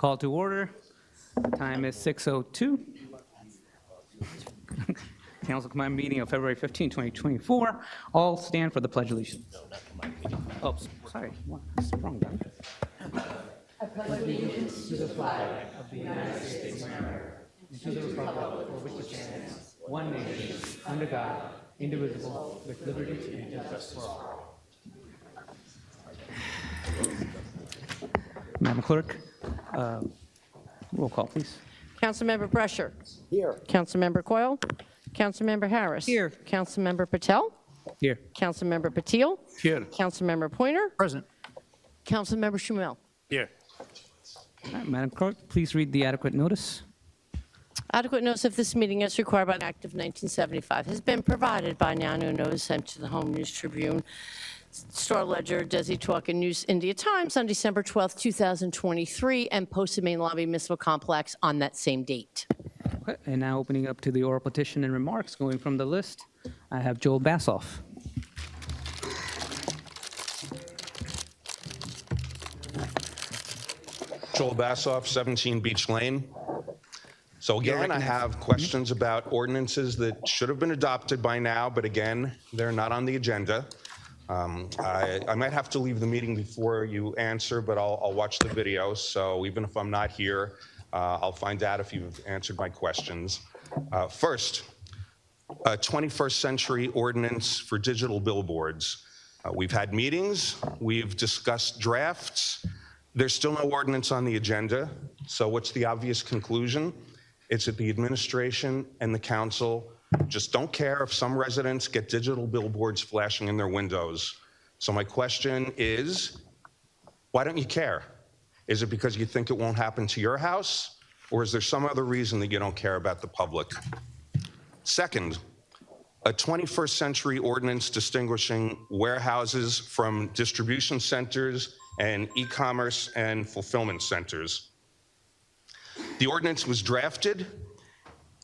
Call to order. The time is 6:02. Council Combined Meeting of February 15, 2024. All stand for the Pledge of Allegiance. Oh, sorry. What? That's wrong, guy. I pledge allegiance to the flag of the United States of America and to the republic for which it stands, one nation, under God, indivisible, with liberty and justice for all. Madam Clerk, roll call, please. Councilmember Brescher. Here. Councilmember Coyle. Councilmember Harris. Here. Councilmember Patel. Here. Councilmember Patil. Here. Councilmember Pointer. Present. Councilmember Schumel. Here. All right, Madam Clerk, please read the adequate notice. Adequate notice of this meeting as required by the Act of 1975 has been provided by now. No notice sent to the Home News Tribune, Star Ledger, Desi Talk, and News India Times on December 12, 2023, and posted main lobby municipal complex on that same date. Okay, and now opening up to the oral petition and remarks, going from the list, I have Joel Bassoff. Joel Bassoff, 17 Beach Lane. So again, I have questions about ordinances that should have been adopted by now, but again, they're not on the agenda. I might have to leave the meeting before you answer, but I'll watch the video. So even if I'm not here, I'll find out if you've answered my questions. First, a 21st century ordinance for digital billboards. We've had meetings, we've discussed drafts. There's still no ordinance on the agenda. So what's the obvious conclusion? It's that the administration and the council just don't care if some residents get digital billboards flashing in their windows. So my question is, why don't you care? Is it because you think it won't happen to your house? Or is there some other reason that you don't care about the public? Second, a 21st century ordinance distinguishing warehouses from distribution centers and e-commerce and fulfillment centers. The ordinance was drafted,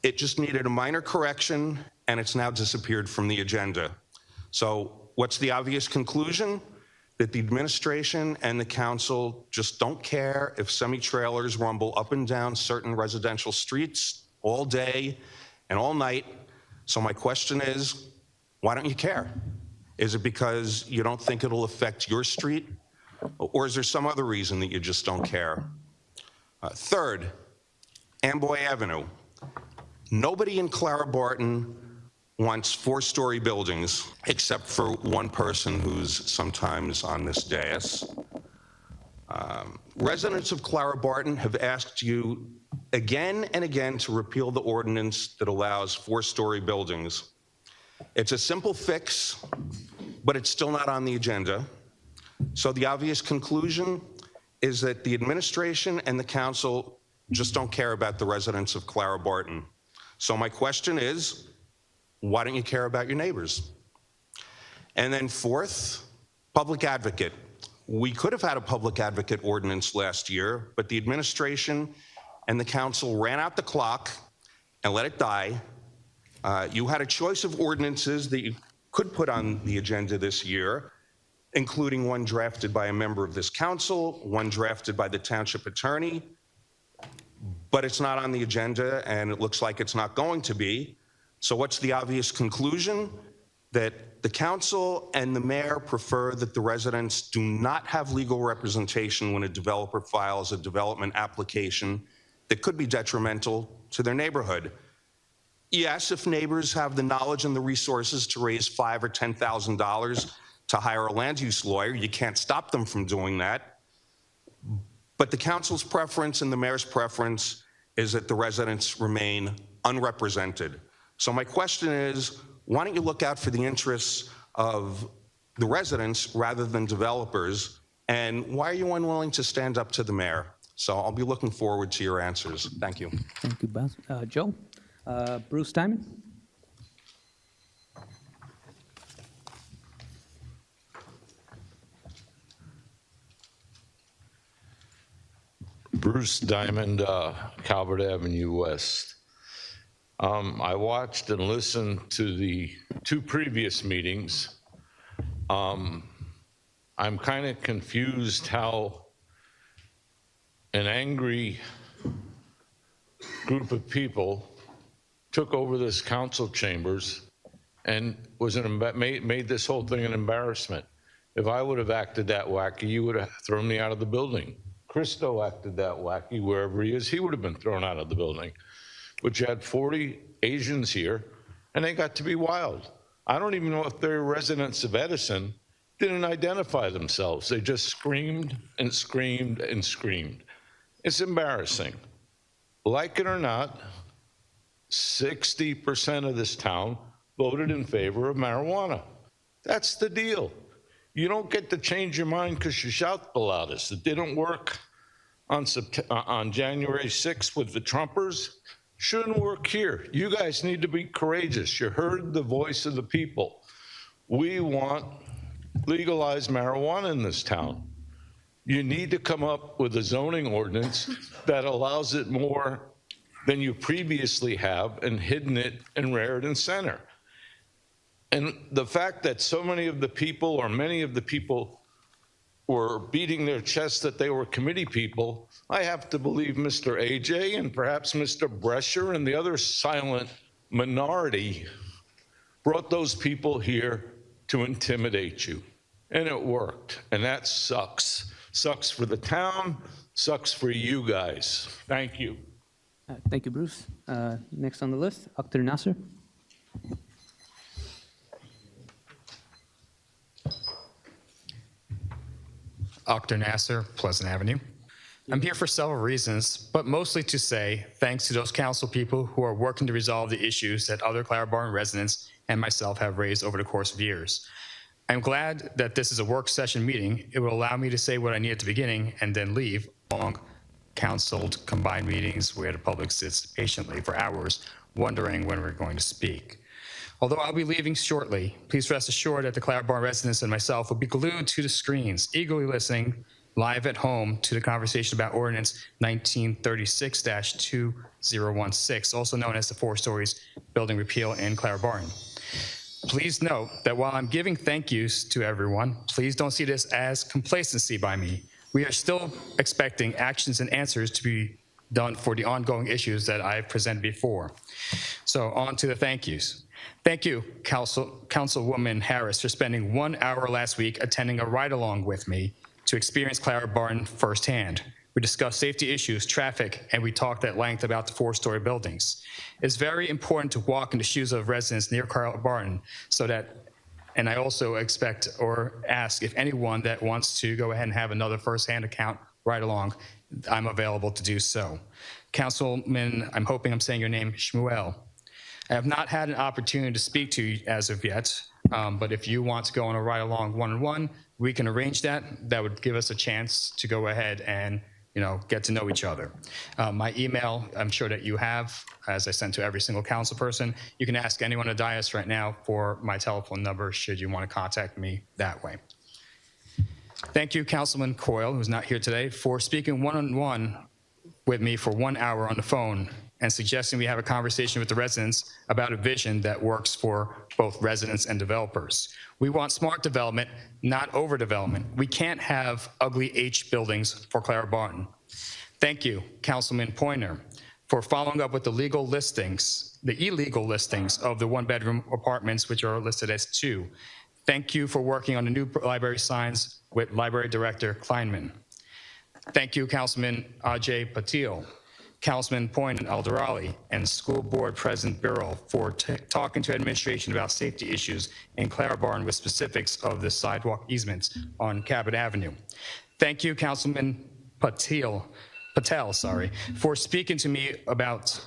it just needed a minor correction, and it's now disappeared from the agenda. So what's the obvious conclusion? That the administration and the council just don't care if semi-trailers rumble up and down certain residential streets all day and all night. So my question is, why don't you care? Is it because you don't think it'll affect your street? Or is there some other reason that you just don't care? Third, Amboy Avenue. Nobody in Clara Barton wants 4-story buildings, except for one person who's sometimes on this dais. Residents of Clara Barton have asked you again and again to repeal the ordinance that allows 4-story buildings. It's a simple fix, but it's still not on the agenda. So the obvious conclusion is that the administration and the council just don't care about the residents of Clara Barton. So my question is, why don't you care about your neighbors? And then fourth, public advocate. We could have had a public advocate ordinance last year, but the administration and the council ran out the clock and let it die. You had a choice of ordinances that you could put on the agenda this year, including one drafted by a member of this council, one drafted by the township attorney, but it's not on the agenda and it looks like it's not going to be. So what's the obvious conclusion? That the council and the mayor prefer that the residents do not have legal representation when a developer files a development application that could be detrimental to their neighborhood. Yes, if neighbors have the knowledge and the resources to raise $5,000 or $10,000 to hire a land use lawyer, you can't stop them from doing that. But the council's preference and the mayor's preference is that the residents remain unrepresented. So my question is, why don't you look out for the interests of the residents rather than developers? And why are you unwilling to stand up to the mayor? So I'll be looking forward to your answers. Thank you. Thank you, Bas. Joe. Bruce Diamond. Bruce Diamond, Calvert Avenue West. I watched and listened to the 2 previous meetings. I'm kind of confused how an angry group of people took over this council chambers and made this whole thing an embarrassment. If I would have acted that wacky, you would have thrown me out of the building. Christo acted that wacky wherever he is, he would have been thrown out of the building. But you had 40 Asians here, and they got to be wild. I don't even know if they're residents of Edison, didn't identify themselves. They just screamed and screamed and screamed. It's embarrassing. Like it or not, 60% of this town voted in favor of marijuana. That's the deal. You don't get to change your mind because you shout the loudest. It didn't work on January 6th with the Trumpers. Shouldn't work here. You guys need to be courageous. You heard the voice of the people. We want legalized marijuana in this town. You need to come up with a zoning ordinance that allows it more than you previously have and hidden it in Raritan Center. And the fact that so many of the people, or many of the people, were beating their chests that they were committee people, I have to believe Mr. AJ and perhaps Mr. Brescher and the other silent minority brought those people here to intimidate you. And it worked. And that sucks. Sucks for the town, sucks for you guys. Thank you. Thank you, Bruce. Next on the list, Akhtar Nasser. Akhtar Nasser, Pleasant Avenue. I'm here for several reasons, but mostly to say thanks to those council people who are working to resolve the issues that other Clara Barton residents and myself have raised over the course of years. I'm glad that this is a work session meeting. It will allow me to say what I need at the beginning and then leave long counciled combined meetings where the public sits patiently for hours wondering when we're going to speak. Although I'll be leaving shortly, please rest assured that the Clara Barton residents and myself will be glued to the screens, eagerly listening live at home to the conversation about Ordinance 1936-2016, also known as the 4 stories building repeal in Clara Barton. Please note that while I'm giving thank yous to everyone, please don't see this as complacency by me. We are still expecting actions and answers to be done for the ongoing issues that I've presented before. So on to the thank yous. Thank you, Councilwoman Harris, for spending 1 hour last week attending a ride-along with me to experience Clara Barton firsthand. We discussed safety issues, traffic, and we talked at length about the 4-story buildings. It's very important to walk in the shoes of residents near Clara Barton so that, and I also expect or ask if anyone that wants to go ahead and have another firsthand account ride along, I'm available to do so. Councilman, I'm hoping I'm saying your name, Shmuel. I have not had an opportunity to speak to you as of yet, but if you want to go on a ride along one-on-one, we can arrange that. That would give us a chance to go ahead and get to know each other. My email, I'm sure that you have, as I sent to every single council person. You can ask anyone at Dias right now for my telephone number should you want to contact me that way. Thank you, Councilman Coyle, who's not here today, for speaking one-on-one with me for 1 hour on the phone and suggesting we have a conversation with the residents about a vision that works for both residents and developers. We want smart development, not overdevelopment. We can't have ugly H buildings for Clara Barton. Thank you, Councilman Pointer, for following up with the illegal listings of the 1-bedroom apartments, which are listed as 2. Thank you for working on the new library signs with Library Director Kleinman. Thank you, Councilman Ajay Patil, Councilman Point and Alderali, and School Board President Burrell for talking to administration about safety issues in Clara Barton with specifics of the sidewalk easements on Cabot Avenue. Thank you, Councilman Patel, for speaking to me about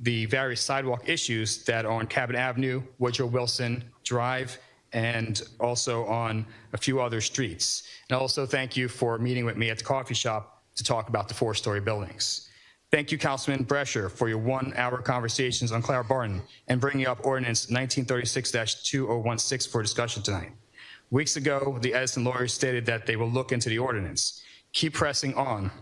the various sidewalk issues that are on Cabot Avenue, Woodrow Wilson Drive, and also on a few other streets. And also thank you for meeting with me at the coffee shop to talk about the 4-story buildings. Thank you, Councilman Brescher, for your 1-hour conversations on Clara Barton and bringing up Ordinance 1936-2016 for discussion tonight. Weeks ago, the Edison lawyers stated that they will look into the ordinance. Keep pressing on.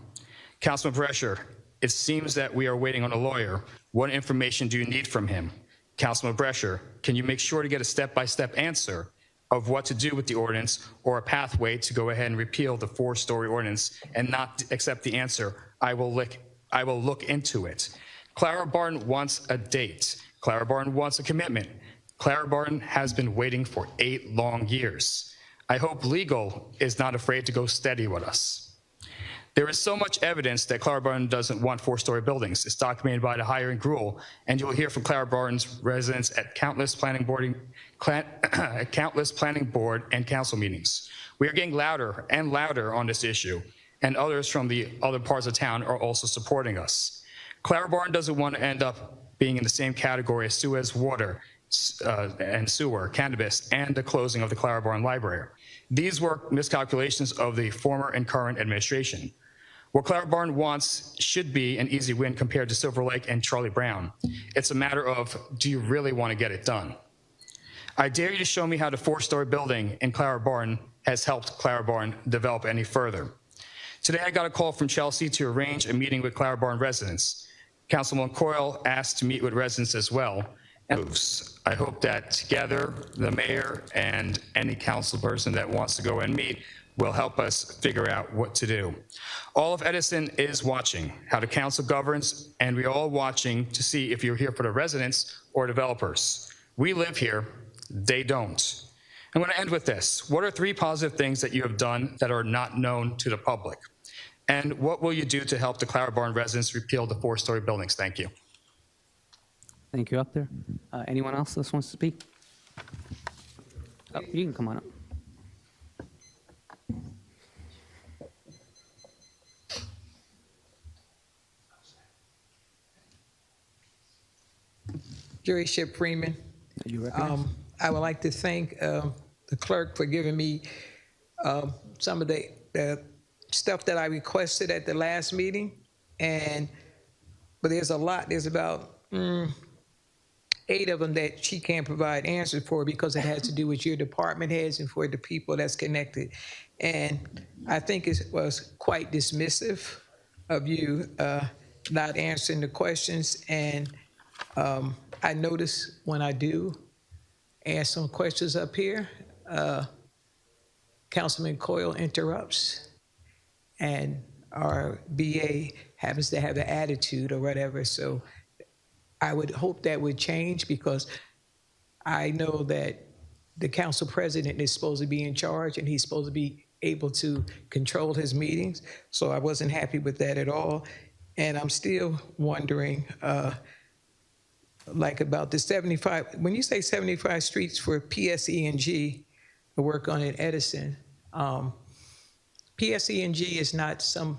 Councilman Brescher, it seems that we are waiting on a lawyer. What information do you need from him? Councilman Brescher, can you make sure to get a step-by-step answer? of what to do with the ordinance or a pathway to go ahead and repeal the 4-story ordinance and not accept the answer, I will look into it. Clara Barton wants a date. Clara Barton wants a commitment. Clara Barton has been waiting for 8 long years. I hope legal is not afraid to go steady with us. There is so much evidence that Clara Barton doesn't want 4-story buildings. It's documented by the hiring gruel, and you'll hear from Clara Barton's residents at countless planning board and council meetings. We are getting louder and louder on this issue, and others from the other parts of town are also supporting us. Clara Barton doesn't want to end up being in the same category as Suez Water and Sewer, Cannabis, and the closing of the Clara Barton Library. These were miscalculations of the former and current administration. What Clara Barton wants should be an easy win compared to Silver Lake and Charlie Brown. It's a matter of, do you really want to get it done? I dare you to show me how the 4-story building in Clara Barton has helped Clara Barton develop any further. Today, I got a call from Chelsea to arrange a meeting with Clara Barton residents. Councilman Coyle asked to meet with residents as well. And I hope that together, the mayor and any council person that wants to go and meet will help us figure out what to do. All of Edison is watching how the council governs, and we're all watching to see if you're here for the residents or developers. We live here, they don't. I'm going to end with this. What are 3 positive things that you have done that are not known to the public? And what will you do to help the Clara Barton residents repeal the 4-story buildings? Thank you. Thank you, up there. Anyone else that wants to speak? Oh, you can come on up. Jerry Ship Freeman. You recognize? I would like to thank the clerk for giving me some of the stuff that I requested at the last meeting. But there's a lot, there's about 8 of them that she can't provide answers for because it has to do with your department heads and for the people that's connected. And I think it was quite dismissive of you not answering the questions. And I notice when I do ask some questions up here, Councilman Coyle interrupts, and our BA happens to have an attitude or whatever. So I would hope that would change, because I know that the council president is supposed to be in charge and he's supposed to be able to control his meetings. So I wasn't happy with that at all. And I'm still wondering, like about the 75, when you say 75 streets for PSE&G to work on in Edison, PSE&G is not some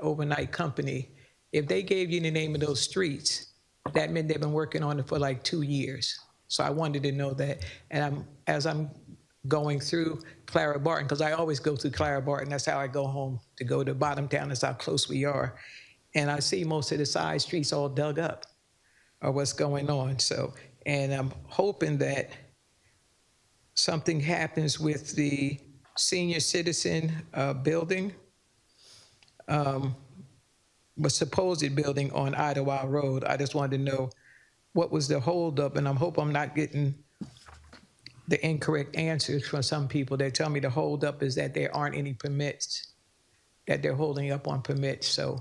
overnight company. If they gave you the name of those streets, that meant they've been working on it for like 2 years. So I wanted to know that. And as I'm going through Clara Barton, because I always go through Clara Barton, that's how I go home, to go to Bottomtown, that's how close we are. And I see most of the side streets all dug up, or what's going on. So, and I'm hoping that something happens with the senior citizen building, was supposed building on Idlewild Road. I just wanted to know what was the holdup, and I hope I'm not getting the incorrect answers from some people. They tell me the holdup is that there aren't any permits, that they're holding up on permits. So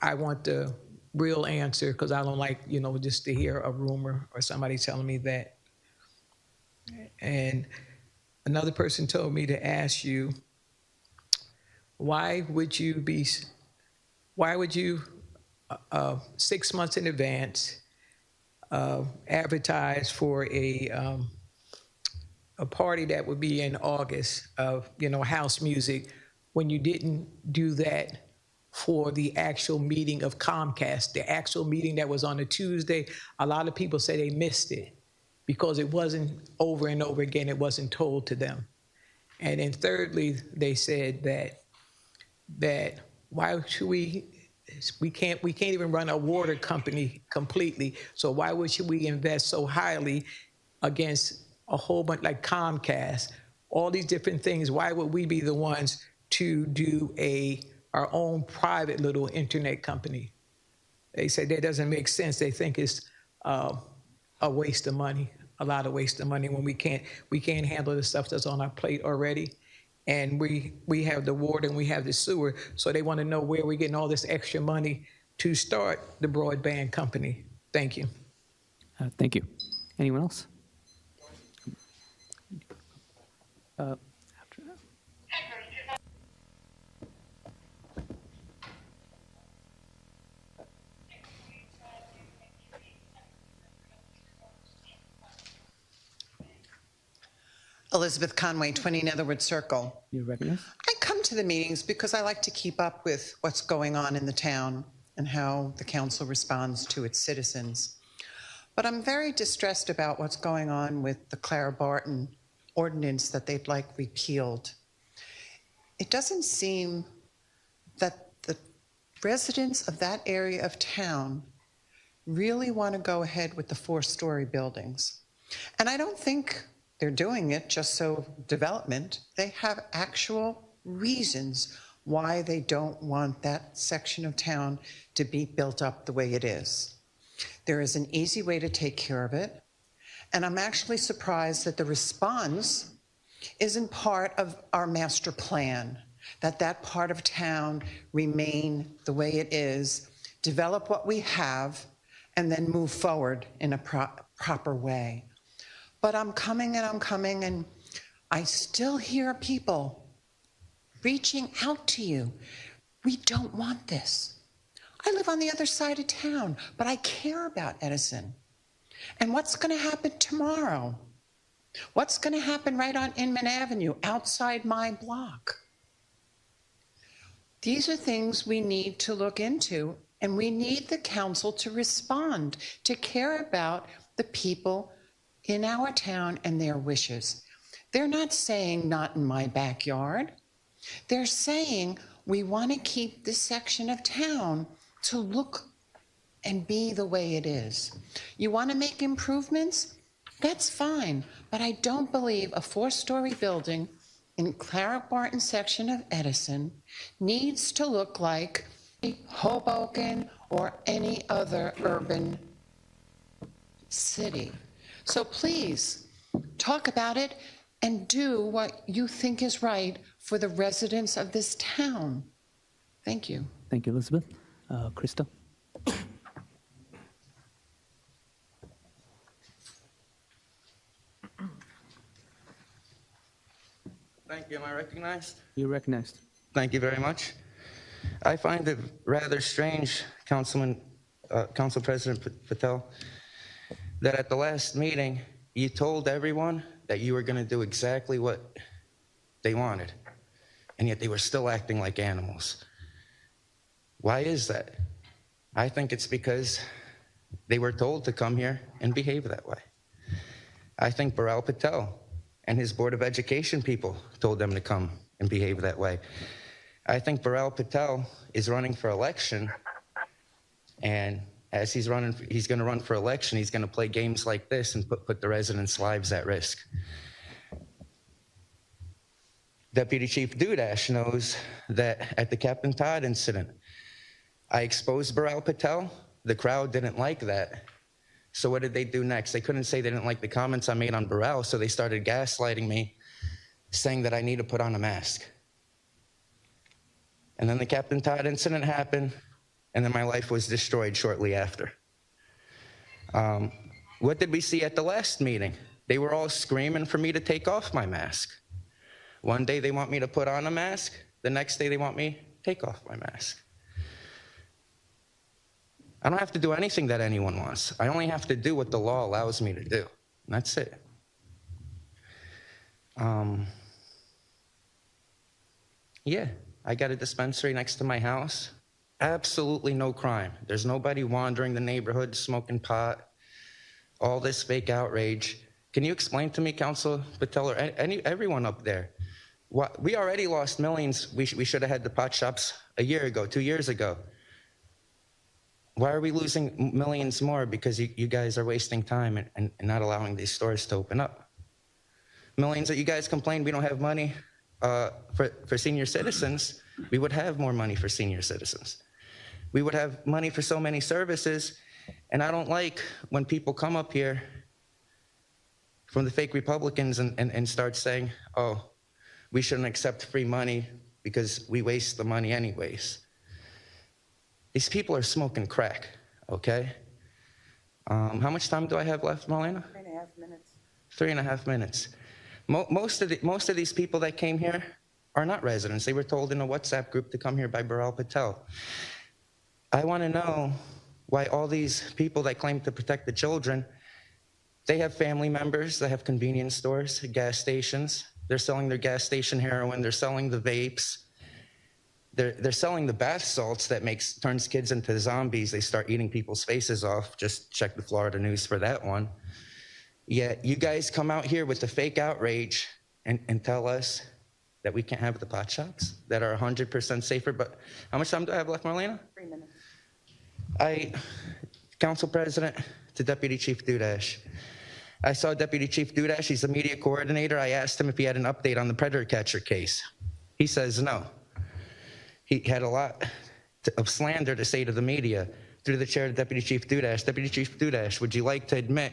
I want the real answer, because I don't like, you know, just to hear a rumor or somebody telling me that. And another person told me to ask you, why would you 6 months in advance advertise for a party that would be in August of, you know, house music, when you didn't do that for the actual meeting of Comcast, the actual meeting that was on a Tuesday? A lot of people say they missed it because it wasn't over and over again, it wasn't told to them. And then thirdly, they said that why should we can't even run a water company completely, so why should we invest so highly against a whole bunch like Comcast, all these different things? Why would we be the ones to do our own private little internet company? They say that doesn't make sense. They think it's a waste of money. a lot of waste of money when we can't handle the stuff that's on our plate already. And we have the water and we have the sewer, so they want to know where we're getting all this extra money to start the broadband company. Thank you. Thank you. Anyone else? After that. Elizabeth Conway, 20 Netherwood Circle. You recognize? I come to the meetings because I like to keep up with what's going on in the town and how the council responds to its citizens. But I'm very distressed about what's going on with the Clara Barton ordinance that they'd like repealed. It doesn't seem that the residents of that area of town really want to go ahead with the 4-story buildings. And I don't think they're doing it just so development. They have actual reasons why they don't want that section of town to be built up the way it is. There is an easy way to take care of it. And I'm actually surprised that the response isn't part of our master plan, that part of town remain the way it is, develop what we have, and then move forward in a proper way. But I'm coming, and I still hear people reaching out to you. We don't want this. I live on the other side of town, but I care about Edison. And what's going to happen tomorrow? What's going to happen right on Inman Avenue, outside my block? These are things we need to look into, and we need the council to respond, to care about the people in our town and their wishes. They're not saying not in my backyard. They're saying we want to keep this section of town to look and be the way it is. You want to make improvements? That's fine, but I don't believe a 4-story building in Clara Barton section of Edison needs to look like Hoboken or any other urban city. So please, talk about it and do what you think is right for the residents of this town. Thank you. Thank you, Elizabeth. Krista? Thank you. Am I recognized? You're recognized. Thank you very much. I find it rather strange, Council President Patel, that at the last meeting, you told everyone that you were going to do exactly what they wanted, and yet they were still acting like animals. Why is that? I think it's because they were told to come here and behave that way. I think Burrell Patel and his Board of Education people told them to come and behave that way. I think Burrell Patel is running for election, and as he's going to run for election, he's going to play games like this and put the residents' lives at risk. Deputy Chief Dudash knows that at the Captain Todd incident, I exposed Burrell Patel. The crowd didn't like that. So what did they do next? They couldn't say they didn't like the comments I made on Burrell, so they started gaslighting me, saying that I need to put on a mask. And then the Captain Todd incident happened, and then my life was destroyed shortly after. What did we see at the last meeting? They were all screaming for me to take off my mask. One day they want me to put on a mask, the next day they want me to take off my mask. I don't have to do anything that anyone wants. I only have to do what the law allows me to do, and that's it. Yeah, I got a dispensary next to my house. Absolutely no crime. There's nobody wandering the neighborhood smoking pot, all this fake outrage. Can you explain to me, Council Patel, or everyone up there, we already lost millions. We should have had the pot shops a year ago, 2 years ago. Why are we losing millions more? Because you guys are wasting time and not allowing these stores to open up. Millions that you guys complain we don't have money for senior citizens. We would have more money for senior citizens. We would have money for so many services. And I don't like when people come up here from the fake Republicans and start saying, oh, we shouldn't accept free money because we waste the money anyways. These people are smoking crack, okay? How much time do I have left, Marlena? 3.5 minutes. 3.5 minutes. Most of these people that came here are not residents. They were told in a WhatsApp group to come here by Baral Patel. I want to know why all these people that claim to protect the children, they have family members that have convenience stores, gas stations. They're selling their gas station heroin. They're selling the vapes. They're selling the bath salts that turns kids into zombies. They start eating people's faces off. Just check the Florida news for that one. Yet you guys come out here with the fake outrage and tell us that we can't have the pot shops that are 100% safer. But how much time do I have left, Marlena? 3 minutes. Council President to Deputy Chief Dudash. I saw Deputy Chief Dudash, he's the media coordinator. I asked him if he had an update on the predator catcher case. He says no. He had a lot of slander to say to the media. Through the chair to Deputy Chief Dudash. Deputy Chief Dudash, would you like to admit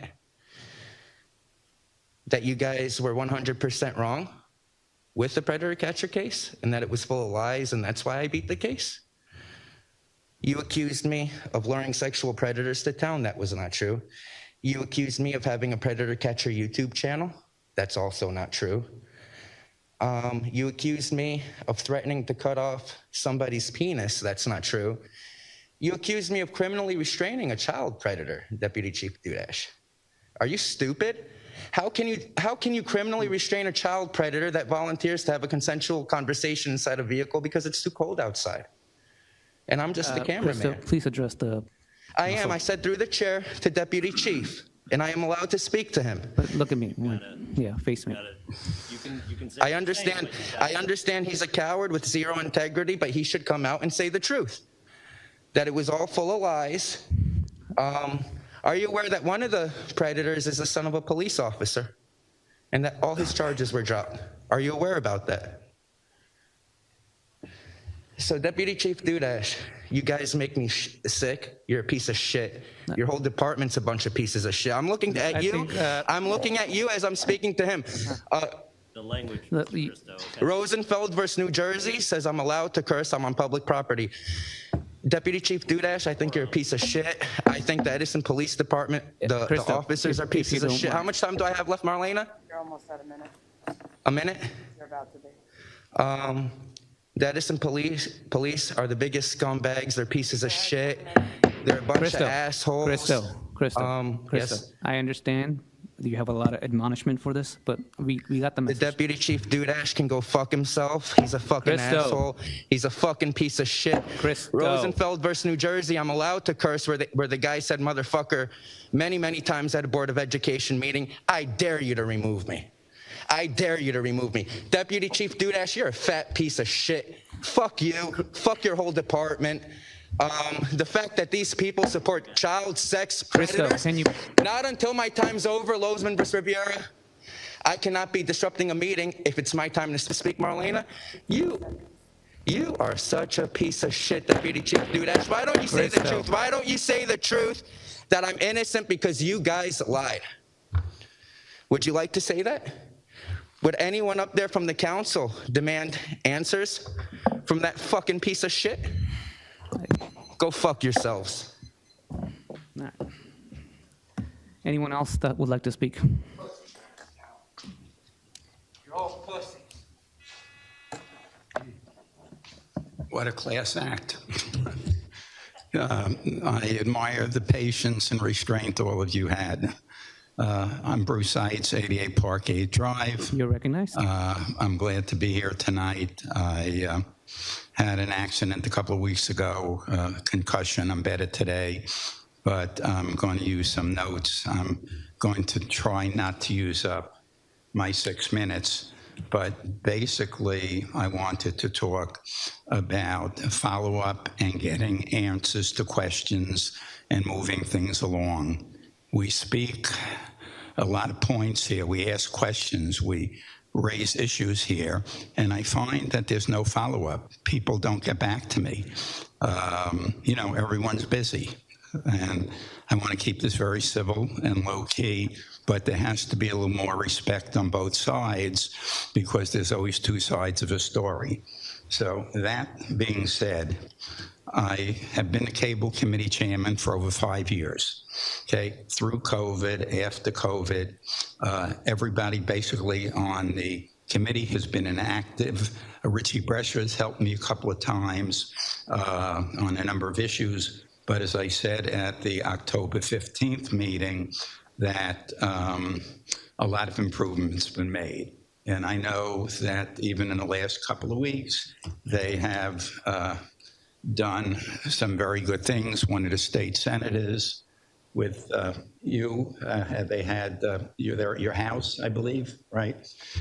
that you guys were 100% wrong with the predator catcher case and that it was full of lies and that's why I beat the case? You accused me of luring sexual predators to town. That was not true. You accused me of having a predator catcher YouTube channel. That's also not true. You accused me of threatening to cut off somebody's penis. That's not true. You accused me of criminally restraining a child predator, Deputy Chief Dudash. Are you stupid? How can you criminally restrain a child predator that volunteers to have a consensual conversation inside a vehicle because it's too cold outside? And I'm just the cameraman. Crystal, please address the... I am. I said through the chair to Deputy Chief, and I am allowed to speak to him. Look at me. Yeah, face me. You can say I understand he's a coward with zero integrity, but he should come out and say the truth, that it was all full of lies. Are you aware that one of the predators is the son of a police officer and that all his charges were dropped? Are you aware about that? So Deputy Chief Dudash, you guys make me sick. You're a piece of shit. Your whole department's a bunch of pieces of shit. I'm looking at you. I'm looking at you as I'm speaking to him. the language. Christo, okay? Rosenfeld versus New Jersey says I'm allowed to curse. I'm on public property. Deputy Chief Dudash, I think you're a piece of shit. I think the Edison Police Department, the officers are pieces of shit. How much time do I have left, Marlena? You're almost at a minute. A minute? You're about to be. The Edison police are the biggest scumbags. They're pieces of shit. They're a bunch of assholes. Crystal, Yes. I understand you have a lot of admonishment for this, but we got the The message. Deputy Chief Dudash can go fuck himself. He's a fucking asshole. He's a fucking piece of shit. Rosenfeld versus New Jersey, I'm allowed to curse where the guy said motherfucker many, many times at a Board of Education meeting. I dare you to remove me. I dare you to remove me. Deputy Chief Dudash, you're a fat piece of shit. Fuck you. Fuck your whole department. The fact that these people support child sex predators, not until my time's over, Lozman versus Riviera, I cannot be disrupting a meeting if it's my time to speak, Marlena. You are such a piece of shit, Deputy Chief Dudash. Why don't you say the truth? Why don't you say the truth that I'm innocent because you guys lied? Would you like to say that? Would anyone up there from the council demand answers from that fucking piece of shit? Go fuck yourselves. Nah. Anyone else that would like to speak? You're all pussies. What a class act. I admire the patience and restraint all of you had. I'm Bruce Seitz, 88 Parkade Drive. You're recognized. I'm glad to be here tonight. I had an accident a couple of weeks ago, concussion. I'm better today, but I'm going to use some notes. I'm going to try not to use up my 6 minutes, but basically I wanted to talk about follow-up and getting answers to questions and moving things along. We speak a lot of points here. We ask questions. We raise issues here, and I find that there's no follow-up. People don't get back to me. Everyone's busy. and I want to keep this very civil and low-key, but there has to be a little more respect on both sides because there's always two sides of a story. So that being said, I have been a cable committee chairman for over 5 years, okay? Through COVID, after COVID, everybody basically on the committee has been inactive. Richie Brescher has helped me a couple of times on a number of issues, but as I said at the October 15th meeting, that a lot of improvements been made. And I know that even in the last couple of weeks, they have done some very good things. One of the state senators with you, they had you there at your house, I believe, right?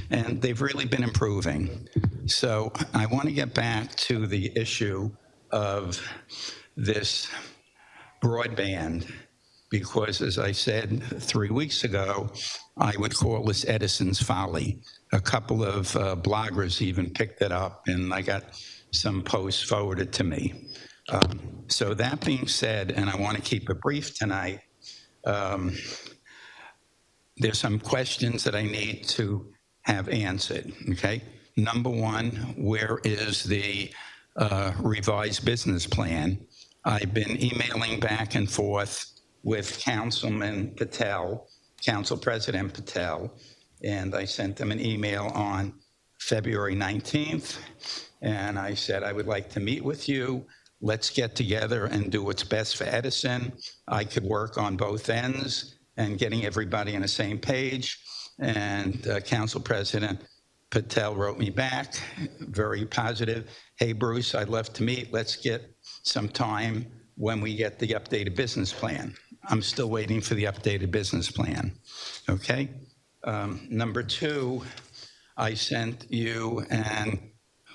And they've really been improving. So I want to get back to the issue of this broadband, because as I said 3 weeks ago, I would call this Edison's folly. A couple of bloggers even picked it up, and I got some posts forwarded to me. So that being said, and I want to keep it brief tonight, there's some questions that I need to have answered, okay? Number one, where is the revised business plan? I've been emailing back and forth with Councilman Patel, Council President Patel, and I sent them an email on February 19th, and I said, I would like to meet with you. Let's get together and do what's best for Edison. I could work on both ends and getting everybody on the same page. And Council President Patel wrote me back, very positive. Hey, Bruce, I'd love to meet. Let's get some time when we get the updated business plan. I'm still waiting for the updated business plan, okay? Number two, I sent you and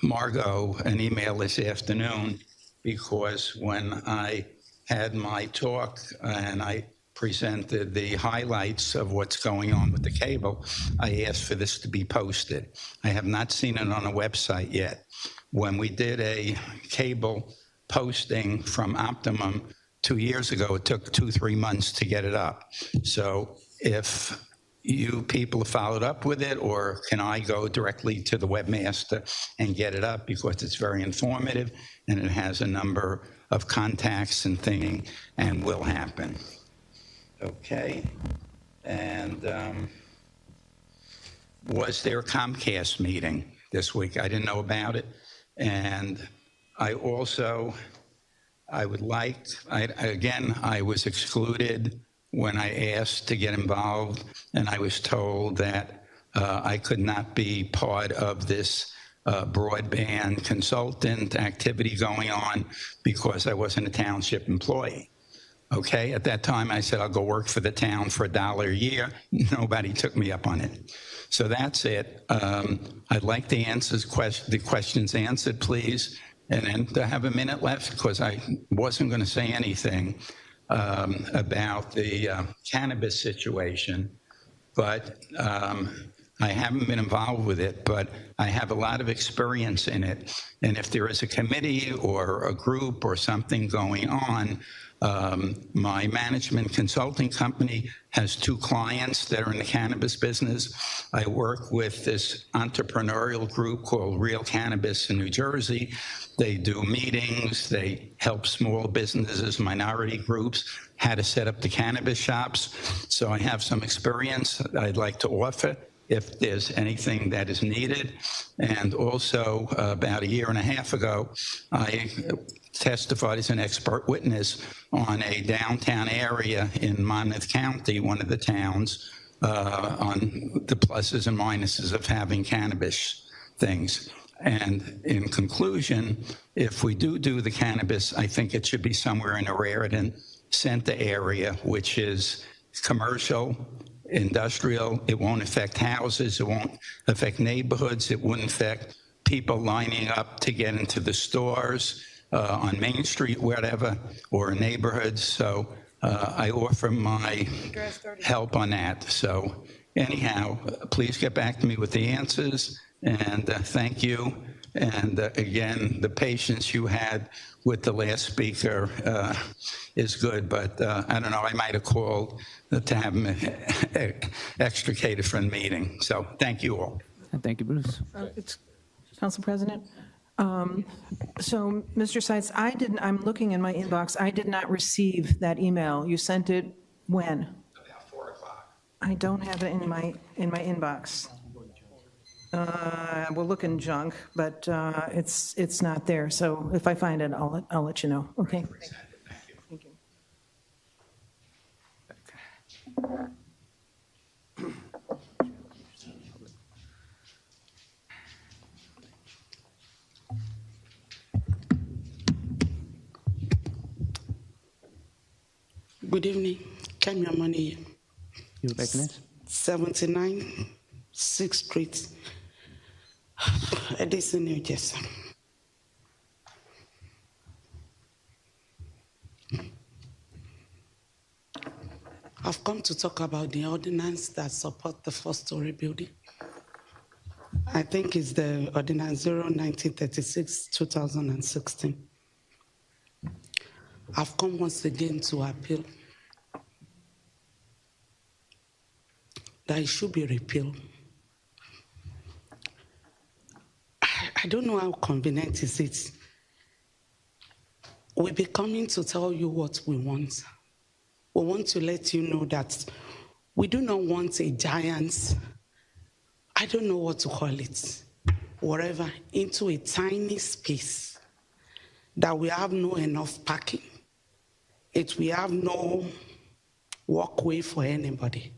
Margot an email this afternoon because when I had my talk and I presented the highlights of what's going on with the cable, I asked for this to be posted. I have not seen it on a website yet. When we did a cable posting from Optimum 2 years ago, it took 2-3 months to get it up. So if you people have followed up with it, or can I go directly to the webmaster and get it up, because it's very informative and it has a number of contacts and thinking and will happen. Okay. And was there a Comcast meeting this week? I didn't know about it. And I also, I was excluded when I asked to get involved, and I was told that I could not be part of this broadband consultant activity going on because I wasn't a township employee. Okay, at that time I said I'll go work for the town for $1 a year. Nobody took me up on it. So that's it. I'd like the questions answered, please. And then to have a minute left, because I wasn't going to say anything about the cannabis situation, but I haven't been involved with it, but I have a lot of experience in it. And if there is a committee or a group or something going on, my management consulting company has 2 clients that are in the cannabis business. I work with this entrepreneurial group called Real Cannabis in New Jersey. They do meetings, they help small businesses, minority groups, how to set up the cannabis shops. So I have some experience I'd like to offer if there's anything that is needed. And also, about 1.5 years ago, I testified as an expert witness on a downtown area in Monmouth County, one of the towns, on the pluses and minuses of having cannabis things. And in conclusion, if we do the cannabis, I think it should be somewhere in the Raritan Center area, which is commercial, industrial. It won't affect houses. It won't affect neighborhoods. It wouldn't affect people lining up to get into the stores on Main Street, whatever, or neighborhoods. So I offer my help on that. So anyhow, please get back to me with the answers. And thank you. And again, the patience you had with the last speaker is good, but I don't know, I might have called to have him extricated from the meeting. So thank you all. And thank you, Bruce. Council President. So, Mr. Seitz, I'm looking in my inbox. I did not receive that email. You sent it when? About 4 o'clock. I don't have it in my inbox. We'll look in junk, but it's not there. So if I find it, I'll let you know. Okay. Thank you. Good evening. Come your money. You recognize? 79 6th Street, Edison NJ. I've come to talk about the ordinance that support the 4-story building. I think it's the Ordinance 0-1936-2016. I've come once again to appeal that it should be repealed. I don't know how convenient is it. We'll be coming to tell you what we want. We want to let you know that we do not want a giant, I don't know what to call it, whatever, into a tiny space that we have no enough parking. We have no walkway for anybody.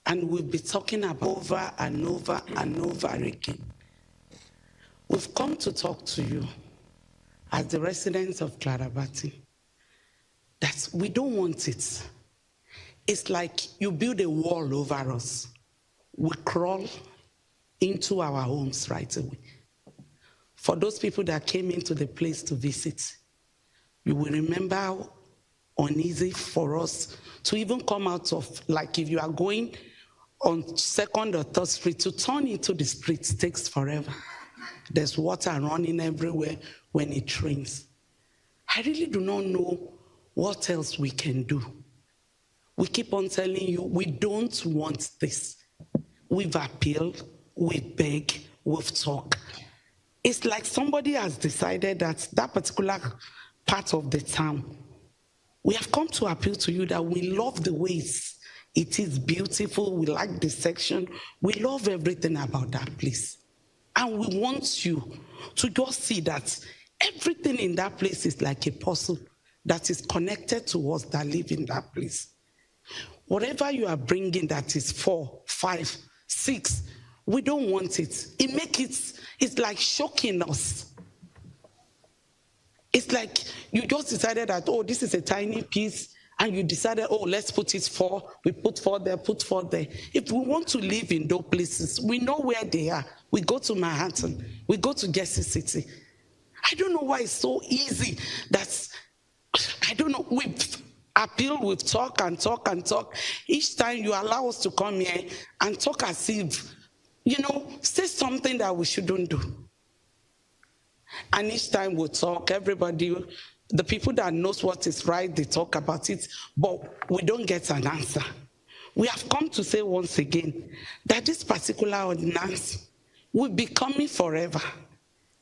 And we'll be talking about over and over and over again. We've come to talk to you as the residents of Clarabati that we don't want it. It's like you build a wall over us. We crawl into our homes right away. For those people that came into the place to visit, you will remember how uneasy for us to even come out of, like if you are going on 2nd or 3rd Street, to turn into the streets takes forever. There's water running everywhere when it rains. I really do not know what else we can do. We keep on telling you, we don't want this. We've appealed, we beg, we've talked. It's like somebody has decided that that particular part of the town, we have come to appeal to you that we love the ways it is beautiful, we like the section, we love everything about that place. And we want you to just see that everything in that place is like a puzzle that is connected to us that live in that place. Whatever you are bringing that is 4, 5, 6, we don't want it. It's like shocking us. It's like you just decided that, oh, this is a tiny piece, and you decided, oh, let's put it 4, we put 4 there, put 4 there. If we want to live in those places, we know where they are. We go to Manhattan, we go to Jersey City. I don't know why it's so easy. I don't know, we've appealed, we've talked and talked and talked. Each time you allow us to come here and talk as if, say something that we shouldn't do. And each time we talk, everybody, the people that knows what is right, they talk about it, but we don't get an answer. We have come to say once again that this particular ordinance will be coming forever.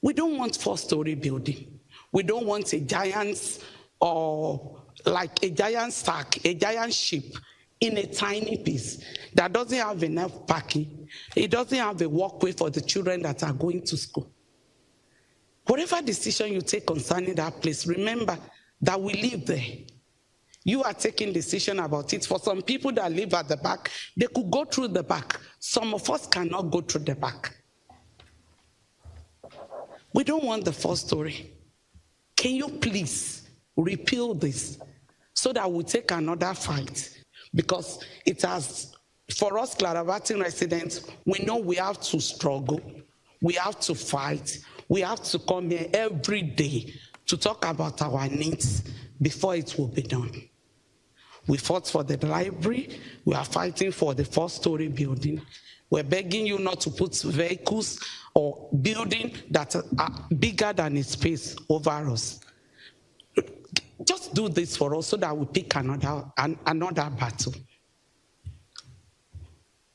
We don't want 4-story building. We don't want a giant or like a giant stack, a giant ship in a tiny piece that doesn't have enough parking. It doesn't have a walkway for the children that are going to school. Whatever decision you take concerning that place, remember that we live there. You are taking decision about it. For some people that live at the back, they could go through the back. Some of us cannot go through the back. We don't want the 4-story. Can you please repeal this so that we take another fight? Because it has, for us Clarabati residents, we know we have to struggle, we have to fight, we have to come here every day to talk about our needs before it will be done. We fought for the library, we are fighting for the 4-story building. We're begging you not to put vehicles or building that are bigger than its space over us. just do this for us so that we pick another battle.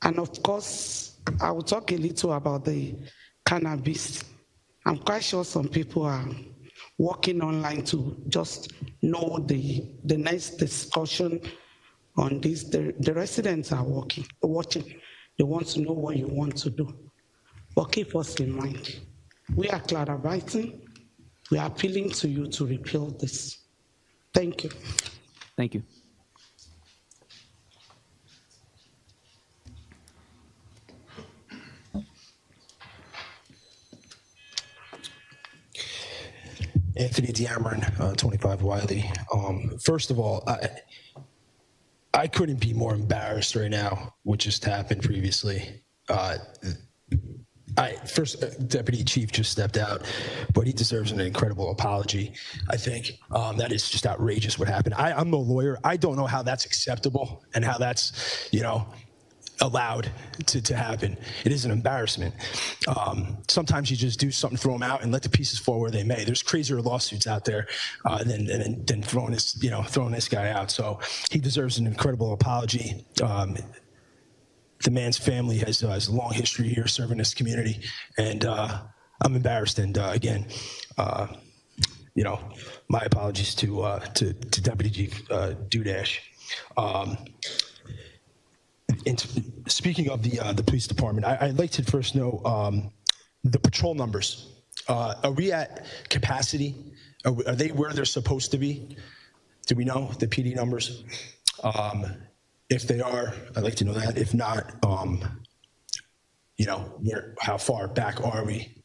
And of course, I will talk a little about the cannabis. I'm quite sure some people are working online to just know the next discussion on this. The residents are watching. They want to know what you want to do. But keep us in mind. We are clarifiing. We are appealing to you to repeal this. Thank you. Thank you. Anthony Diamarin, 25 Wiley. First of all, I couldn't be more embarrassed right now, what just happened previously. First, Deputy Chief just stepped out, but he deserves an incredible apology. I think that is just outrageous what happened. I'm no lawyer. I don't know how that's acceptable and how that's, allowed to happen. It is an embarrassment. Sometimes you just do something, throw them out, and let the pieces fall where they may. There's crazier lawsuits out there than throwing this guy out. So he deserves an incredible apology. The man's family has a long history here serving this community, and I'm embarrassed. And again, my apologies to Deputy Chief Dudash. And speaking of the police department, I'd like to first know the patrol numbers. Are we at capacity? Are they where they're supposed to be? Do we know the PD numbers? If they are, I'd like to know that. If not, how far back are we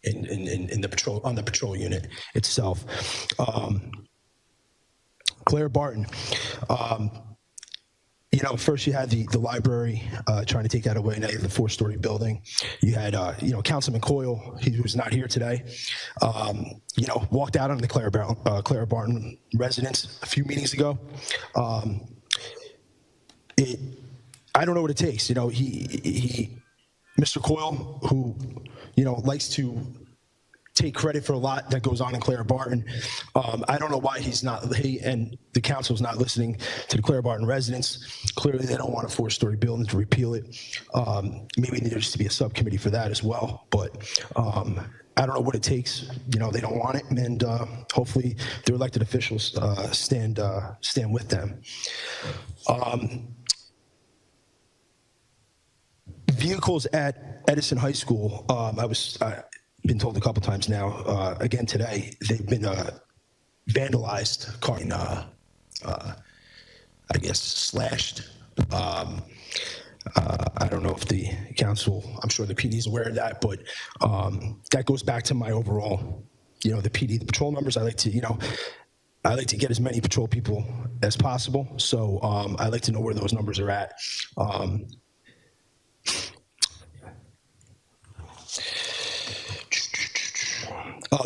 in the patrol, on the patrol unit itself? Claire Barton. First you had the library trying to take that away. Now you have the 4-story building. You had, Councilman Coyle, he was not here today, walked out on the Claire Barton residence a few meetings ago. I don't know what it takes. He Mr. Coyle, who, likes to take credit for a lot that goes on in Claire Barton. I don't know why he and the council's not listening to the Claire Barton residents. Clearly they don't want a 4-story building to repeal it. Maybe there needs to be a subcommittee for that as well. But I don't know what it takes. They don't want it, and hopefully their elected officials stand with them. Vehicles at Edison High School. I've been told a couple times now, again today, they've been vandalized, slashed. I don't know if the council, I'm sure the PD is aware of that, but that goes back to my overall, the PD, the patrol numbers. I like to get as many patrol people as possible. So I like to know where those numbers are at.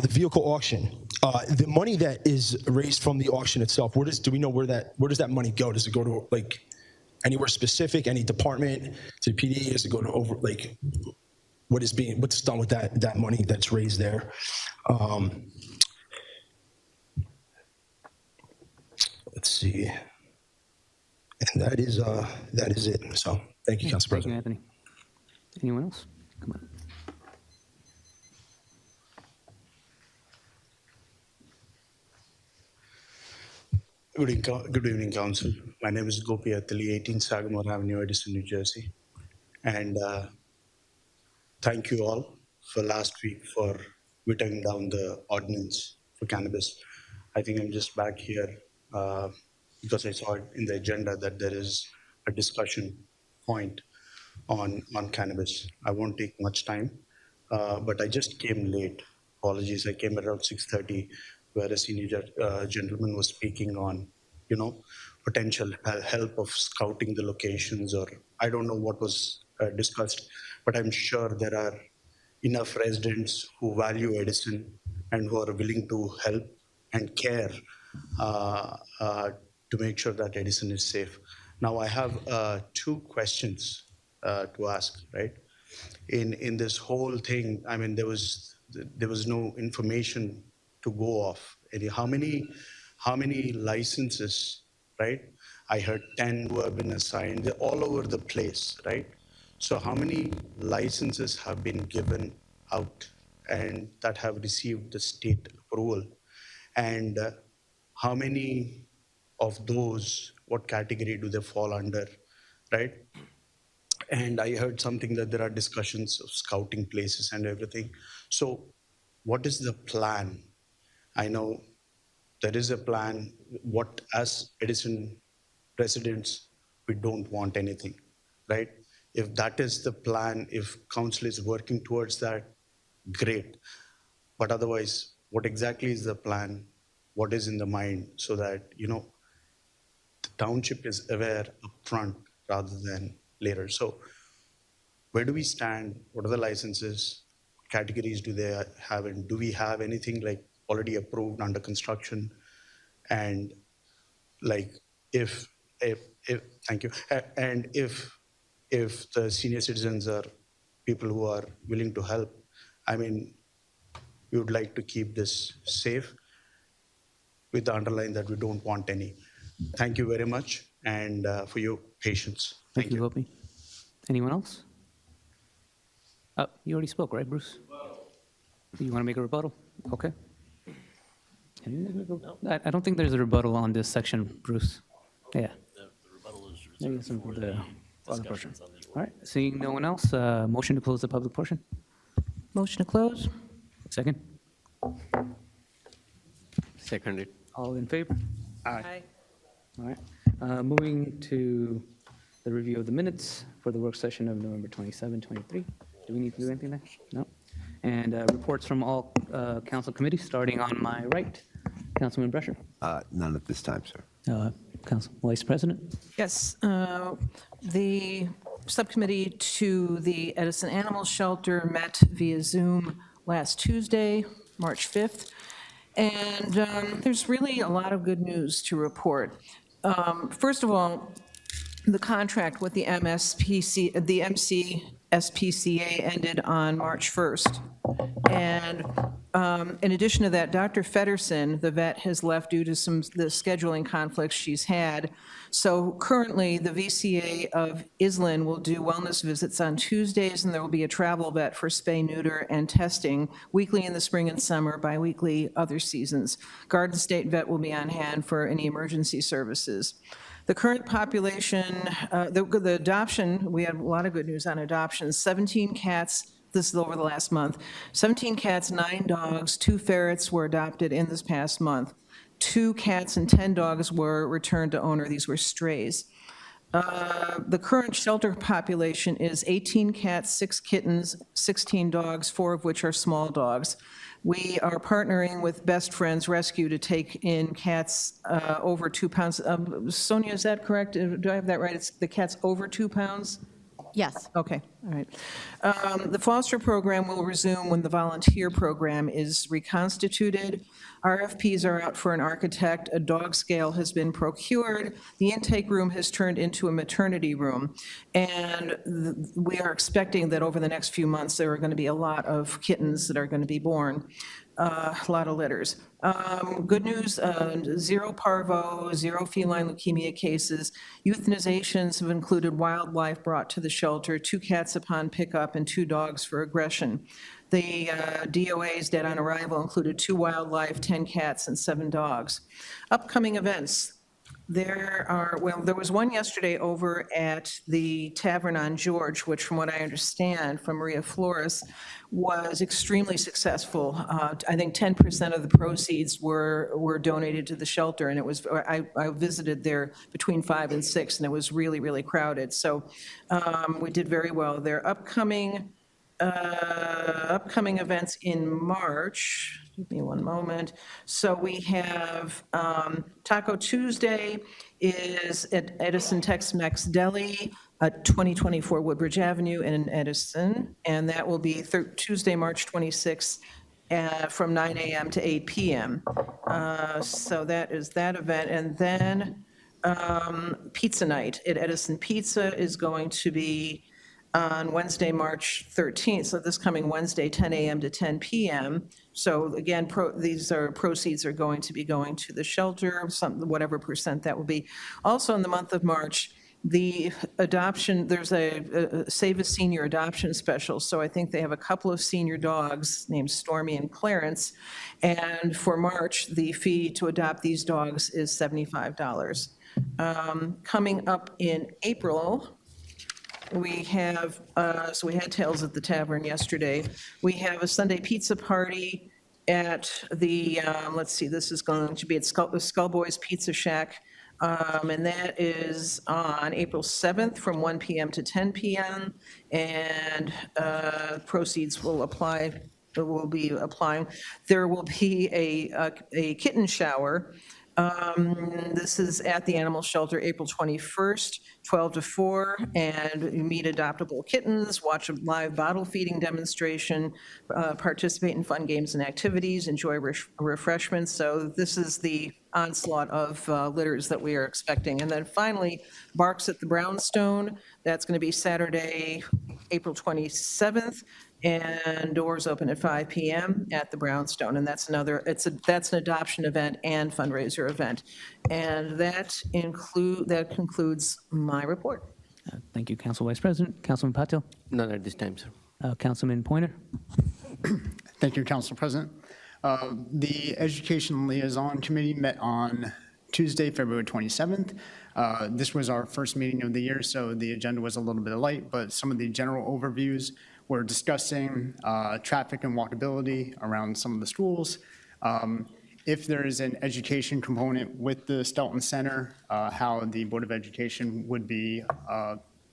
The vehicle auction, the money that is raised from the auction itself, do we know where does that money go? Does it go to anywhere specific, any department, to the PD? Does it go to what's done with that money that's raised there? Let's see. And that is it. So thank you, Council President. Thank you, Anthony. Anyone else? Come on. Good evening, Council. My name is Gopi Atali, 18 Sagamore Avenue, Edison, New Jersey. And thank you all for last week for vetoing down the ordinance for cannabis. I think I'm just back here because I saw it in the agenda that there is a discussion point on cannabis. I won't take much time, but I just came late. Apologies, I came around 6:30. Where a senior gentleman was speaking on, potential help of scouting the locations, or I don't know what was discussed, but I'm sure there are enough residents who value Edison and who are willing to help and care to make sure that Edison is safe. Now I have 2 questions to ask, right? In this whole thing, there was no information to go off. How many how many licenses, right? I heard 10 who have been assigned. They're all over the place, right? So how many licenses have been given out and that have received the state approval? And how many of those, what category do they fall under, right? And I heard something that there are discussions of scouting places and everything. So what is the plan? I know there is a plan. What, as Edison residents, we don't want anything, right? If that is the plan, if council is working towards that, great. But otherwise, what exactly is the plan? What is in the mind so that, you know, the township is aware upfront rather than later. So where do we stand? What are the licenses? What categories do they have? And do we have anything like already approved under construction? And like thank you. And if the senior citizens are people who are willing to help, I mean, we would like to keep this safe with the underline that we don't want any. Thank you very much and for your patience. Thank you, Gopi. Anyone else? You already spoke, right, Bruce? You want to make a rebuttal? Okay. I don't think there's a rebuttal on this section, Bruce. Yeah. The rebuttal is Maybe reserved some for of the the other portion. discussions on the All right, seeing no one else, motion to close the public portion. Motion to close? Second. Seconded. All in favor? Aye. All right. Moving to the review of the minutes for the work session of November 27, 23. Do we need to do anything there? No. And reports from all council committees, starting on my right. Councilman Brescher. None at this time, sir. Council Vice President. Yes, the subcommittee to the Edison Animal Shelter met via Zoom last Tuesday, March 5th, and there's really a lot of good news to report. First of all, the contract with the MCSPCA ended on March 1st. And in addition to that, Dr. Feddersen, the vet, has left due to the scheduling conflicts she's had. So currently, the VCA of Islin will do wellness visits on Tuesdays, and there will be a travel vet for spay, neuter, and testing weekly in the spring and summer, biweekly other seasons. Garden State vet will be on hand for any emergency services. The current population, the adoption, we had a lot of good news on adoptions. 17 cats, this is over the last month. 17 cats, 9 dogs, 2 ferrets were adopted in this past month. 2 cats and 10 dogs were returned to owner. These were strays. The current shelter population is 18 cats, 6 kittens, 16 dogs, 4 of which are small dogs. We are partnering with Best Friends Rescue to take in cats over 2 pounds. Sonia, is that correct? Do I have that right? It's the cats over 2 pounds? Yes. Okay, all right. The foster program will resume when the volunteer program is reconstituted. RFPs are out for an architect. A dog scale has been procured. The intake room has turned into a maternity room. And we are expecting that over the next few months, there are going to be a lot of kittens that are going to be born. A lot of litters. Good news, 0 parvo, 0 feline leukemia cases. Euthanizations have included wildlife brought to the shelter, 2 cats upon pickup and 2 dogs for aggression. The DOAs, dead on arrival, included 2 wildlife, 10 cats, and 7 dogs. Upcoming events. There was one yesterday over at the Tavern on George, which from what I understand from Maria Flores was extremely successful. I think 10% of the proceeds were donated to the shelter, and it was, I visited there between 5 and 6, and it was really, really crowded. So we did very well. There are upcoming events in March. Give me one moment. So we have Taco Tuesday is at Edison Tex-Mex Deli at 2024 Woodbridge Avenue in Edison, and that will be Tuesday, March 26th from 9 a.m. to 8 p.m. So that is that event. And then Pizza Night at Edison Pizza is going to be on Wednesday, March 13th, so this coming Wednesday, 10 a.m. to 10 p.m. So again, these are proceeds are going to be going to the shelter, whatever percent that will be. Also in the month of March, the adoption, there's a Save a Senior adoption special. So I think they have a couple of senior dogs named Stormy and Clarence. And for March, the fee to adopt these dogs is $75. Coming up in April, we have, so we had Tales at the Tavern yesterday. We have a Sunday pizza party at the, let's see, this is going to be at Skullboys Pizza Shack. And that is on April 7th from 1 p.m. to 10 p.m. And proceeds will apply, will be applying. There will be a kitten shower. This is at the animal shelter, April 21st, 12 to 4, and you meet adoptable kittens, watch a live bottle feeding demonstration, participate in fun games and activities, enjoy refreshments. So this is the onslaught of litters that we are expecting. And then finally, Barks at the Brownstone. That's going to be Saturday, April 27th. And doors open at 5 p.m. at the Brownstone, and that's another. That's an adoption event and fundraiser event, and that concludes my report. Thank you, Council Vice President. Councilman Patel. None at this time, sir. Councilman Pointer. Thank you, Council President. The Education Liaison Committee met on Tuesday, February 27th. This was our first meeting of the year, so the agenda was a little bit light, but some of the general overviews. We're discussing traffic and walkability around some of the schools. If there is an education component with the Stelton Center, how the Board of Education would be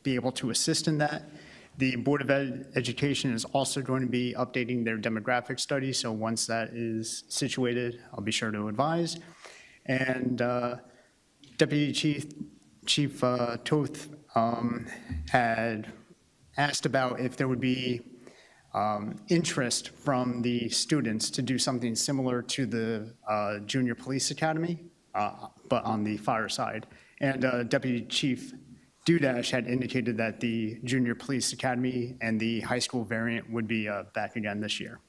able to assist in that. The Board of Education is also going to be updating their demographic study, so once that is situated, I'll be sure to advise. And Deputy Chief Toth had asked about if there would be interest from the students to do something similar to the Junior Police Academy, but on the fire side. And Deputy Chief Dudash had indicated that the Junior Police Academy and the high school variant would be back again this year.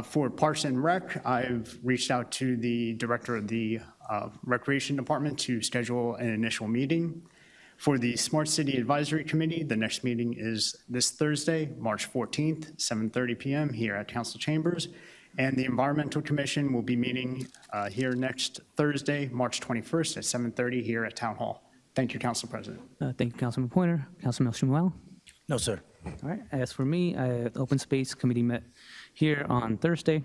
For Parks and Rec, I've reached out to the director of the Recreation Department to schedule an initial meeting. For the Smart City Advisory Committee, the next meeting is this Thursday, March 14th, 7:30 p.m. here at Council Chambers. And the Environmental Commission will be meeting here next Thursday, March 21st at 7:30 here at Town Hall. Thank you, Council President. Thank you, Councilman Pointer. Councilman Shmuel? No, sir. All right. As for me, the Open Space Committee met here on Thursday,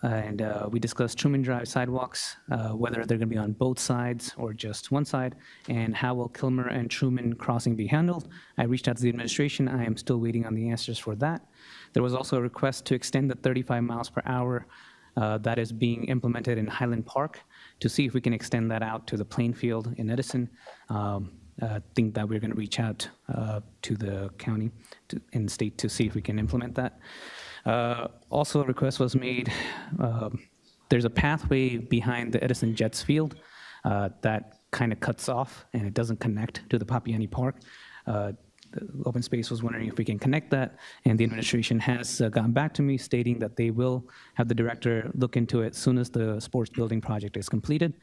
and we discussed Truman Drive sidewalks, whether they're going to be on both sides or just one side, and how will Kilmer and Truman crossing be handled. I reached out to the administration. I am still waiting on the answers for that. There was also a request to extend the 35 miles per hour that is being implemented in Highland Park to see if we can extend that out to the playing field in Edison. I think that we're going to reach out to the county and state to see if we can implement that. Also, a request was made. There's a pathway behind the Edison Jets field that kind of cuts off and it doesn't connect to the Papiani Park. The Open Space was wondering if we can connect that, and the administration has gotten back to me stating that they will have the director look into it as soon as the sports building project is completed.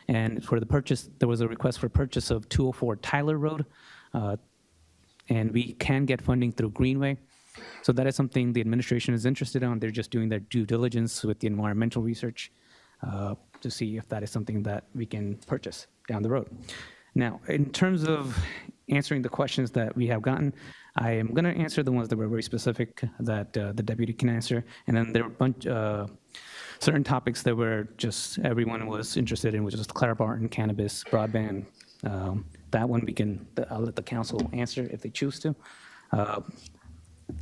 And for the purchase, there was a request for purchase of 204 Tyler Road, and we can get funding through Greenway. So that is something the administration is interested in. They're just doing their due diligence with the environmental research to see if that is something that we can purchase down the road. Now, in terms of answering the questions that we have gotten, I am going to answer the ones that were very specific that the deputy can answer, and then there were certain topics that were just everyone was interested in, which is Clara Barton, cannabis, broadband. That one I'll let the council answer if they choose to.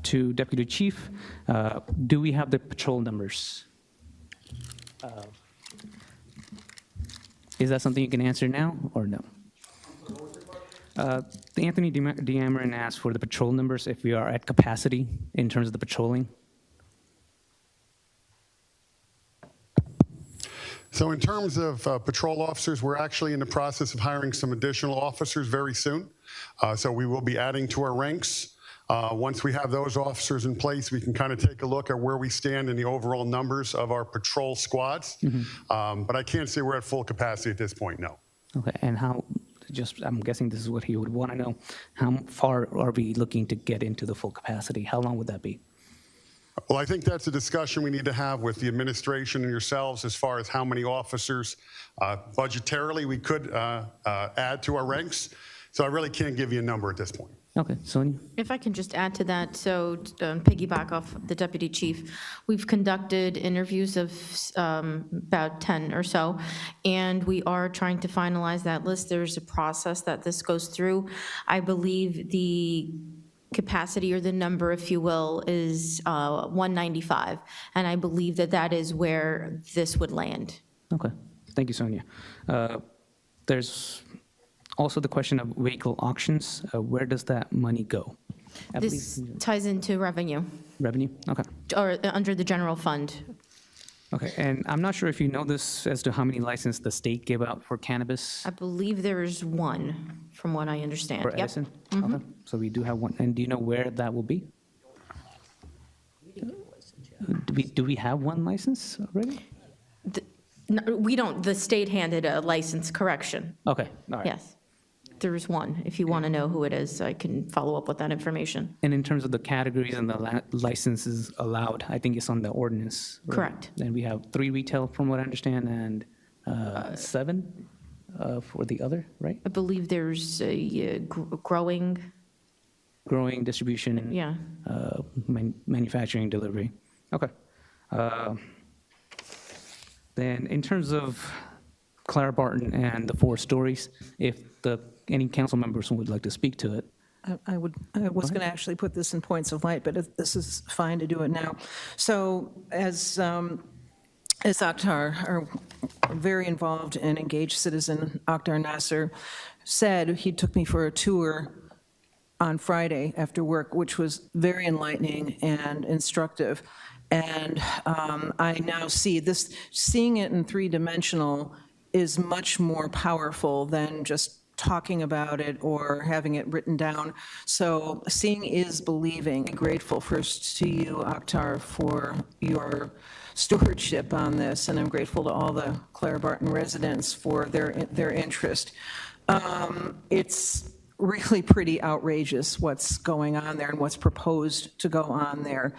To Deputy Chief, do we have the patrol numbers? Is that something you can answer now or no? Anthony Deameron asked for the patrol numbers if we are at capacity in terms of the patrolling. So in terms of patrol officers, we're actually in the process of hiring some additional officers very soon. So we will be adding to our ranks. Once we have those officers in place, we can kind of take a look at where we stand in the overall numbers of our patrol squads. But I can't say we're at full capacity at this point, no. Okay, and how, I'm guessing this is what he would want to know, how far are we looking to get into the full capacity? How long would that be? Well, I think that's a discussion we need to have with the administration and yourselves as far as how many officers budgetarily we could add to our ranks. So I really can't give you a number at this point. Okay, Sonia? If I can just add to that, so piggyback off the deputy chief, we've conducted interviews of about 10 or so, and we are trying to finalize that list. There's a process that this goes through. I believe the capacity, or the number, if you will, is 195, and I believe that that is where this would land. Okay, thank you, Sonia. There's also the question of vehicle auctions. Where does that money go? This ties into revenue, Revenue? Okay. or under the general fund. Okay, and I'm not sure if you know this as to how many licenses the state gave out for cannabis I believe there is one, from what I understand. for Yep. Edison? Okay, so we do have one. And do you know where that will be? Do we have one license already? No, we don't, the state handed a license correction. Okay, all right. Yes, there is one. If you want to know who it is, I can follow up with that information. And in terms of the categories and the licenses allowed, I think it's on the ordinance. Right? Correct. And we have 3 retail, from what I understand, and 7 for the other, right? I believe there's a growing, Distribution, yeah. Manufacturing, delivery. Okay. Then in terms of Clara Barton and the 4 stories, if any council members would like to speak to it. I was going to actually put this in points of light, but this is fine to do it now. So as Akhtar, our very involved and engaged citizen, Akhtar Nasser, said, he took me for a tour on Friday after work, which was very enlightening and instructive. And I now see this, seeing it in 3-dimensional is much more powerful than just talking about it or having it written down. So seeing is believing. I'm grateful first to you, Akhtar, for your stewardship on this, and I'm grateful to all the Clara Barton residents for their interest. It's really pretty outrageous what's going on there and what's proposed to go on there.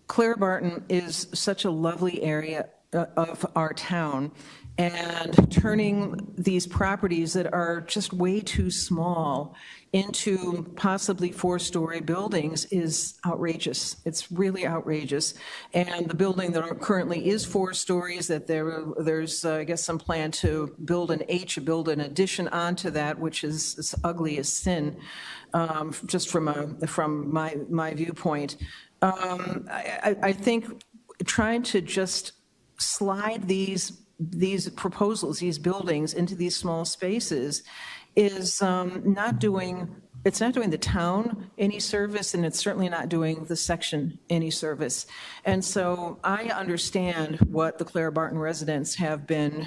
Clara Barton is such a lovely area of our town, and turning these properties that are just way too small into possibly 4-story buildings is outrageous. It's really outrageous. And the building that currently is 4 stories, that there's, I guess, some plan to build an addition onto that, which is as ugly as sin, just from my viewpoint. I think trying to just slide these proposals, these buildings into these small spaces is not doing the town any service, and it's certainly not doing the section any service. And so I understand what the Clara Barton residents have been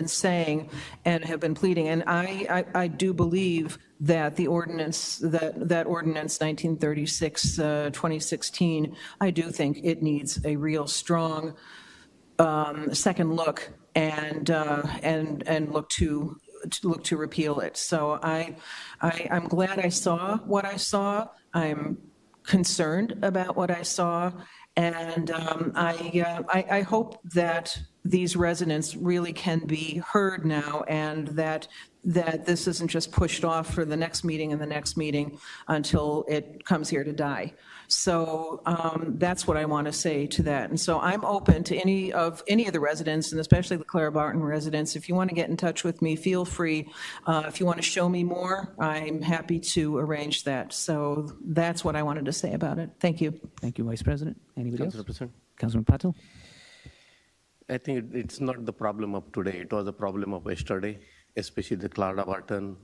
saying and have been pleading, and I do believe that the ordinance, that ordinance 1936, 2016, I do think it needs a real strong second look and look to repeal it. So I'm glad I saw what I saw. I'm concerned about what I saw, and I hope that these residents really can be heard now, and that this isn't just pushed off for the next meeting and the next meeting until it comes here to die. So that's what I want to say to that. And so I'm open to any of the residents, and especially the Clara Barton residents. If you want to get in touch with me, feel free. If you want to show me more, I'm happy to arrange that. So that's what I wanted to say about it. Thank you. Thank you, Vice President. Anybody else? President. Councilman Patel? I think it's not the problem of today. It was a problem of yesterday, especially the Clara Barton.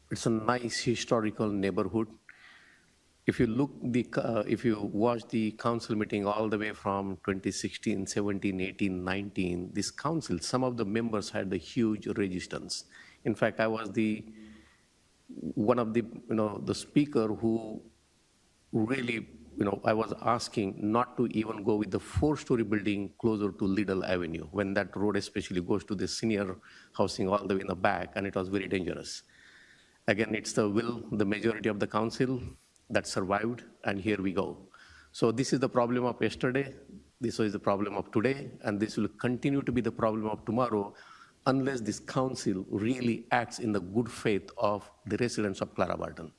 It's a nice historical neighborhood. If you watch the council meeting all the way from 2016, 17, 18, 19, this council, some of the members had a huge resistance. In fact, I was one of the speaker who really, I was asking not to even go with the 4-story building closer to Little Avenue, when that road especially goes to the senior housing all the way in the back, and it was very dangerous. Again, it's the will, the majority of the council that survived, and here we go. So this is the problem of yesterday, this is the problem of today, and this will continue to be the problem of tomorrow, unless this council really acts in the good faith of the residents of Clara Barton.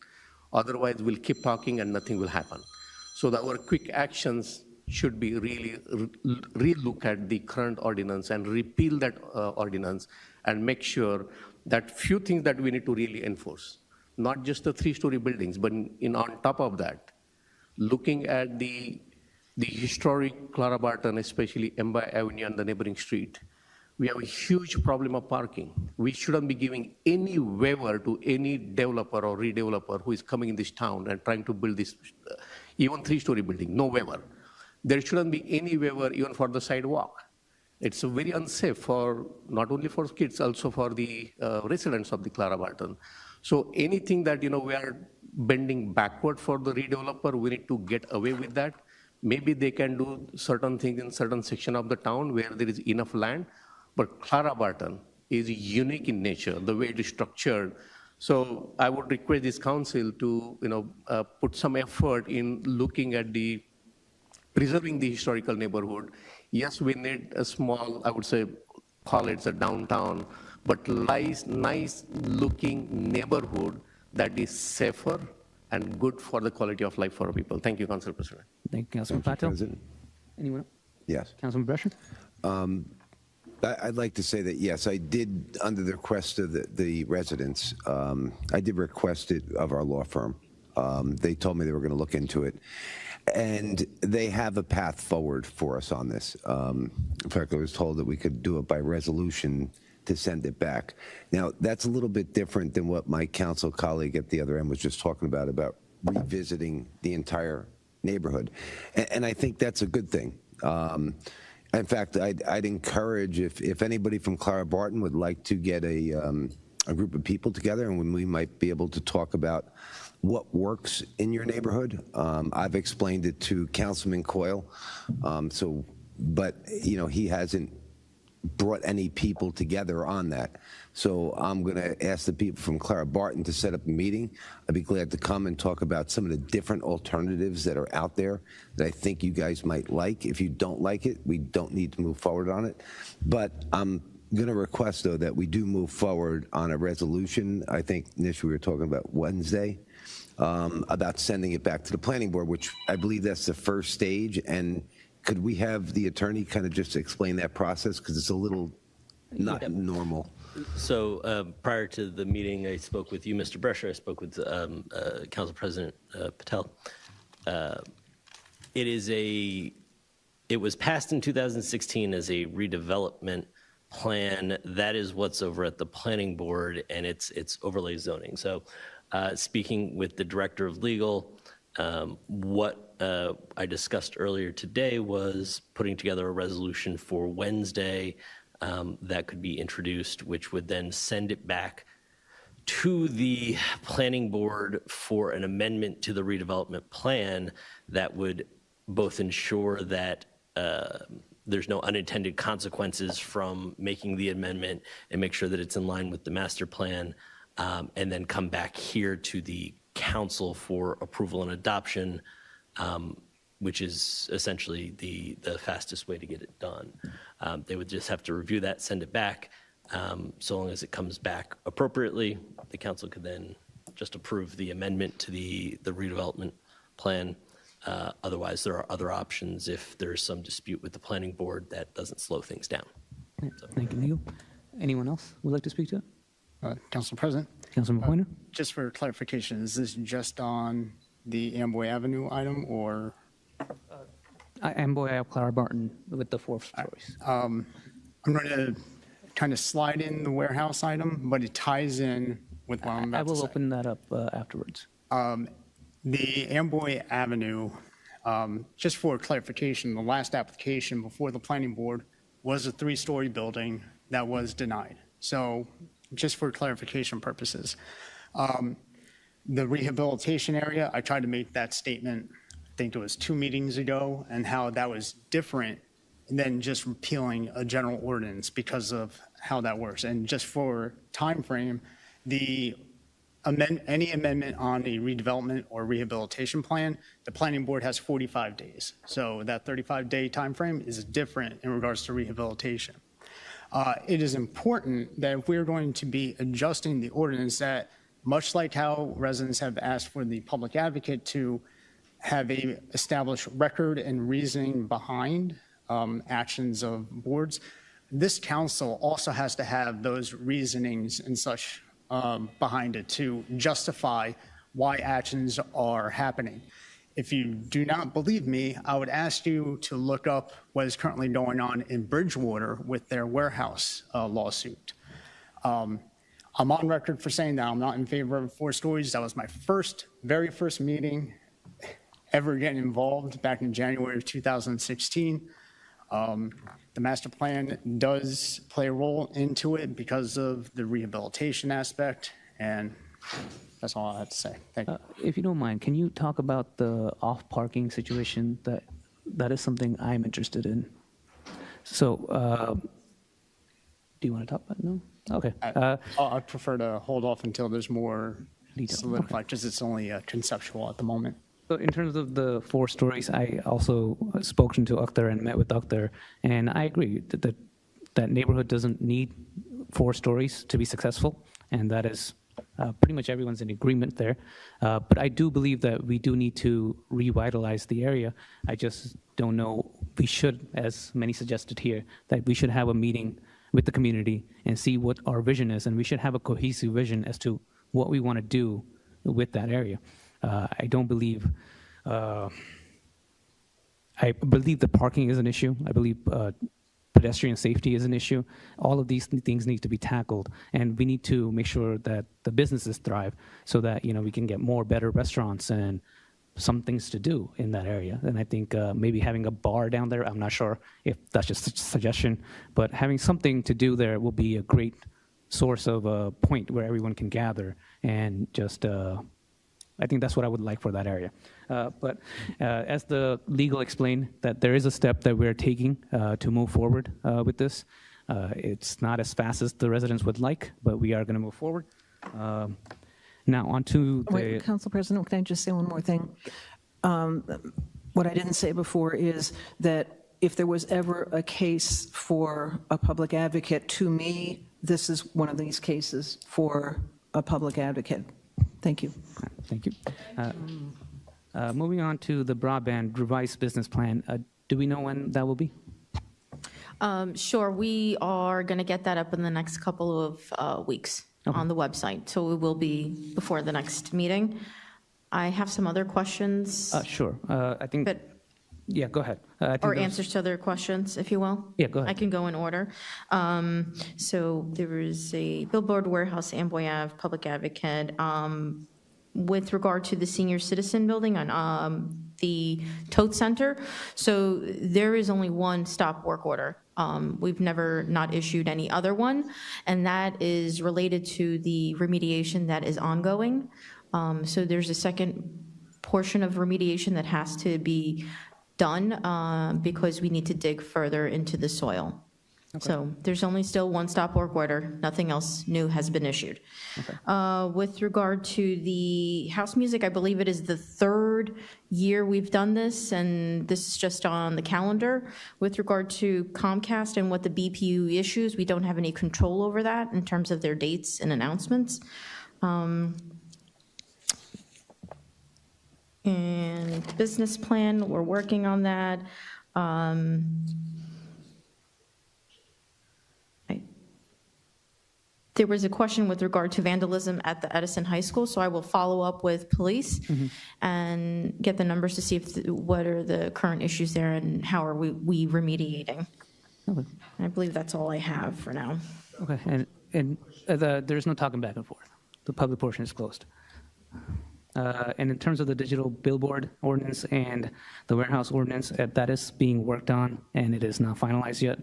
Otherwise, we'll keep talking and nothing will happen. So our quick actions should be really re-look at the current ordinance and repeal that ordinance and make sure that few things that we need to really enforce, not just the 3-story buildings, but on top of that, looking at the historic Clara Barton, especially Emba Avenue and the neighboring street, we have a huge problem of parking. We shouldn't be giving any waiver to any developer or redeveloper who is coming in this town and trying to build this, even 3-story building, no waiver. There shouldn't be any waiver even for the sidewalk. It's very unsafe for, not only for kids, also for the residents of the Clara Barton. So anything that, we are bending backward for the redeveloper, we need to get away with that. Maybe they can do certain things in certain section of the town where there is enough land, but Clara Barton is unique in nature, the way it is structured. So I would request this council to, put some effort in looking at preserving the historical neighborhood. Yes, we need a small, I would say, call it a downtown, but nice looking neighborhood that is safer and good for the quality of life for our people. Thank you, Council President. Thank you, Councilman Patel. Anyone else? Yes. Councilman Brescher? I'd like to say that, yes, I did, under the request of the residents, I did request it of our law firm. They told me they were going to look into it. And they have a path forward for us on this. In fact, I was told that we could do it by resolution to send it back. Now, that's a little bit different than what my council colleague at the other end was just talking about revisiting the entire neighborhood. And I think that's a good thing. In fact, I'd encourage, if anybody from Clara Barton would like to get a group of people together, and when we might be able to talk about what works in your neighborhood. I've explained it to Councilman Coyle, but he hasn't brought any people together on that. So I'm going to ask the people from Clara Barton to set up a meeting. I'd be glad to come and talk about some of the different alternatives that are out there that I think you guys might like. If you don't like it, we don't need to move forward on it. But I'm going to request, though, that we do move forward on a resolution. I think initially we were talking about Wednesday, about sending it back to the planning board, which I believe that's the first stage. And could we have the attorney kind of just explain that process? Because it's a little not normal. So prior to the meeting, I spoke with you, Mr. Brescher. I spoke with Council President Patel. It was passed in 2016 as a redevelopment plan. That is what's over at the planning board, and it's overlay zoning. So speaking with the director of legal, what I discussed earlier today was putting together a resolution for Wednesday that could be introduced, which would then send it back to the planning board for an amendment to the redevelopment plan that would both ensure that there's no unintended consequences from making the amendment and make sure that it's in line with the master plan, and then come back here to the council for approval and adoption, which is essentially the fastest way to get it done. They would just have to review that, send it back. So long as it comes back appropriately, the council could then just approve the amendment to the redevelopment plan. Otherwise, there are other options if there's some dispute with the planning board that doesn't slow things down. Thank you, Neil. Anyone else would like to speak to it? Council President. Councilman Pointer? Just for clarification, is this just on the Amboy Avenue item, or? Amboy Clara Barton with the 4 stories. I'm going to kind of slide in the warehouse item, but it ties in with what I'm about to say. I will open that up afterwards. The Amboy Avenue, just for clarification, the last application before the planning board was a 3-story building that was denied. So just for clarification purposes, The rehabilitation area, I tried to make that statement, I think it was 2 meetings ago, and how that was different than just repealing a general ordinance because of how that works. And just for time frame, any amendment on a redevelopment or rehabilitation plan, the planning board has 45 days. So that 35-day time frame is different in regards to rehabilitation. It is important that if we're going to be adjusting the ordinance, that much like how residents have asked for the public advocate to have a established record and reasoning behind actions of boards, this council also has to have those reasonings and such behind it to justify why actions are happening. If you do not believe me, I would ask you to look up what is currently going on in Bridgewater with their warehouse lawsuit. I'm on record for saying that I'm not in favor of 4 stories. That was my very first meeting ever getting involved back in January of 2016. The master plan does play a role into it because of the rehabilitation aspect, and that's all I have to say. Thank you. If you don't mind, can you talk about the off-parking situation? That is something I'm interested in. So, do you want to talk about it? No? Okay. I'd prefer to hold off until there's more solidified, because it's only conceptual at the moment. So in terms of the 4 stories, I also spoken to Akhtar and met with Akhtar, and I agree that neighborhood doesn't need 4 stories to be successful, and that is pretty much everyone's in agreement there. But I do believe that we do need to revitalize the area. I just don't know, we should, as many suggested here, that we should have a meeting with the community and see what our vision is, and we should have a cohesive vision as to what we want to do with that area. I don't believe, I believe the parking is an issue. I believe pedestrian safety is an issue. All of these things need to be tackled, and we need to make sure that the businesses thrive so that, we can get more better restaurants and some things to do in that area. And I think maybe having a bar down there, I'm not sure if that's just a suggestion, but having something to do there will be a great source of a point where everyone can gather and just, I think that's what I would like for that area. But as the legal explained, that there is a step that we're taking to move forward with this. It's not as fast as the residents would like, but we are going to move forward. Now on to the... Wait, Council President, can I just say one more thing? What I didn't say before is that if there was ever a case for a public advocate, to me, this is one of these cases for a public advocate. Thank you. Thank you. Moving on to the broadband revised business plan. Do we know when that will be? Sure, we are going to get that up in the next couple of weeks on the website, so it will be before the next meeting. I have some other questions. Sure. I think... Yeah, go ahead. Or answers to other questions, if you will. Yeah, go ahead. I can go in order. So there is a billboard, warehouse, Amboy Ave, public advocate. With regard to the senior citizen building on the Tote Center, so there is only one stop work order. We've never not issued any other one, and that is related to the remediation that is ongoing. So there's a second portion of remediation that has to be done because we need to dig further into the soil. Okay. So there's only still one stop work order. Nothing else new has been issued. Okay. With regard to the house music, I believe it is the 3rd year we've done this, and this is just on the calendar. With regard to Comcast and what the BPU issues, we don't have any control over that in terms of their dates and announcements. And business plan, we're working on that. There was a question with regard to vandalism at the Edison High School, so I will follow up with police and get the numbers to see if what are the current issues there and how are we remediating. Okay. I believe that's all I have for now. Okay, and there's no talking back and forth. The public portion is closed. And in terms of the digital billboard ordinance and the warehouse ordinance, that is being worked on, and it is not finalized yet.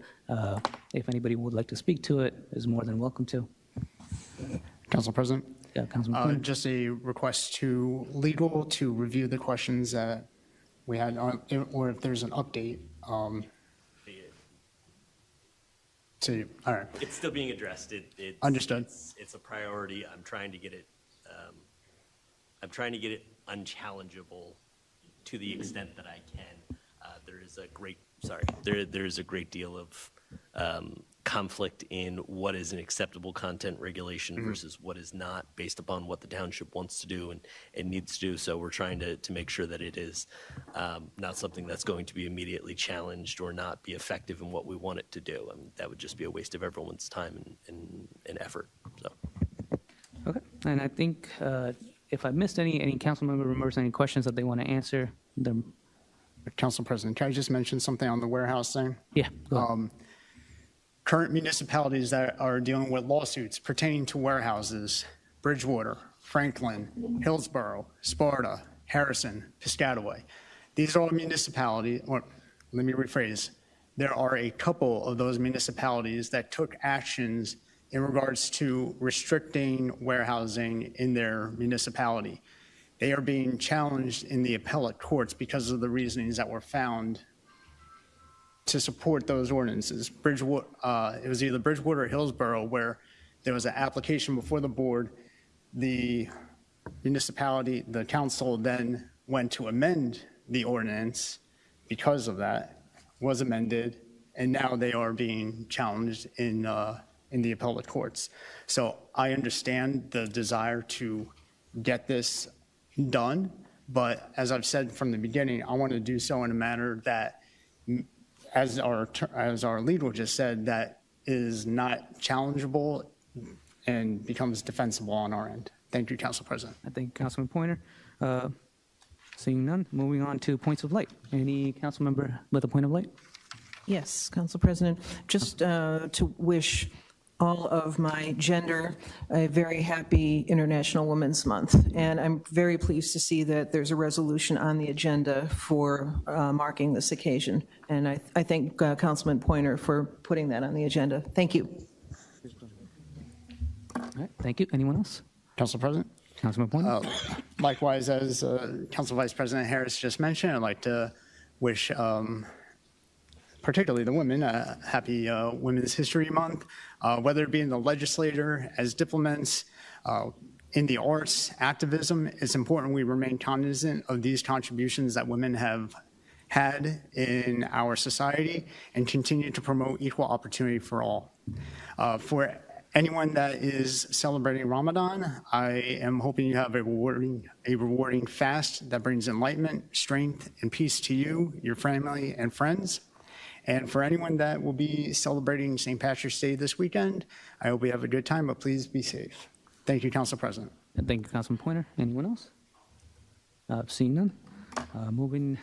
If anybody would like to speak to it, is more than welcome to. Council President? Councilman Quinn. Just a request to legal to review the questions that we had, or if there's an update. All right. It's still being addressed. It's Understood. It's a priority. I'm trying to get it unchallengeable to the extent that I can. There is a great deal of conflict in what is an acceptable content regulation versus what is not, based upon what the township wants to do and needs to do. So we're trying to make sure that it is not something that's going to be immediately challenged or not be effective in what we want it to do. I mean, that would just be a waste of everyone's time and effort. So. Okay, and I think if I missed any council member remembers any questions that they want to answer, them. Council President, can I just mention something on the warehouse thing? Yeah, go ahead. Current municipalities that are dealing with lawsuits pertaining to warehouses: Bridgewater, Franklin, Hillsborough, Sparta, Harrison, Piscataway. These are all municipalities, or let me rephrase, there are a couple of those municipalities that took actions in regards to restricting warehousing in their municipality. They are being challenged in the appellate courts because of the reasonings that were found to support those ordinances. Bridgewater, it was either Bridgewater or Hillsborough, where there was an application before the board. The municipality, the council then went to amend the ordinance because of that, was amended, and now they are being challenged in the appellate courts. So I understand the desire to get this done, but as I've said from the beginning, I want to do so in a manner that, as our legal just said, that is not challengeable and becomes defensible on our end. Thank you, Council President. I think Councilman Pointer. Seeing none, moving on to points of light. Any council member with a point of light? Yes, Council President, just to wish all of my gender a very happy International Women's Month. And I'm very pleased to see that there's a resolution on the agenda for marking this occasion. And I thank Councilman Pointer for putting that on the agenda. Thank you. All right, thank you. Anyone else? Council President? Councilman Pointer? Likewise, as Council Vice President Harris just mentioned, I'd like to wish particularly the women, happy Women's History Month, whether it be in the legislature, as diplomats, in the arts, activism. It's important we remain cognizant of these contributions that women have had in our society and continue to promote equal opportunity for all. For anyone that is celebrating Ramadan, I am hoping you have a rewarding fast that brings enlightenment, strength, and peace to you, your family, and friends. And for anyone that will be celebrating St. Patrick's Day this weekend, I hope we have a good time, but please be safe. Thank you, Council President. Thank you, Councilman Pointer. Anyone else? Seeing none. Moving.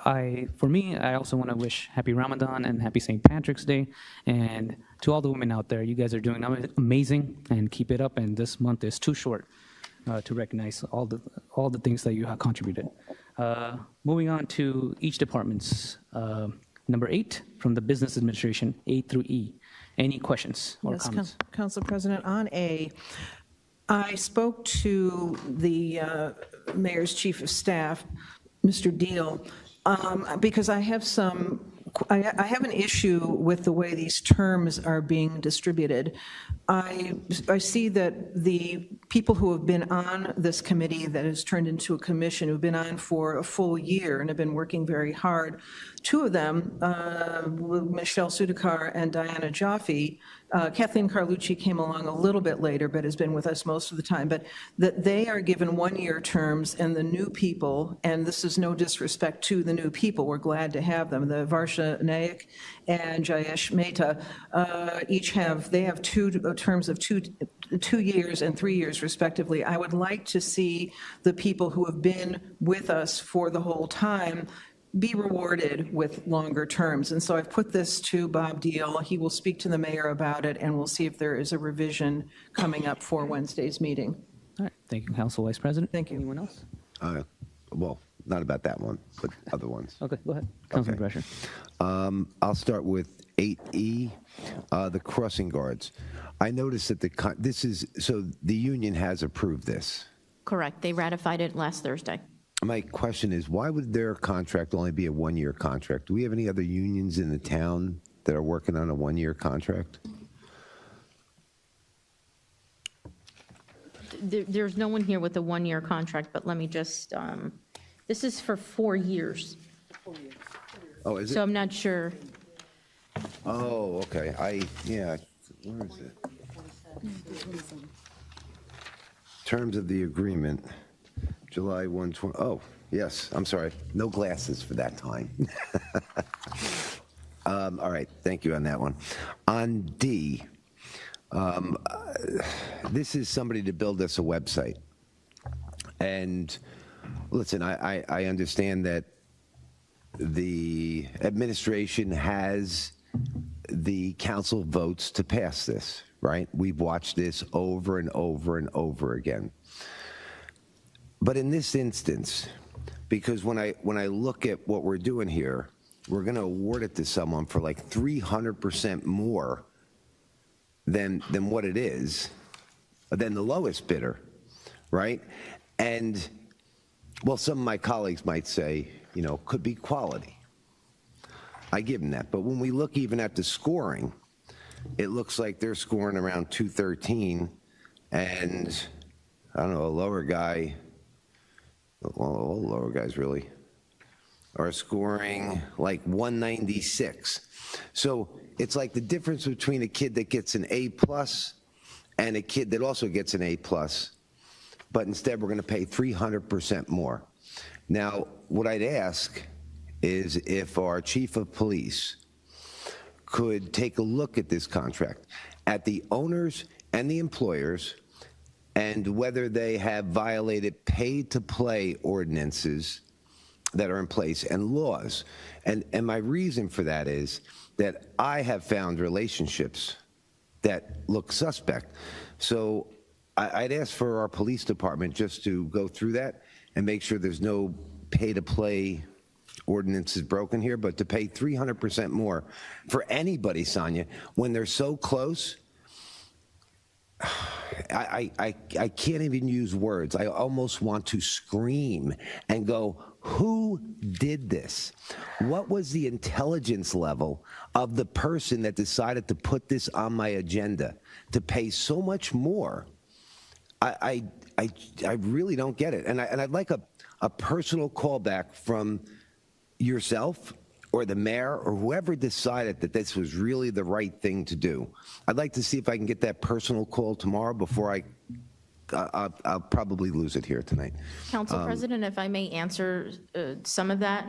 For me, I also want to wish happy Ramadan and happy St. Patrick's Day. And to all the women out there, you guys are doing amazing, and keep it up. And this month is too short to recognize all the things that you have contributed. Moving on to each department's number 8 from the Business Administration, A through E. Any questions or comments? Council President, on A, I spoke to the Mayor's Chief of Staff, Mr. Deal, because I have an issue with the way these terms are being distributed. I see that the people who have been on this committee that has turned into a commission, who've been on for a full year and have been working very hard, 2 of them, Michelle Sudakar and Diana Jaffe, Kathleen Carlucci came along a little bit later, but has been with us most of the time, but that they are given 1-year terms, and the new people, and this is no disrespect to the new people, we're glad to have them, the Varsha Naik and Jayesh Mehta, they have 2 terms of 2 years and 3 years respectively. I would like to see the people who have been with us for the whole time be rewarded with longer terms. And so I've put this to Bob Deal. He will speak to the mayor about it, and we'll see if there is a revision coming up for Wednesday's meeting. All right, thank you, Council Vice President. Thank you. Anyone else? Well, not about that one, but other ones. Okay, go ahead. Councilman Brescher. I'll start with 8E, the crossing guards. I noticed that the union has approved this. Correct. They ratified it last Thursday. My question is, why would their contract only be a one-year contract? Do we have any other unions in the town that are working on a one-year contract? There's no one here with a one-year contract, but let me just, this is for 4 years. Oh, is it? So I'm not sure. Oh, okay. Where is it? Terms of the agreement, July 120, oh, yes, I'm sorry. No glasses for that time. All right, thank you on that one. On D, this is somebody to build us a website. And listen, I understand that the administration has the council votes to pass this, right? We've watched this over and over and over again. But in this instance, because when I look at what we're doing here, we're going to award it to someone for like 300% more than what it is, than the lowest bidder, right? And, well, some of my colleagues might say, could be quality. I give them that. But when we look even at the scoring, it looks like they're scoring around 213, and I don't know, a lower guy, well, all the lower guys really, are scoring like 196. So it's like the difference between a kid that gets an A+ and a kid that also gets an A+, but instead we're going to pay 300% more. Now, what I'd ask is if our chief of police could take a look at this contract, at the owners and the employers, and whether they have violated pay-to-play ordinances that are in place and laws. And my reason for that is that I have found relationships that look suspect. So I'd ask for our police department just to go through that and make sure there's no pay-to-play ordinances broken here, but to pay 300% more for anybody, Sonia, when they're so close, I can't even use words. I almost want to scream and go, who did this? What was the intelligence level of the person that decided to put this on my agenda to pay so much more? I really don't get it. And I'd like a personal callback from yourself or the mayor or whoever decided that this was really the right thing to do. I'd like to see if I can get that personal call tomorrow before I'll probably lose it here tonight. Council President, if I may answer some of that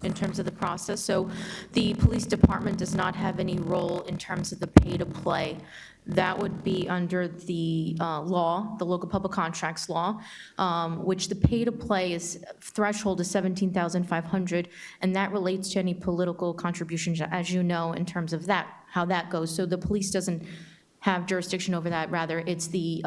in terms of the process. So the police department does not have any role in terms of the pay-to-play. That would be under the law, the local public contracts law, which the pay-to-play threshold is $17,500, and that relates to any political contributions, as you know, in terms of that, how that goes. So the police doesn't have jurisdiction over that. Rather, it's the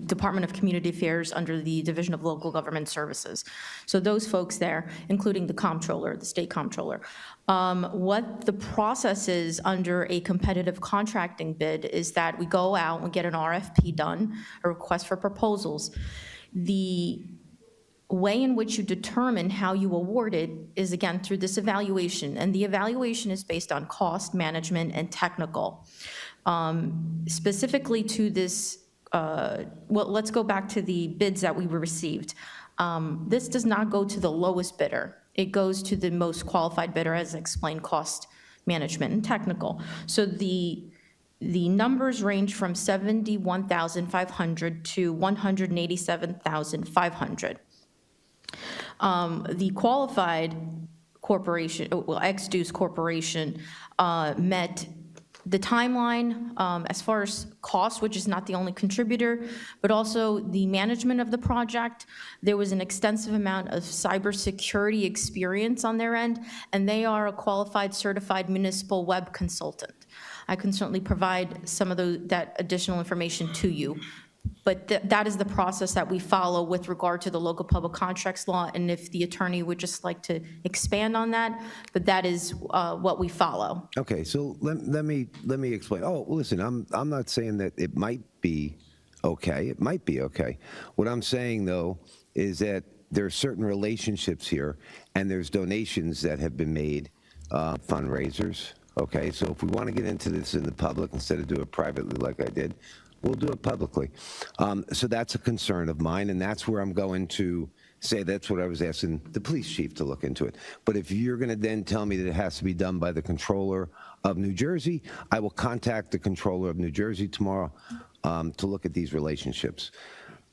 Department of Community Affairs under the Division of Local Government Services. So those folks there, including the comptroller, the state comptroller. What the process is under a competitive contracting bid is that we go out and get an RFP done, a request for proposals. The way in which you determine how you award it is, again, through this evaluation, and the evaluation is based on cost, management, and technical. Specifically to this, well, let's go back to the bids that we received. This does not go to the lowest bidder. It goes to the most qualified bidder, as explained, cost, management, and technical. So the numbers range from $71,500 to $187,500. The qualified corporation, well, ex-Deuce Corporation, met the timeline as far as cost, which is not the only contributor, but also the management of the project. There was an extensive amount of cybersecurity experience on their end, and they are a qualified certified municipal web consultant. I can certainly provide some of that additional information to you But that is the process that we follow with regard to the local public contracts law, and if the attorney would just like to expand on that, but that is what we follow. Okay, so let me explain. Oh, listen, I'm not saying that it might be okay. It might be okay. What I'm saying, though, is that there are certain relationships here, and there's donations that have been made, fundraisers. Okay, so if we want to get into this in the public instead of do it privately like I did, we'll do it publicly. So that's a concern of mine, and that's where I'm going to say that's what I was asking the police chief to look into it. But if you're going to then tell me that it has to be done by the controller of New Jersey, I will contact the controller of New Jersey tomorrow to look at these relationships.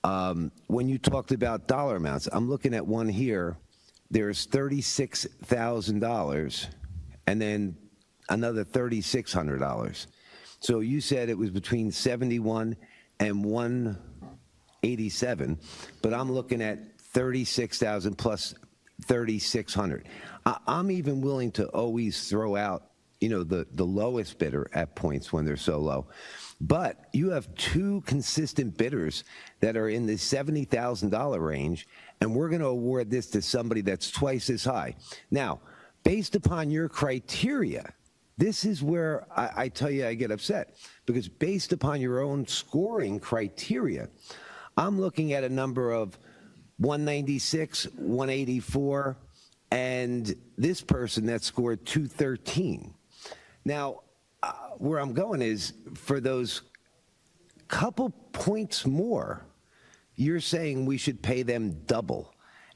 When you talked about dollar amounts, I'm looking at one here. There's $36,000 and then another $3,600. So you said it was between 71 and 187, but I'm looking at 36,000 plus 3,600. I'm even willing to always throw out, the lowest bidder at points when they're so low. But you have two consistent bidders that are in the $70,000 range, and we're going to award this to somebody that's twice as high. Now, based upon your criteria, this is where I tell you I get upset, because based upon your own scoring criteria, I'm looking at a number of 196, 184, and this person that scored 213. Now, where I'm going is for those couple points more, you're saying we should pay them double.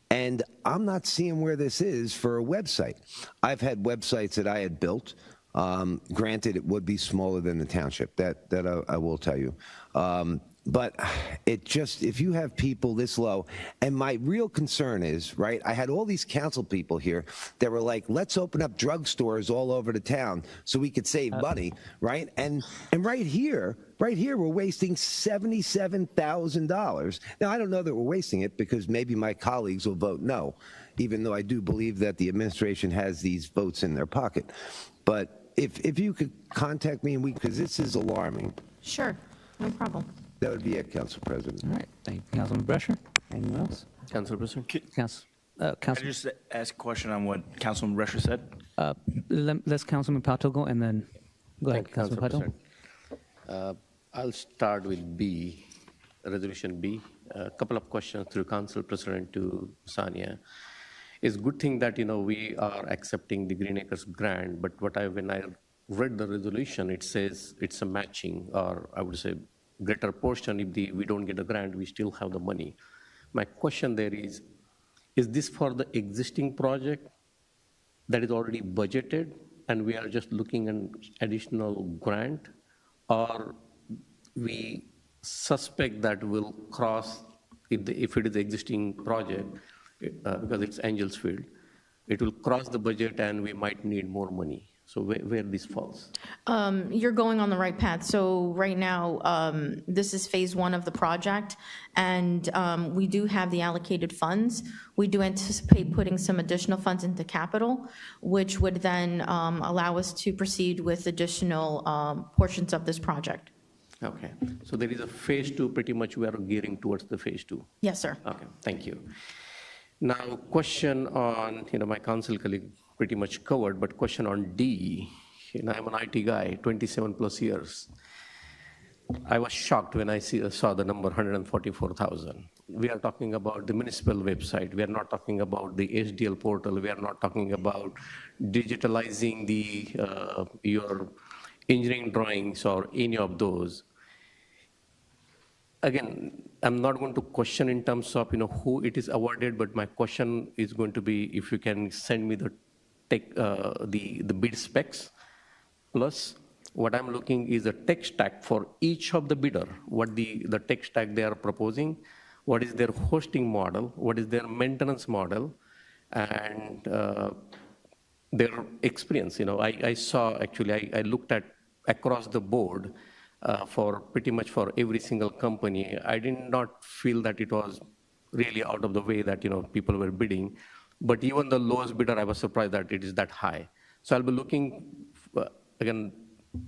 And I'm not seeing where this is for a website. I've had websites that I had built. Granted, it would be smaller than the township, that I will tell you. But it just, if you have people this low, and my real concern is, right, I had all these council people here that were like, let's open up drugstores all over the town so we could save money, right? And right here, we're wasting $77,000. Now, I don't know that we're wasting it because maybe my colleagues will vote no, even though I do believe that the administration has these votes in their pocket. But if you could contact me, and because this is alarming. Sure, no problem. That would be it, Council President. All right, thank you, Councilman Brescher. Anyone else? Council Brescher? Can I just ask a question on what Councilman Brescher said? Let's Councilman Patel go, and then go ahead, Councilman Patel. I'll start with B, Resolution B. A couple of questions through Council President to Sania. It's a good thing that we are accepting the Green Acres grant, but when I read the resolution, it says it's a matching, or I would say greater portion. If we don't get a grant, we still have the money. My question there is this for the existing project that is already budgeted and we are just looking at additional grant, or we suspect that will cross, if it is existing project, because it's Angels Field, it will cross the budget and we might need more money. So where this falls? You're going on the right path. So right now, this is phase one of the project, and we do have the allocated funds. We do anticipate putting some additional funds into capital, which would then allow us to proceed with additional portions of this project. Okay, so there is a phase two, pretty much we are gearing towards the phase two. Yes, sir. Okay, thank you. Now, question on, my council colleague pretty much covered, but question on D. I'm an IT guy, 27 plus years. I was shocked when I saw the number 144,000. We are talking about the municipal website. We are not talking about the HDL portal. We are not talking about digitalizing your engineering drawings or any of those. Again, I'm not going to question in terms of who it is awarded, but my question is going to be if you can send me the bid specs. Plus, what I'm looking is a tech stack for each of the bidder. What the tech stack they are proposing, what is their hosting model, what is their maintenance model, and their experience. I saw actually I looked at across the board. For pretty much for every single company, I did not feel that it was really out of the way that people were bidding, but even the lowest bidder, I was surprised that it is that high. So I'll be looking again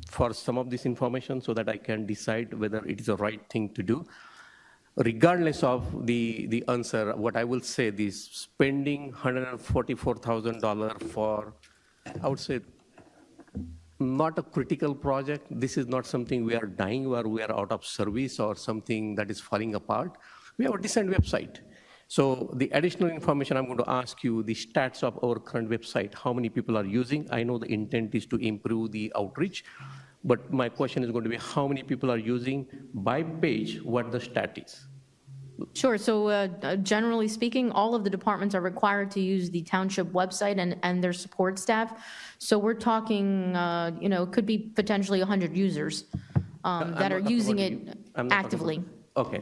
for some of this information so that I can decide whether it is the right thing to do. regardless of the answer, what I will say is spending $144,000 for, I would say, not a critical project. This is not something we are dying or we are out of service or something that is falling apart. We have a decent website. So the additional information I'm going to ask you, the stats of our current website, how many people are using. I know the intent is to improve the outreach, but my question is going to be how many people are using by page, what the stat is. Sure. So generally speaking, all of the departments are required to use the township website and their support staff. So we're talking, it could be potentially 100 users that are using it actively. Okay.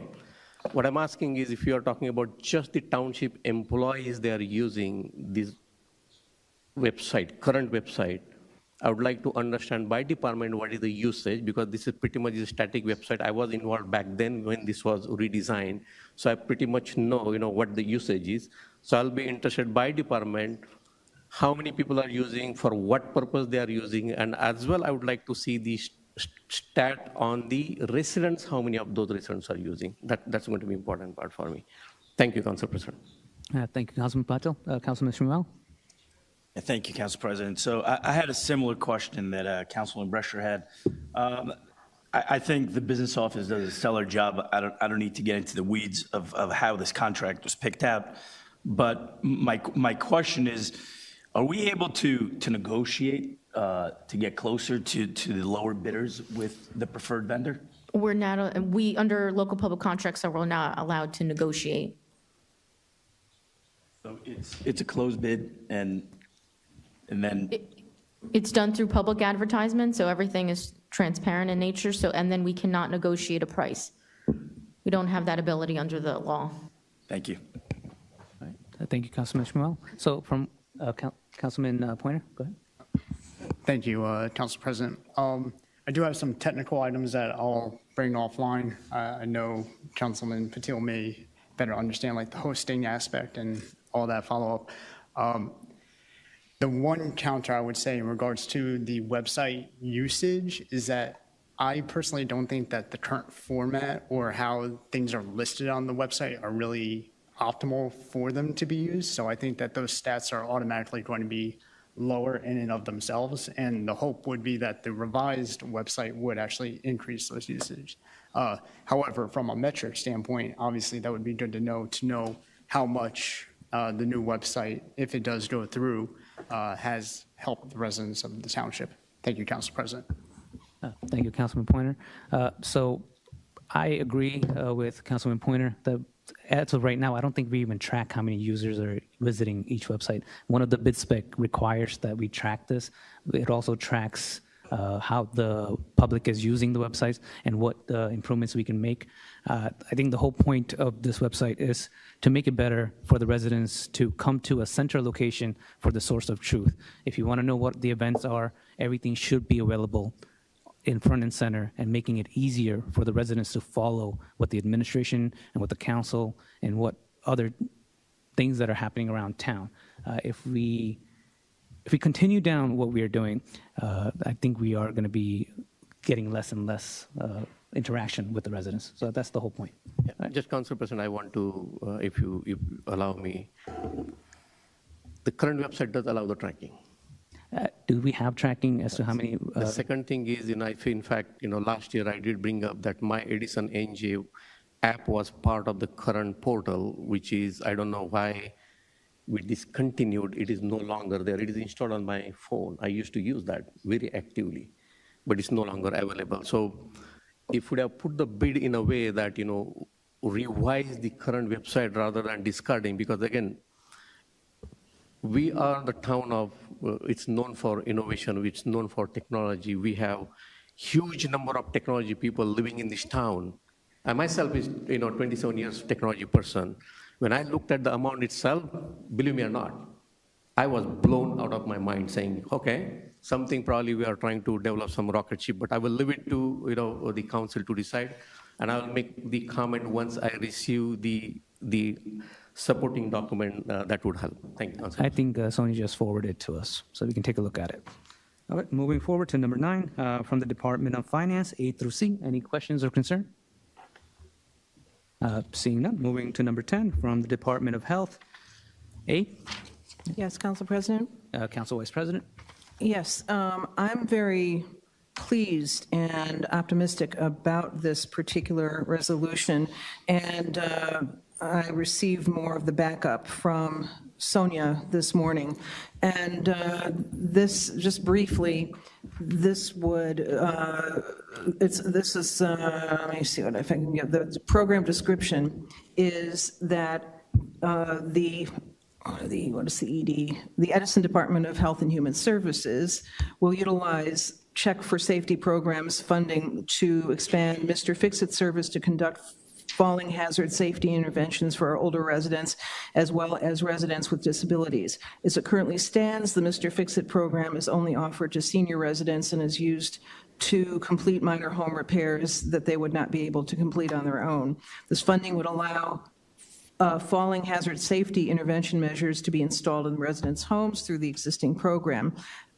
What I'm asking is if you are talking about just the township employees, they are using this website, current website, I would like to understand by department what is the usage, because this is pretty much a static website. I was involved back then when this was redesigned, so I pretty much know, what the usage is. So I'll be interested by department, how many people are using, for what purpose they are using, and as well I would like to see the stat on the residents, how many of those residents are using. That's going to be important part for me. Thank you, Council President. Thank you, Councilman Patel. Councilman Shmuel? Thank you, Council President. So I had a similar question that Councilman Brescher had. I think the business office does a stellar job. I don't need to get into the weeds of how this contract was picked out. But my question is, are we able to negotiate to get closer to the lower bidders with the preferred vendor? We're not, under local public contracts, we're not allowed to negotiate. So it's a closed bid, and then It's done through public advertisement, so everything is transparent in nature, and then we cannot negotiate a price. We don't have that ability under the law. Thank you. All right. Thank you, Councilman Shmuel. So from Councilman Pointer, go ahead. Thank you, Council President. I do have some technical items that I'll bring offline. I know Councilman Patel may better understand like the hosting aspect and all that follow-up. The one counter I would say in regards to the website usage is that I personally don't think that the current format or how things are listed on the website are really optimal for them to be used. So I think that those stats are automatically going to be lower in and of themselves. And the hope would be that the revised website would actually increase those usage. However, from a metric standpoint, obviously that would be good to know how much the new website, if it does go through, has helped the residents of the township. Thank you, Council President. Thank you, Councilman Pointer. So I agree with Councilman Pointer that as of right now, I don't think we even track how many users are visiting each website. One of the bid spec requires that we track this. It also tracks how the public is using the websites and what improvements we can make. I think the whole point of this website is to make it better for the residents to come to a central location for the source of truth. If you want to know what the events are, everything should be available in front and center, and making it easier for the residents to follow what the administration and what the council and what other things that are happening around town. If we continue down what we are doing, I think we are going to be getting less and less interaction with the residents. So that's the whole point. Yeah, just Council President, I want to, if you allow me, the current website does allow the tracking. Do we have tracking as to how many? The second thing is, in fact, last year I did bring up that my Edison NJ app was part of the current portal, which is, I don't know why we discontinued. It is no longer there. It is installed on my phone. I used to use that very actively, but it's no longer available. So if we have put the bid in a way that, revise the current website rather than discarding, because again, we are the town of, it's known for innovation, it's known for technology. We have huge number of technology people living in this town. I myself is, 27 years technology person. When I looked at the amount itself, believe me or not, I was blown out of my mind saying, okay, something probably we are trying to develop some rocket ship, but I will leave it to, the council to decide. And I will make the comment once I receive the supporting document that would help. Thank you, Councilor. I think Sonia just forwarded it to us, so we can take a look at it. All right, moving forward to number 9, from the Department of Finance, A through C. Any questions or concern? Seeing none, moving to number 10 from the Department of Health. A, Yes, Council President? Council Vice President. Yes, I'm very pleased and optimistic about this particular resolution, and I received more of the backup from Sonia this morning. And this, just briefly, this would, let me see what I can get. The program description is that what is the ED? The Edison Department of Health and Human Services will utilize Check for Safety Programs funding to expand Mr. Fix-It service to conduct falling hazard safety interventions for our older residents as well as residents with disabilities. As it currently stands, the Mr. Fix-It program is only offered to senior residents and is used to complete minor home repairs that they would not be able to complete on their own. This funding would allow falling hazard safety intervention measures to be installed in residents' homes through the existing program.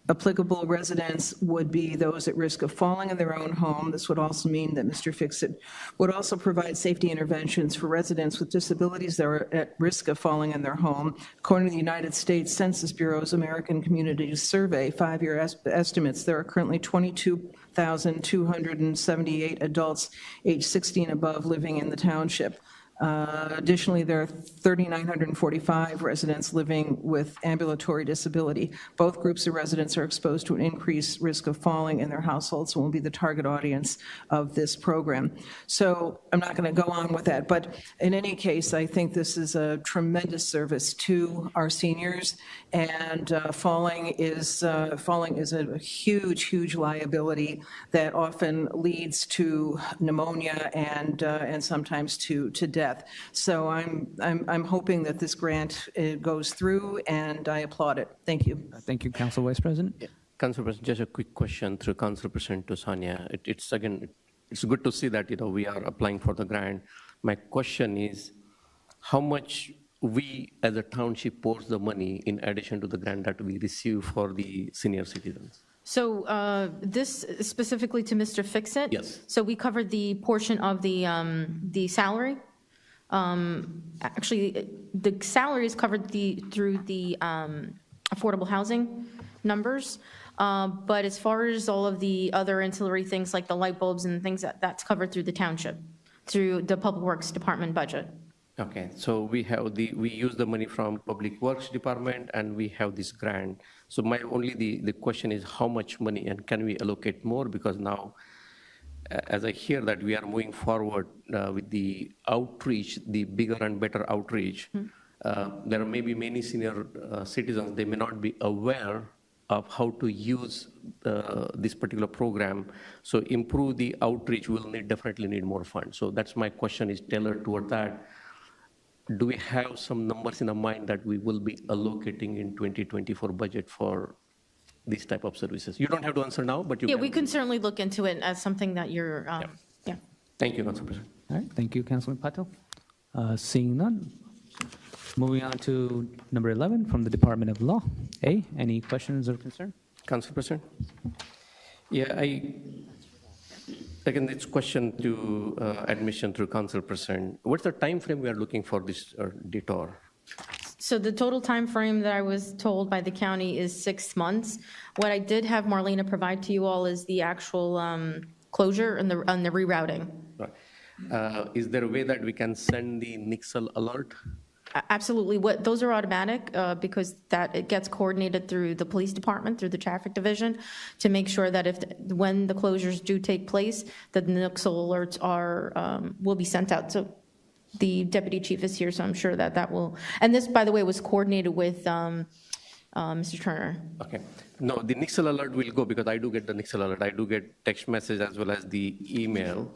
Applicable residents would be those at risk of falling in their own home. This would also mean that Mr. Fix-It would also provide safety interventions for residents with disabilities that are at risk of falling in their home. According to the United States Census Bureau's American Communities Survey, 5-year estimates, there are currently 22,278 adults age 60 and above living in the township. Additionally, there are 3,945 residents living with ambulatory disability. Both groups of residents are exposed to an increased risk of falling in their households and will be the target audience of this program. So I'm not going to go on with that, but in any case, I think this is a tremendous service to our seniors, and falling is a huge, huge liability that often leads to pneumonia and sometimes to death. So I'm hoping that this grant goes through, and I applaud it. Thank you. Thank you, Council Vice President. Council President, just a quick question through Council President to Sonia. It's good to see that we are applying for the grant. My question is, how much we as a township pours the money in addition to the grant that we receive for the senior citizens? So this specifically to Mr. Fix-It? Yes. So we covered the portion of the salary. Actually, the salary is covered through the affordable housing numbers, but as far as all of the other ancillary things like the light bulbs and things, that's covered through the township, through the Public Works Department budget. Okay, so we use the money from Public Works Department and we have this grant. So the question is how much money, and can we allocate more? Because now, as I hear that we are moving forward with the outreach, the bigger and better outreach, there may be many senior citizens, they may not be aware of how to use this particular program. So improve the outreach, we'll definitely need more funds. So that's my question, is tailored toward that. Do we have some numbers in our mind that we will be allocating in 2024 budget for these type of services? You don't have to answer now, but you can. We can certainly look into it as something that you're, yeah. Thank you, Council President. All right, thank you, Councilman Patel. Seeing none, moving on to number 11 from the Department of Law. A, any questions or concern? Council President? Yeah, again, it's question to admission through Council President. What's the time frame we are looking for this detour? So the total time frame that I was told by the county is 6 months. What I did have Marlena provide to you all is the actual closure and the rerouting. Right. Is there a way that we can send the Nixle alert? Absolutely. Those are automatic because it gets coordinated through the police department, through the traffic division, to make sure that when the closures do take place, that the Nixle alerts will be sent out. So the deputy chief is here, so I'm sure that will. And this, by the way, was coordinated with Mr. Turner. Okay. No, the Nixle alert will go because I do get the Nixle alert. I do get text message as well as the email.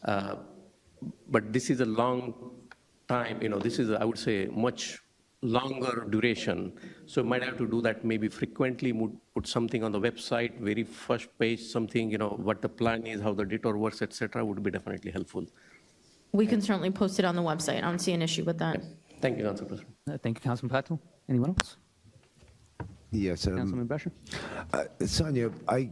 But this is a long time, this is, I would say, much longer duration. So might have to do that maybe frequently, put something on the website, very first page, something, what the plan is, how the detour works, etc., would be definitely helpful. We can certainly post it on the website. I don't see an issue with that. Yeah. Thank you, Council President. Thank you, Councilman Patel. Anyone else? Yes. Councilman Brescher? Sonia, I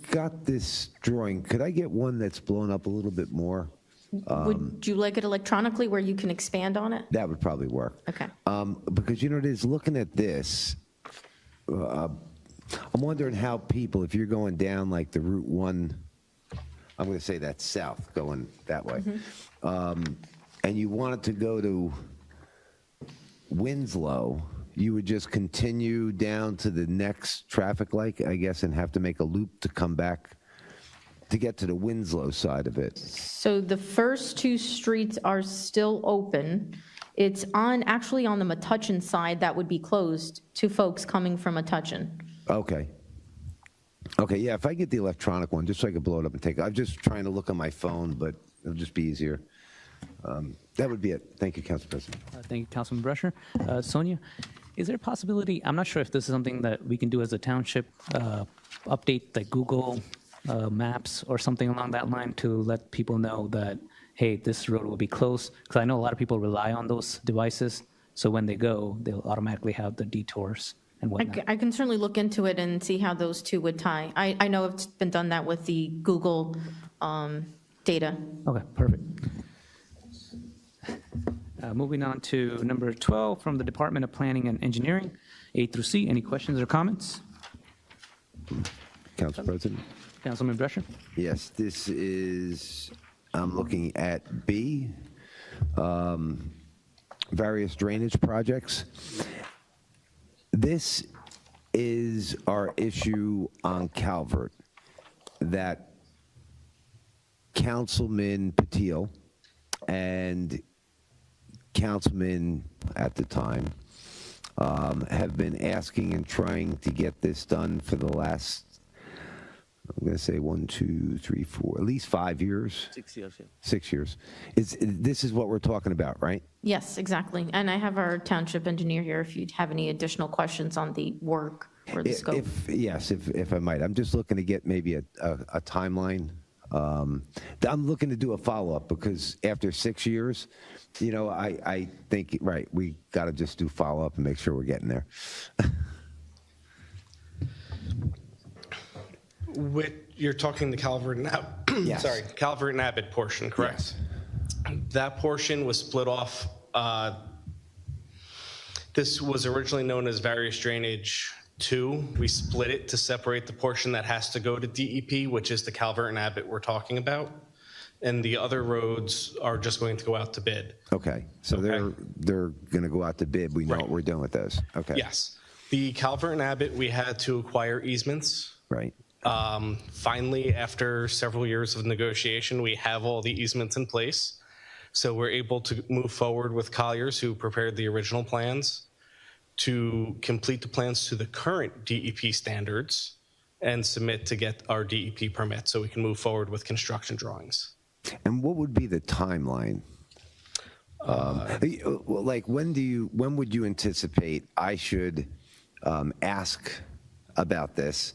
got this drawing. Could I get one that's blown up a little bit more? Would you like it electronically where you can expand on it? That would probably work. Okay. Because you know what it is, looking at this, I'm wondering how people, if you're going down like the Route 1, I'm going to say that's south, going that way, and you wanted to go to Winslow, you would just continue down to the next traffic light, I guess, and have to make a loop to come back to get to the Winslow side of it. So the first two streets are still open. It's actually on the Metuchen side that would be closed to folks coming from Metuchen. Okay. Okay, yeah, if I get the electronic one, just so I can blow it up and take it. I'm just trying to look on my phone, but it'll just be easier. That would be it. Thank you, Council President. Thank you, Councilman Brescher. Sonia, is there a possibility, I'm not sure if this is something that we can do as a township, update like Google Maps or something along that line to let people know that, hey, this road will be closed? Because I know a lot of people rely on those devices, so when they go, they'll automatically have the detours and whatnot. I can certainly look into it and see how those two would tie. I know it's been done that with the Google data. Okay, perfect. Moving on to number 12 from the Department of Planning and Engineering, A through C. Any questions or comments? Council President? Councilman Brescher? Yes, this is, I'm looking at B, various drainage projects. This is our issue on Calvert that Councilman Patil and Councilman at the time have been asking and trying to get this done for the last, I'm going to say 1, 2, 3, 4, at least 5 years. 6 years, yeah. 6 years. This is what we're talking about, right? Yes, exactly. And I have our township engineer here if you'd have any additional questions on the work or the scope. If I might. I'm just looking to get maybe a timeline. I'm looking to do a follow-up because after 6 years, you know, I think, right, we got to just do follow-up and make sure we're getting there. You're talking the Calvert and Yes. sorry, Calvert and Abbott portion, correct? Yes. That portion was split off. This was originally known as various drainage 2. We split it to separate the portion that has to go to DEP, which is the Calvert and Abbott we're talking about. And the other roads are just going to go out to bid. Okay, so they're going to go out to bid. We know what we're doing with those. Okay. Yes. The Calvert and Abbott, we had to acquire easements. Right. Finally, after several years of negotiation, we have all the easements in place. So we're able to move forward with Colliers, who prepared the original plans, to complete the plans to the current DEP standards and submit to get our DEP permit so we can move forward with construction drawings. And what would be the timeline? Like when would you anticipate I should ask about this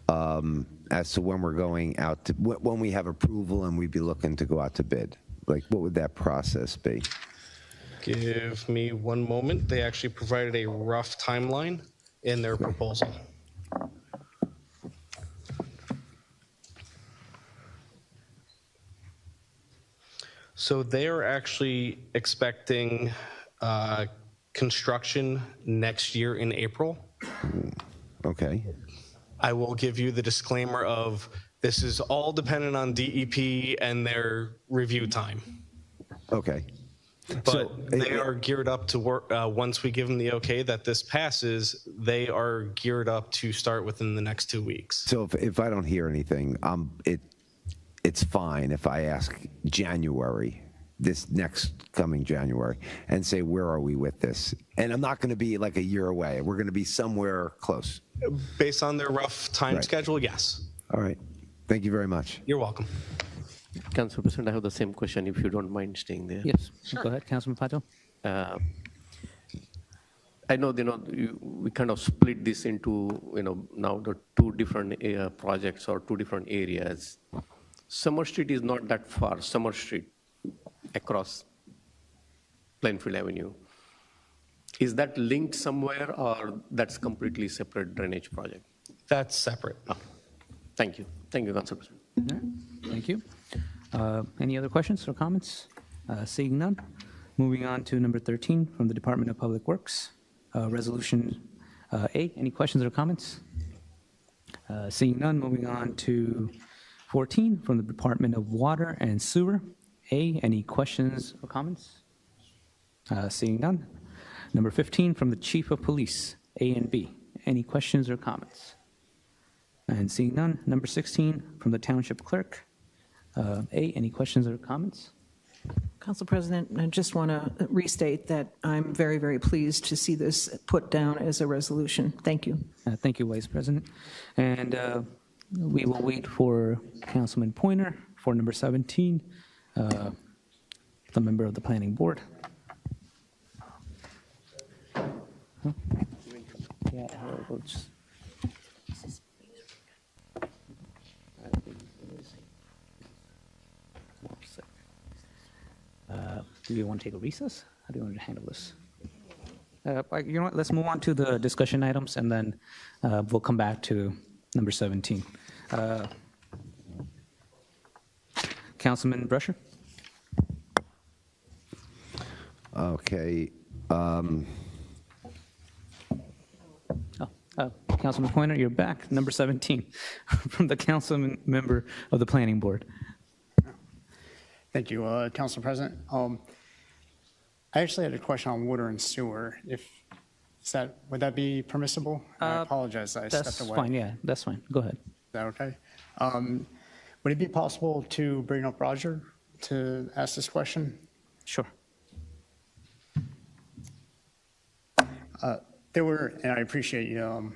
as to when we're going out to, when we have approval and we'd be looking to go out to bid? Like, what would that process be? Give me one moment. They actually provided a rough timeline in their proposal. So they are actually expecting construction next year in April. Okay. I will give you the disclaimer of this is all dependent on DEP and their review time. Okay. But they are geared up to work, once we give them the okay that this passes, they are geared up to start within the next 2 weeks. So if I don't hear anything, it's fine if I ask January, this next coming January, and say, where are we with this? And I'm not going to be like a year away. We're going to be somewhere close. Based on their rough time schedule, yes. All right. Thank you very much. You're welcome. Council President, I have the same question, if you don't mind staying there. Yes, go ahead, Councilman Patel. I know, we kind of split this into, now the 2 different projects or 2 different areas. Summer Street is not that far, Summer Street across Plainfield Avenue. Is that linked somewhere or that's completely separate drainage project? That's separate. Oh, thank you. Thank you, Council President. Thank you. Any other questions or comments? Seeing none. Moving on to number 13 from the Department of Public Works. Resolution A. Any questions or comments? Seeing none. Moving on to 14 from the Department of Water and Sewer. A. Any questions or comments? Seeing none. Number 15 from the Chief of Police. A and B. Any questions or comments? And seeing none. Number 16 from the Township Clerk. A. Any questions or comments? Council President, I just want to restate that I'm very, very pleased to see this put down as a resolution. Thank you. Thank you, Vice President. And we will wait for Councilman Pointer for number 17, the member of the Planning Board. Huh? Yeah, we'll just. Do you want to take a recess? How do you want to handle this? You know what, let's move on to the discussion items, and then we'll come back to number 17. Councilman Brescher? Okay. Councilman Pointer, you're back. Number 17 from the councilman member of the Planning Board. Thank you, Council President. I actually had a question on water and sewer. Would that be permissible? I apologize, I stepped away. That's fine, yeah, that's fine. Go ahead. Is that okay? Would it be possible to bring up Roger to ask this question? Sure. There were, and I appreciate you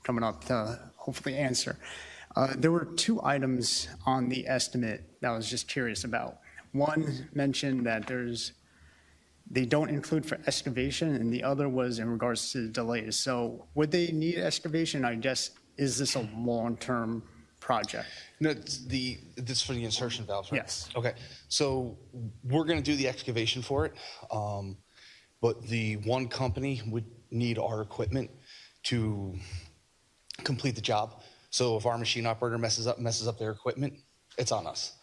coming up to hopefully answer. There were two items on the estimate that I was just curious about. One mentioned that they don't include for excavation, and the other was in regards to delays. So would they need excavation? I guess, is this a long-term project? No, this is for the insertion valves, right? Yes. Okay, so we're gonna do the excavation for it, but the one company would need our equipment to complete the job. So if our machine operator messes up their equipment, it's on us.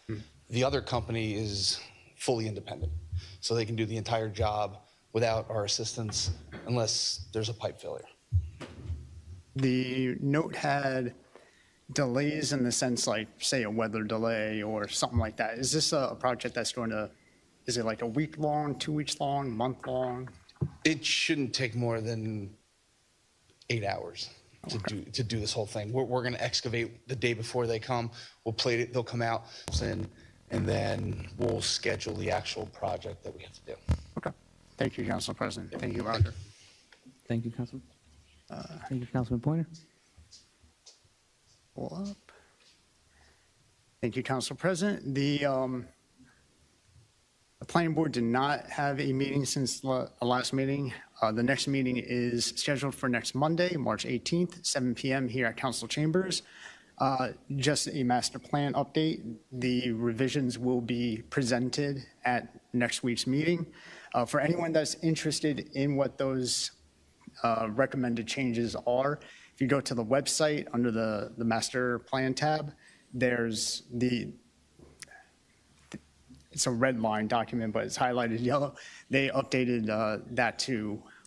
The other company is fully independent, so they can do the entire job without our assistance unless there's a pipe failure. The note had delays in the sense like, say, a weather delay or something like that. Is this a project that's going to, is it like a week long, 2 weeks long, month long? It shouldn't take more than 8 hours to do this whole thing. We're going to excavate the day before they come. We'll plate it, they'll come out, and then we'll schedule the actual project that we have to do. Okay. Thank you, Council President. Thank you, Roger. Thank you, Councilman. Thank you, Councilman Pointer. Pull up. Thank you, Council President. The Planning Board did not have a meeting since the last meeting. The next meeting is scheduled for next Monday, March 18th, 7 p.m. here at Council Chambers. Just a master plan update. The revisions will be presented at next week's meeting. For anyone that's interested in what those recommended changes are, if you go to the website under the master plan tab, there's it's a red line document, but it's highlighted yellow. They updated that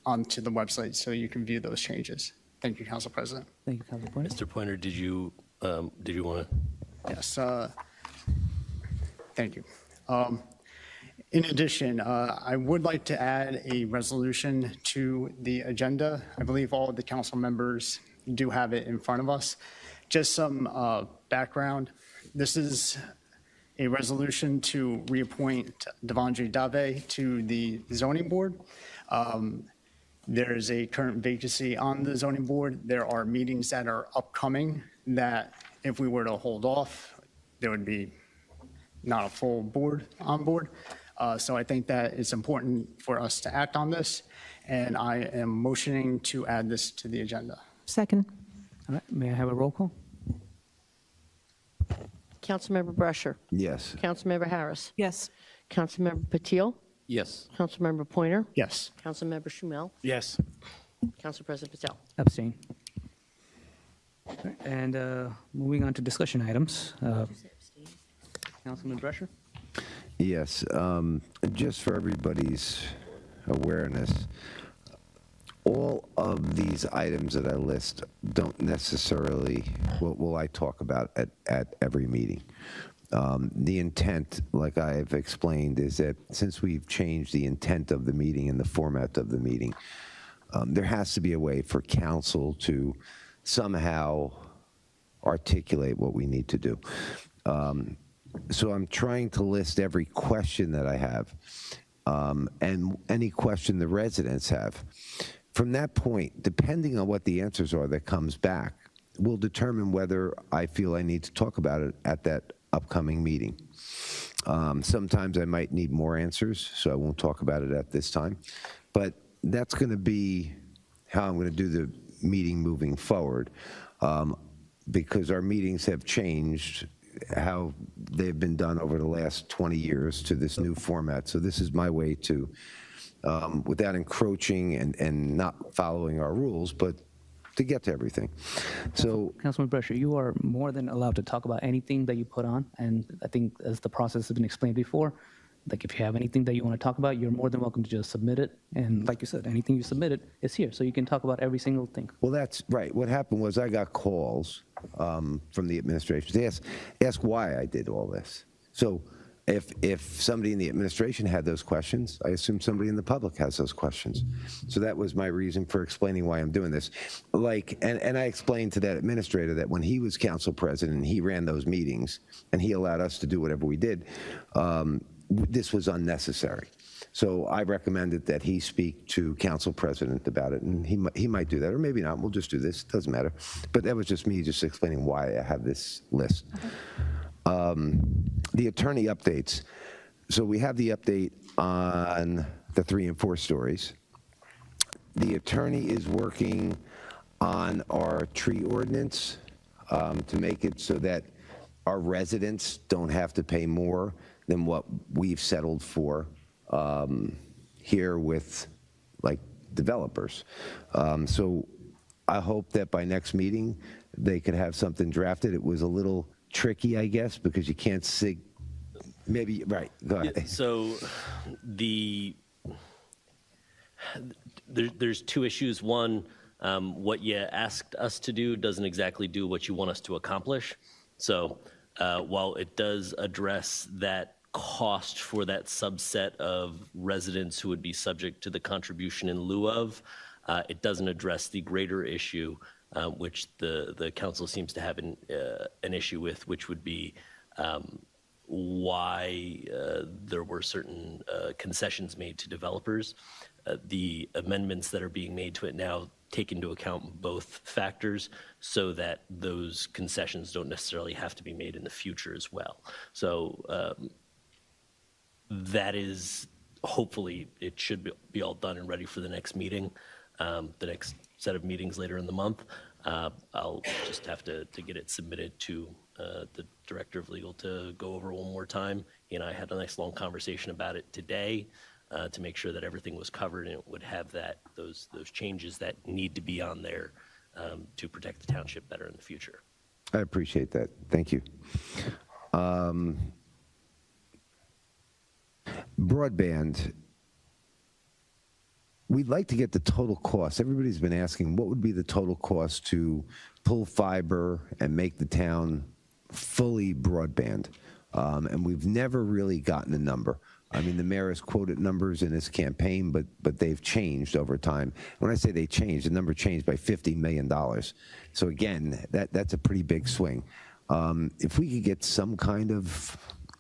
onto the website so you can view those changes. Thank you, Council President. Thank you, Councilman Pointer. Mr. Pointer, did you want to? Yes. Thank you. In addition, I would like to add a resolution to the agenda. I believe all of the council members do have it in front of us. Just some background. This is a resolution to reappoint Devondre Dave to the zoning board. There is a current vacancy on the zoning board. There are meetings that are upcoming that if we were to hold off, there would be not a full board on board. So I think that it's important for us to act on this, and I am motioning to add this to the agenda. Second. All right, may I have a roll call? Councilmember Brescher. Yes. Councilmember Harris. Yes. Councilmember Patil. Yes. Councilmember Pointer. Yes. Councilmember Schumel. Yes. Council President Patel. Abstain. All right, and moving on to discussion items. Councilman Brescher? Yes, just for everybody's awareness, all of these items that I list don't necessarily, will I talk about at every meeting. The intent, like I have explained, is that since we've changed the intent of the meeting and the format of the meeting, there has to be a way for council to somehow articulate what we need to do. So I'm trying to list every question that I have, and any question the residents have. From that point, depending on what the answers are that comes back, will determine whether I feel I need to talk about it at that upcoming meeting. Sometimes I might need more answers, so I won't talk about it at this time. But that's going to be how I'm going to do the meeting moving forward, because our meetings have changed how they've been done over the last 20 years to this new format. So this is my way to, without encroaching and not following our rules, but to get to everything. So, Councilman Brescher, you are more than allowed to talk about anything that you put on, and I think as the process has been explained before, like if you have anything that you want to talk about, you're more than welcome to just submit it. And like you said, anything you submitted is here, so you can talk about every single thing. well, that's right. What happened was I got calls from the administration to ask why I did all this. So if somebody in the administration had those questions, I assume somebody in the public has those questions. So that was my reason for explaining why I'm doing this. And I explained to that administrator that when he was council president, he ran those meetings, and he allowed us to do whatever we did. This was unnecessary. So I recommended that he speak to council president about it, and he might do that, or maybe not. We'll just do this. It doesn't matter. But that was just me just explaining why I have this list. The attorney updates. So we have the update on the 3 and 4 stories. The attorney is working on our tree ordinance to make it so that our residents don't have to pay more than what we've settled for here with like developers. So I hope that by next meeting they could have something drafted. It was a little tricky, I guess, because you can't see. Maybe right. Go ahead. Yeah, so there's 2 issues. One, what you asked us to do doesn't exactly do what you want us to accomplish. So while it does address that cost for that subset of residents who would be subject to the contribution in lieu of, it doesn't address the greater issue, which the council seems to have an issue with, which would be why there were certain concessions made to developers. The amendments that are being made to it now take into account both factors so that those concessions don't necessarily have to be made in the future as well. So that is, hopefully, it should be all done and ready for the next meeting, the next set of meetings later in the month. I'll just have to get it submitted to the Director of Legal to go over one more time. He and I had a nice long conversation about it today to make sure that everything was covered and it would have those changes that need to be on there to protect the township better in the future. I appreciate that. Thank you. Broadband. We'd like to get the total cost. Everybody's been asking, what would be the total cost to pull fiber and make the town fully broadband? And we've never really gotten a number. I mean, the mayor has quoted numbers in his campaign, but they've changed over time. When I say they changed, the number changed by $50 million. So again, that's a pretty big swing. If we could get some kind of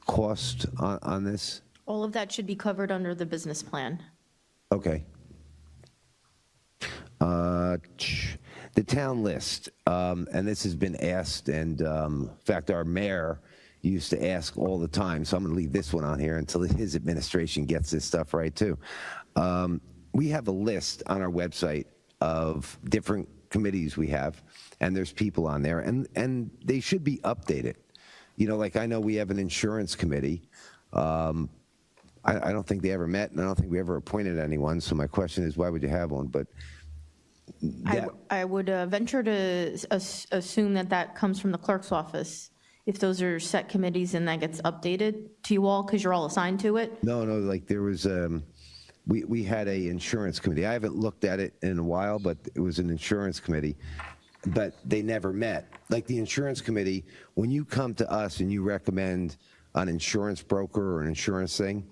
cost on this. All of that should be covered under the business plan. Okay. The town list, and this has been asked, and in fact, our mayor used to ask all the time, so I'm going to leave this one on here until his administration gets this stuff right, too. We have a list on our website of different committees we have, and there's people on there, and they should be updated. You know, like I know we have an insurance committee. I don't think they ever met, and I don't think we ever appointed anyone, so my question is, why would you have one? But I would venture to assume that comes from the clerk's office. if those are set committees and that gets updated to you all, because you're all assigned to it? No, like there was, we had a insurance committee. I haven't looked at it in a while, but it was an insurance committee, but they never met. Like the insurance committee, when you come to us and you recommend an insurance broker or an insurance thing,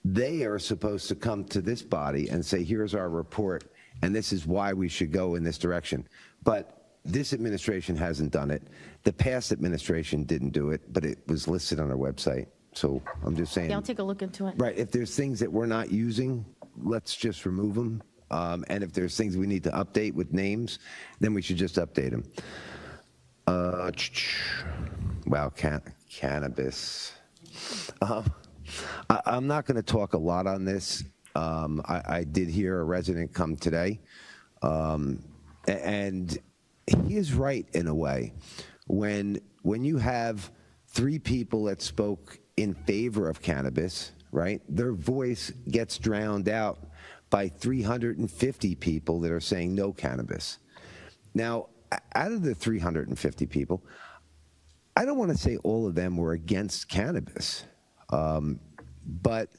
they are supposed to come to this body and say, here's our report, and this is why we should go in this direction. But this administration hasn't done it. The past administration didn't do it, but it was listed on our website. So I'm just saying. Yeah, I'll take a look into it. Right, if there's things that we're not using, let's just remove them. And if there's things we need to update with names, then we should just update them. Wow, cannabis. I'm not going to talk a lot on this. I did hear a resident come today, and he is right in a way. When you have 3 people that spoke in favor of cannabis, right, their voice gets drowned out by 350 people that are saying no cannabis. Now, out of the 350 people, I don't want to say all of them were against cannabis, but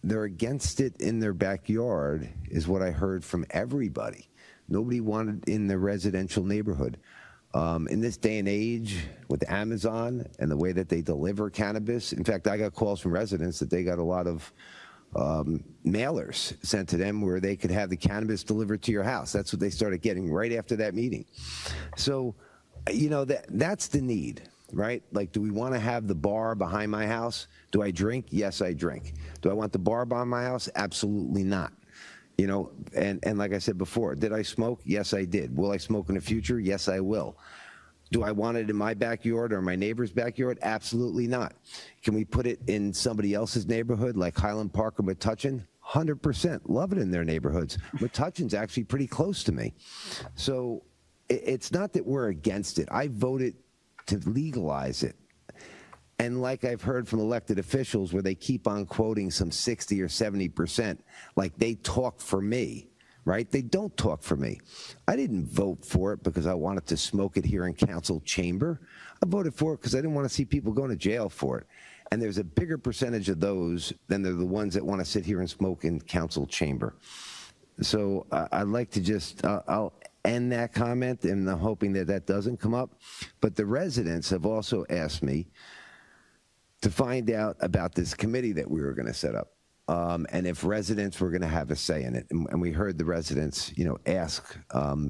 they're against it in their backyard, is what I heard from everybody. Nobody wanted in the residential neighborhood. In this day and age, with Amazon and the way that they deliver cannabis, in fact, I got calls from residents that they got a lot of mailers sent to them where they could have the cannabis delivered to your house. That's what they started getting right after that meeting. So, you know, that's the need, right? Like, do we want to have the bar behind my house? Do I drink? Yes, I drink. Do I want the bar behind my house? Absolutely not. You know, and like I said before, did I smoke? Yes, I did. Will I smoke in the future? Yes, I will. Do I want it in my backyard or my neighbor's backyard? Absolutely not. Can we put it in somebody else's neighborhood like Highland Park or Metuchen? 100%. Love it in their neighborhoods. Metuchen's actually pretty close to me. So it's not that we're against it. I voted to legalize it. And like I've heard from elected officials where they keep on quoting some 60 or 70%, like they talk for me, right? They don't talk for me. I didn't vote for it because I wanted to smoke it here in council chamber. I voted for it because I didn't want to see people going to jail for it. And there's a bigger percentage of those than they're the ones that want to sit here and smoke in council chamber. So I'd like to just, I'll end that comment, and I'm hoping that that doesn't come up. But the residents have also asked me to find out about this committee that we were going to set up, and if residents were going to have a say in it. And we heard the residents, you know, ask,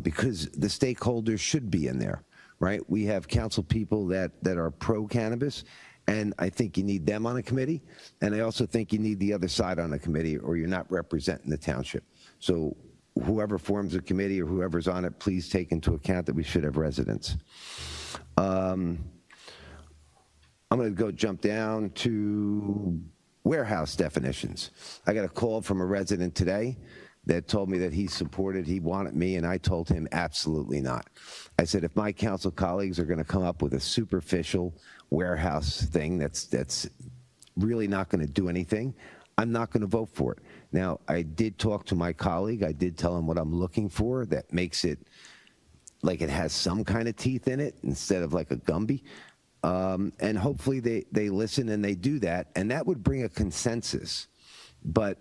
because the stakeholders should be in there, right? We have council people that are pro-cannabis, and I think you need them on a committee, and I also think you need the other side on a committee, or you're not representing the township. So whoever forms a committee or whoever's on it, please take into account that we should have residents. I'm going to jump down to warehouse definitions. I got a call from a resident today that told me that he wanted me, and I told him absolutely not. I said, if my council colleagues are going to come up with a superficial warehouse thing that's really not going to do anything, I'm not going to vote for it. Now, I did talk to my colleague. I did tell him what I'm looking for that makes it like it has some kind of teeth in it instead of like a Gumby. And hopefully they listen and they do that, and that would bring a consensus. But,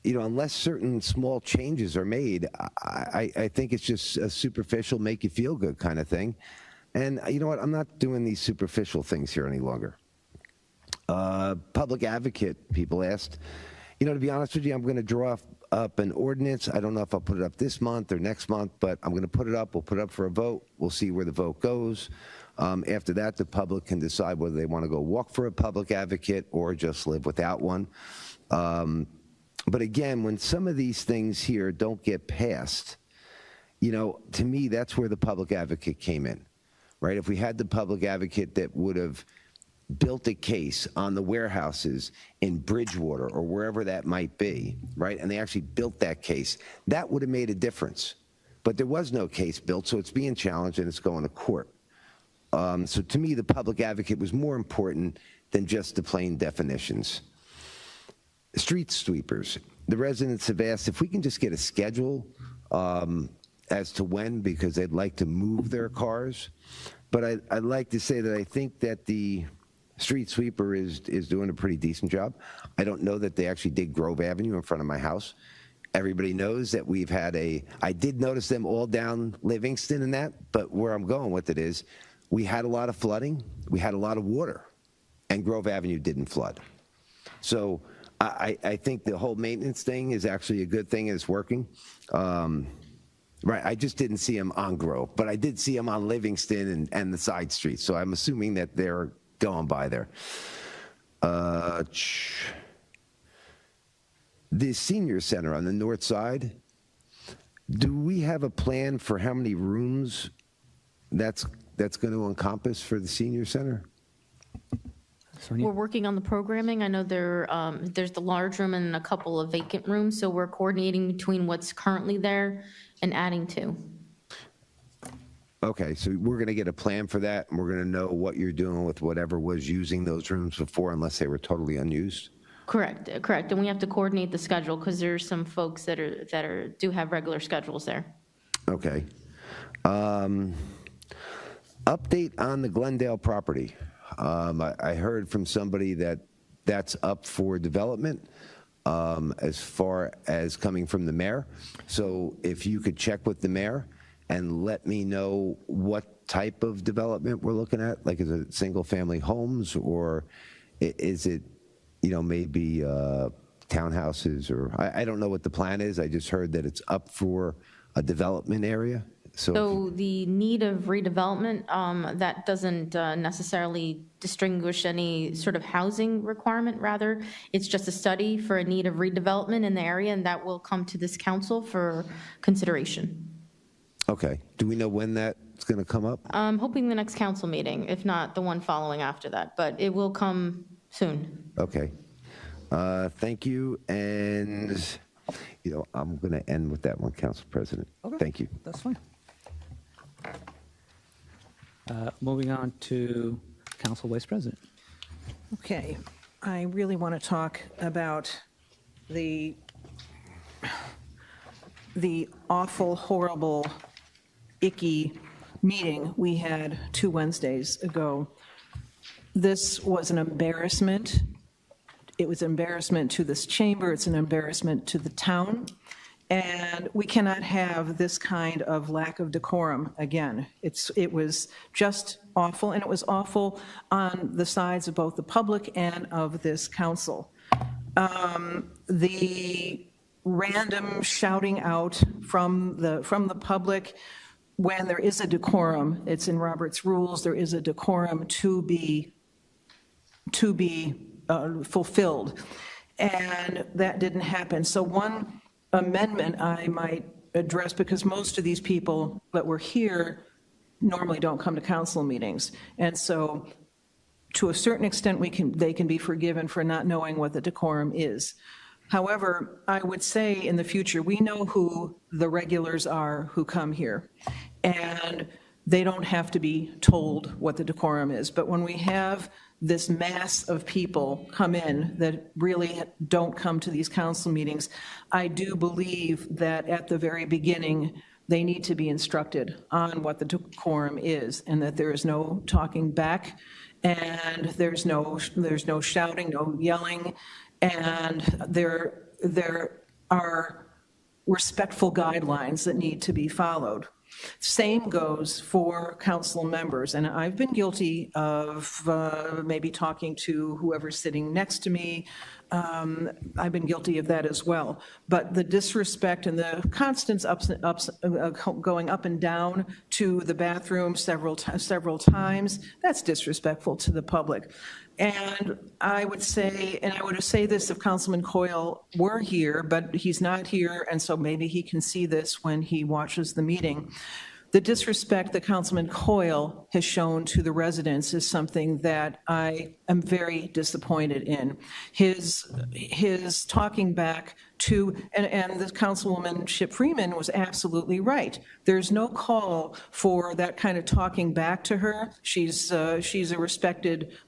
you know, unless certain small changes are made, I think it's just a superficial, make you feel good kind of thing. And you know what? I'm not doing these superficial things here any longer. Public advocate, people asked. You know, to be honest with you, I'm going to draw up an ordinance. I don't know if I'll put it up this month or next month, but I'm going to put it up. We'll put it up for a vote. We'll see where the vote goes. After that, the public can decide whether they want to go walk for a public advocate or just live without one. But again, when some of these things here don't get passed, you know, to me, that's where the public advocate came in, right? If we had the public advocate that would have built a case on the warehouses in Bridgewater or wherever that might be, right? And they actually built that case, that would have made a difference. But there was no case built, so it's being challenged and it's going to court. So to me, the public advocate was more important than just the plain definitions. Street sweepers. The residents have asked if we can just get a schedule as to when, because they'd like to move their cars. But I'd like to say that I think that the street sweeper is doing a pretty decent job. I don't know that they actually did Grove Avenue in front of my house. Everybody knows that we've had I did notice them all down Livingston and that, but where I'm going with it is we had a lot of flooding, we had a lot of water, and Grove Avenue didn't flood. So I think the whole maintenance thing is actually a good thing and it's working. Right, I just didn't see them on Grove, but I did see them on Livingston and the side streets, so I'm assuming that they're going by there. The senior center on the north side, do we have a plan for how many rooms that's going to encompass for the senior center? We're working on the programming. I know there's the large room and a couple of vacant rooms, so we're coordinating between what's currently there and adding to. Okay, so we're going to get a plan for that, and we're going to know what you're doing with whatever was using those rooms before, unless they were totally unused? Correct. And we have to coordinate the schedule because there's some folks that do have regular schedules there. Okay. Update on the Glendale property. I heard from somebody that that's up for development as far as coming from the mayor. So if you could check with the mayor and let me know what type of development we're looking at, like is it single family homes or is it, maybe townhouses or I don't know what the plan is. I just heard that it's up for a development area. So the need of redevelopment, that doesn't necessarily distinguish any sort of housing requirement. Rather, it's just a study for a need of redevelopment in the area, and that will come to this council for consideration. Okay. Do we know when that's going to come up? I'm hoping the next council meeting, if not the one following after that, but it will come soon. Okay. Thank you. And, I'm going to end with that one, Council President. Okay. Thank you. That's fine. Moving on to Council Vice President. Okay, I really want to talk about the awful, horrible, icky meeting we had 2 Wednesdays ago. This was an embarrassment. It was an embarrassment to this chamber. It's an embarrassment to the town. And we cannot have this kind of lack of decorum again. It was just awful, and it was awful on the sides of both the public and of this council. The random shouting out from the public when there is a decorum, it's in Robert's rules, there is a decorum to be fulfilled, and that didn't happen. So one amendment I might address, because most of these people that were here normally don't come to council meetings. And so to a certain extent, they can be forgiven for not knowing what the decorum is. However, I would say in the future, we know who the regulars are who come here, and they don't have to be told what the decorum is. But when we have this mass of people come in that really don't come to these council meetings, I do believe that at the very beginning, they need to be instructed on what the decorum is, and that there is no talking back, and there's no shouting, no yelling, and there are respectful guidelines that need to be followed. Same goes for council members, and I've been guilty of maybe talking to whoever's sitting next to me. I've been guilty of that as well. But the disrespect and the constant going up and down to the bathroom several times, that's disrespectful to the public. And I would say this if Councilman Coyle were here, but he's not here, and so maybe he can see this when he watches the meeting. The disrespect that Councilman Coyle has shown to the residents is something that I am very disappointed in. His talking back to, and the Councilwoman Ship Freeman was absolutely right. There's no call for that kind of talking back to her. She's a respected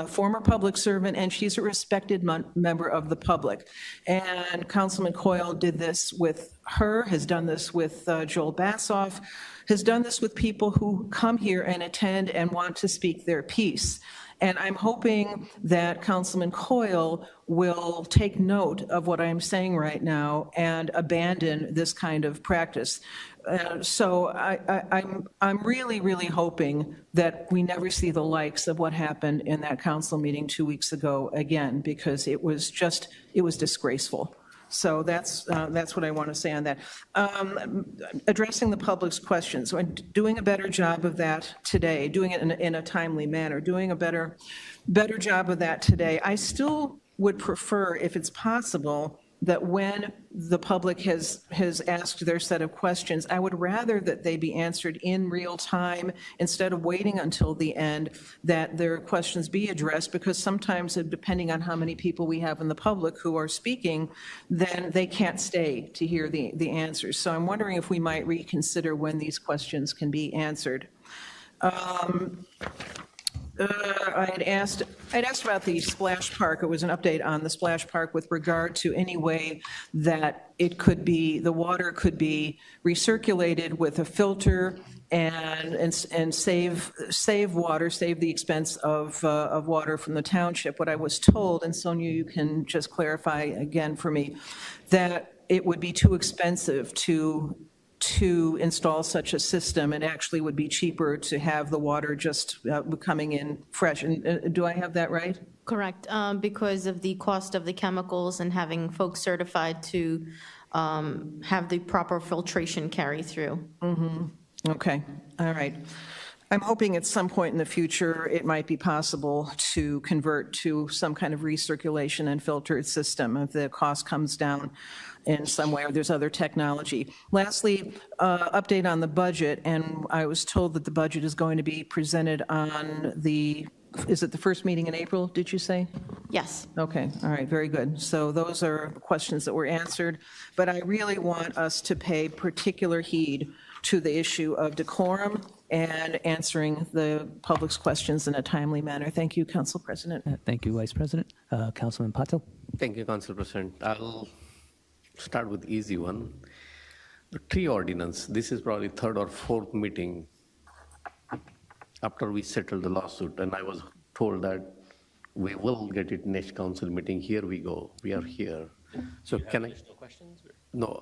former public servant, and she's a respected member of the public. And Councilman Coyle did this with her, has done this with Joel Bassoff, has done this with people who come here and attend and want to speak their piece. And I'm hoping that Councilman Coyle will take note of what I'm saying right now and abandon this kind of practice. So I'm really, really hoping that we never see the likes of what happened in that council meeting 2 weeks ago again, because it was disgraceful. So that's what I want to say on that. Addressing the public's questions, so doing a better job of that today, doing it in a timely manner, doing a better job of that today. I still would prefer, if it's possible, that when the public has asked their set of questions, I would rather that they be answered in real time instead of waiting until the end, that their questions be addressed, because sometimes, depending on how many people we have in the public who are speaking, then they can't stay to hear the answers. So I'm wondering if we might reconsider when these questions can be answered. I'd asked about the splash park. It was an update on the splash park with regard to any way that it could be, the water could be recirculated with a filter and save water, save the expense of water from the township. What I was told, and Sonia, you can just clarify again for me, that it would be too expensive to install such a system. It actually would be cheaper to have the water just coming in fresh. And do I have that right? Correct, because of the cost of the chemicals and having folks certified to have the proper filtration carry through. Mm-hmm. Okay, all right. I'm hoping at some point in the future, it might be possible to convert to some kind of recirculation and filtered system if the cost comes down in some way, or there's other technology. Lastly, update on the budget, and I was told that the budget is going to be presented on is it the first meeting in April, did you say? Yes. Okay, all right, very good. So those are questions that were answered, but I really want us to pay particular heed to the issue of decorum and answering the public's questions in a timely manner. Thank you, Council President. Thank you, Vice President. Councilman Patel. Thank you, Council President. I'll start with easy one. The tree ordinance, this is probably third or fourth meeting after we settled the lawsuit, and I was told that we will get it next council meeting. Here we go, we are here. So can I? Additional questions? No,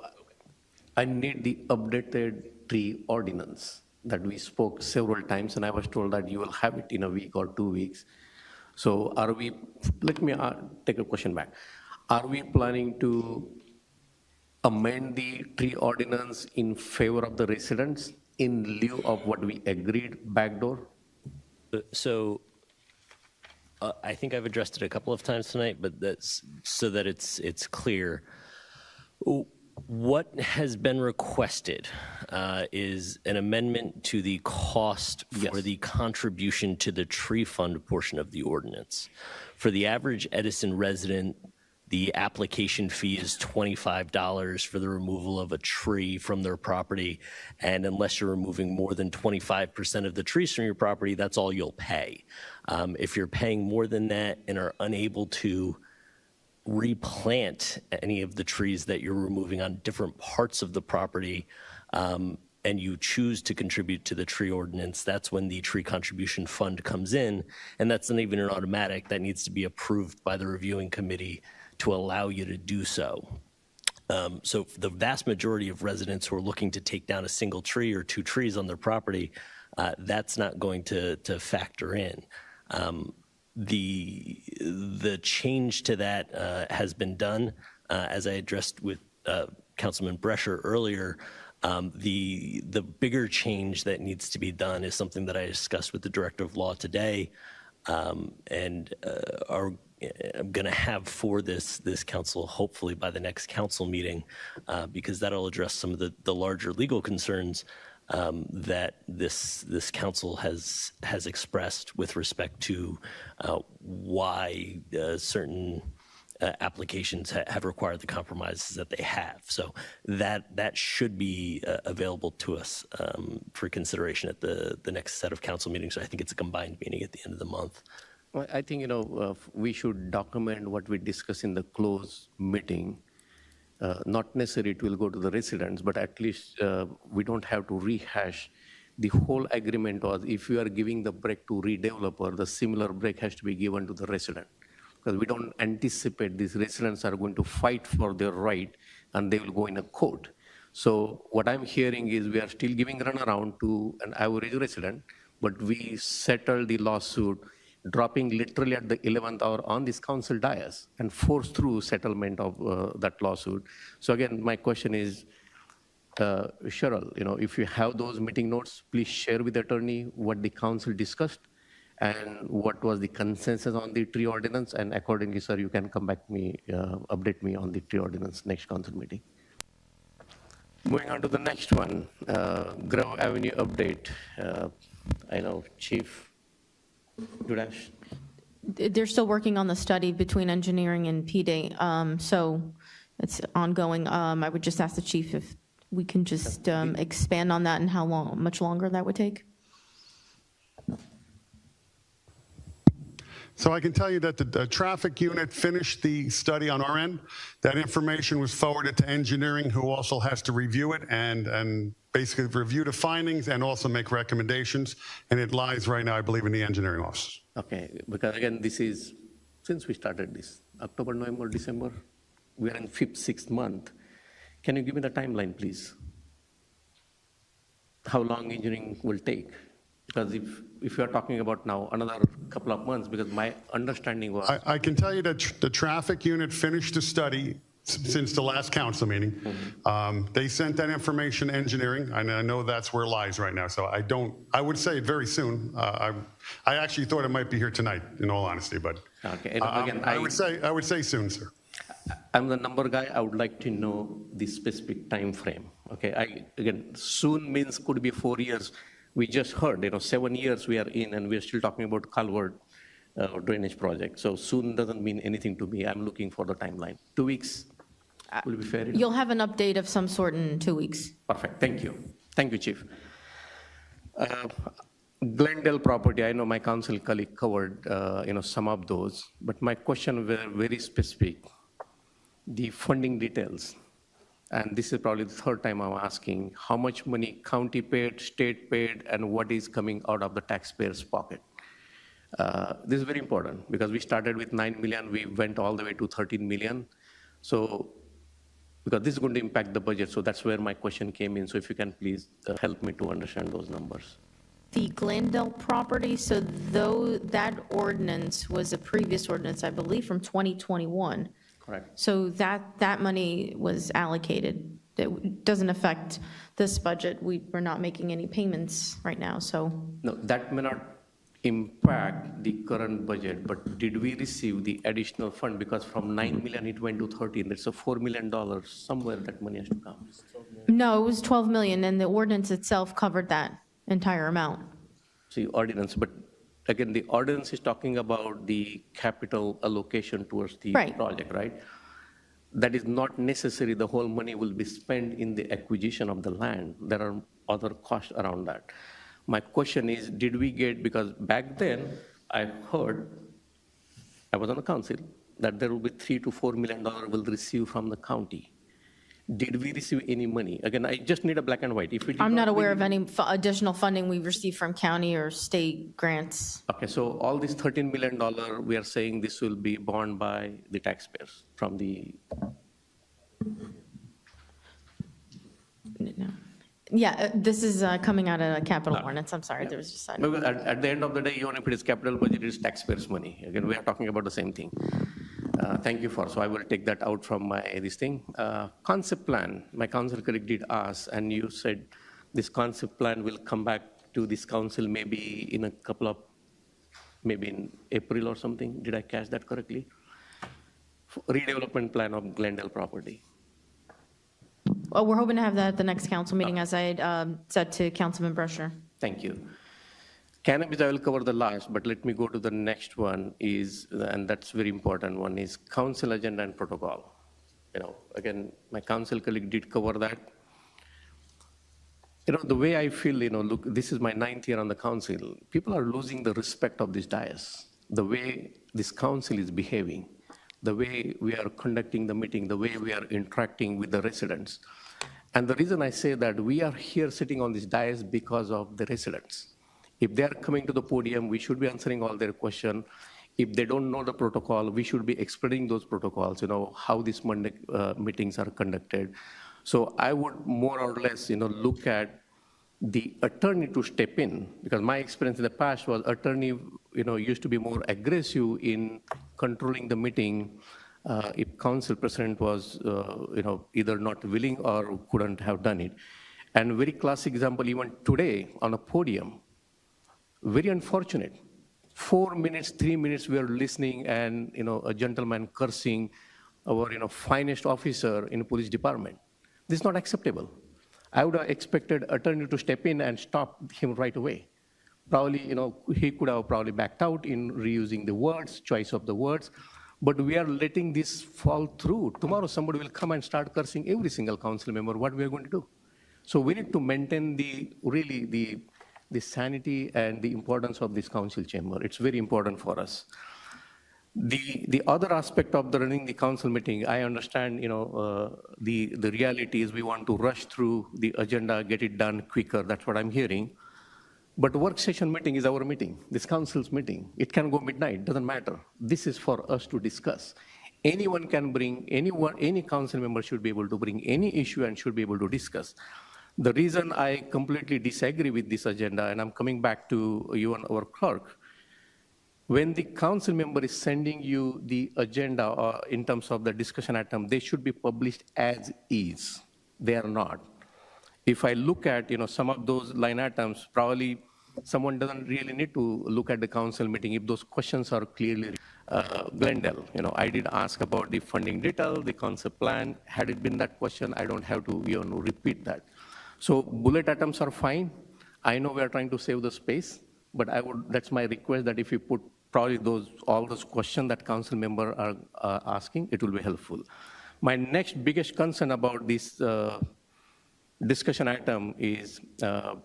I need the updated tree ordinance that we spoke several times, and I was told that you will have it in a week or 2 weeks. So let me take a question back. Are we planning to amend the tree ordinance in favor of the residents in lieu of what we agreed backdoor? So I think I've addressed it a couple of times tonight, but that's so that it's clear. What has been requested is an amendment to the cost for the contribution to the tree fund portion of the ordinance. For the average Edison resident, the application fee is $25 for the removal of a tree from their property. And unless you're removing more than 25% of the trees from your property, that's all you'll pay. If you're paying more than that and are unable to replant any of the trees that you're removing on different parts of the property, and you choose to contribute to the tree ordinance, that's when the tree contribution fund comes in. And that's not even an automatic. That needs to be approved by the reviewing committee to allow you to do so. So the vast majority of residents who are looking to take down a single tree or 2 trees on their property, that's not going to factor in. The change to that has been done, as I addressed with Councilman Brescher earlier. The bigger change that needs to be done is something that I discussed with the Director of Law today, and I'm going to have for this council hopefully by the next council meeting, because that'll address some of the larger legal concerns that this council has expressed with respect to why certain applications have required the compromises that they have. So that should be available to us for consideration at the next set of council meetings. So I think it's a combined meeting at the end of the month. Well, I think, we should document what we discuss in the closed meeting. Not necessarily it will go to the residents, but at least we don't have to rehash. The whole agreement was if you are giving the break to redeveloper, the similar break has to be given to the resident. Because we don't anticipate these residents are going to fight for their right and they will go in a court. So what I'm hearing is we are still giving runaround to an average resident, but we settled the lawsuit, dropping literally at the 11th hour on this council dais and force through settlement of that lawsuit. So again, my question is, Cheryl, if you have those meeting notes, please share with the attorney what the council discussed and what was the consensus on the tree ordinance, and accordingly, sir, you can come back to me, update me on the tree ordinance next council meeting. Moving on to the next one, Grove Avenue update. I know Chief Dudash. They're still working on the study between engineering and PD, so it's ongoing. I would just ask the chief if we can just expand on that and how much longer that would take. So I can tell you that the traffic unit finished the study on our end. That information was forwarded to engineering, who also has to review it and basically review the findings and also make recommendations. And it lies right now, I believe, in the engineering office. Okay, because again, this is, since we started this, October, November, December, we are in 5th, 6th month. Can you give me the timeline, please? How long engineering will take? Because if you are talking about now another couple of months, because my understanding was... I can tell you that the traffic unit finished the study since the last council meeting. They sent that information to engineering, and I know that's where it lies right now. So I would say very soon. I actually thought it might be here tonight, in all honesty, but okay. Again, I would say soon, sir. I'm the number guy. I would like to know the specific time frame. Okay, again, soon means could be 4 years. We just heard, 7 years we are in and we're still talking about culvert drainage project. So soon doesn't mean anything to me. I'm looking for the timeline. 2 weeks will be fair enough? You'll have an update of some sort in 2 weeks. Perfect, thank you. Thank you, Chief. Glendale property, I know my council colleague covered some of those, but my question were very specific. The funding details. And this is probably the third time I'm asking, how much money county paid, state paid, and what is coming out of the taxpayer's pocket? This is very important because we started with 9 million, we went all the way to 13 million. So, because this is going to impact the budget, so that's where my question came in. So if you can please help me to understand those numbers. The Glendale property, so though that ordinance was a previous ordinance, I believe, from 2021. Correct. So that money was allocated. That doesn't affect this budget. We're not making any payments right now, so. No, that may not impact the current budget, but did we receive the additional fund? Because from 9 million, it went to 13. That's a $4 million. Somewhere that money has to come. No, it was 12 million, and the ordinance itself covered that entire amount. See, ordinance, but again, the ordinance is talking about the capital allocation towards the project, right? That is not necessary. The whole money will be spent in the acquisition of the land. There are other costs around that. My question is, did we get, because back then I heard, I was on the council, that there will be $3 to $4 million will receive from the county. Did we receive any money? Again, I just need a black and white. If we I'm not aware of any additional funding we've received from county or state grants. Okay, so all this $13 million, we are saying this will be borne by the taxpayers from the... No. Yeah, this is coming out of a capital ordinance. I'm sorry, there was just... At the end of the day, even if it is capital budget, it is taxpayers' money. Again, we are talking about the same thing. Thank you so I will take that out from this thing. Concept plan, my council colleague did ask, and you said this concept plan will come back to this council maybe in a couple of, maybe in April or something. Did I catch that correctly? Redevelopment plan of Glendale property. Well, we're hoping to have that at the next council meeting, as I had said to Councilman Brescher. Thank you. Cannabis, I will cover the last, but let me go to the next one is, and that's very important one, is council agenda and protocol. Again, my council colleague did cover that. The way I feel, look, this is my 9th year on the council. People are losing the respect of this dais. the way this council is behaving, the way we are conducting the meeting, the way we are interacting with the residents. And the reason I say that, we are here sitting on this dais because of the residents. If they are coming to the podium, we should be answering all their questions. If they don't know the protocol, we should be explaining those protocols, how these Monday meetings are conducted. So I would more or less, look at the attorney to step in, because my experience in the past was attorney, used to be more aggressive in controlling the meeting if council president was, either not willing or couldn't have done it. And very classic example, even today on a podium, very unfortunate. 4 minutes, 3 minutes, we are listening, and a gentleman cursing our finest officer in the police department. This is not acceptable. I would have expected attorney to step in and stop him right away. Probably, he could have probably backed out in reusing the words, choice of the words, but we are letting this fall through. Tomorrow somebody will come and start cursing every single council member. What we are going to do? So we need to maintain the sanity and the importance of this council chamber. It's very important for us. The other aspect of running the council meeting, I understand, the reality is we want to rush through the agenda, get it done quicker. That's what I'm hearing. But work session meeting is our meeting, this council's meeting. It can go midnight, doesn't matter. This is for us to discuss. Anyone can bring, any council member should be able to bring any issue and should be able to discuss. The reason I completely disagree with this agenda, and I'm coming back to you and our clerk, when the council member is sending you the agenda in terms of the discussion item, they should be published as is. They are not. If I look at some of those line items, probably someone doesn't really need to look at the council meeting if those questions are clearly Glendale. I did ask about the funding detail, the concept plan. Had it been that question, I don't have to repeat that. So bullet items are fine. I know we are trying to save the space, but that's my request, that if you put probably all those questions that council member are asking, it will be helpful. My next biggest concern about this discussion item is, the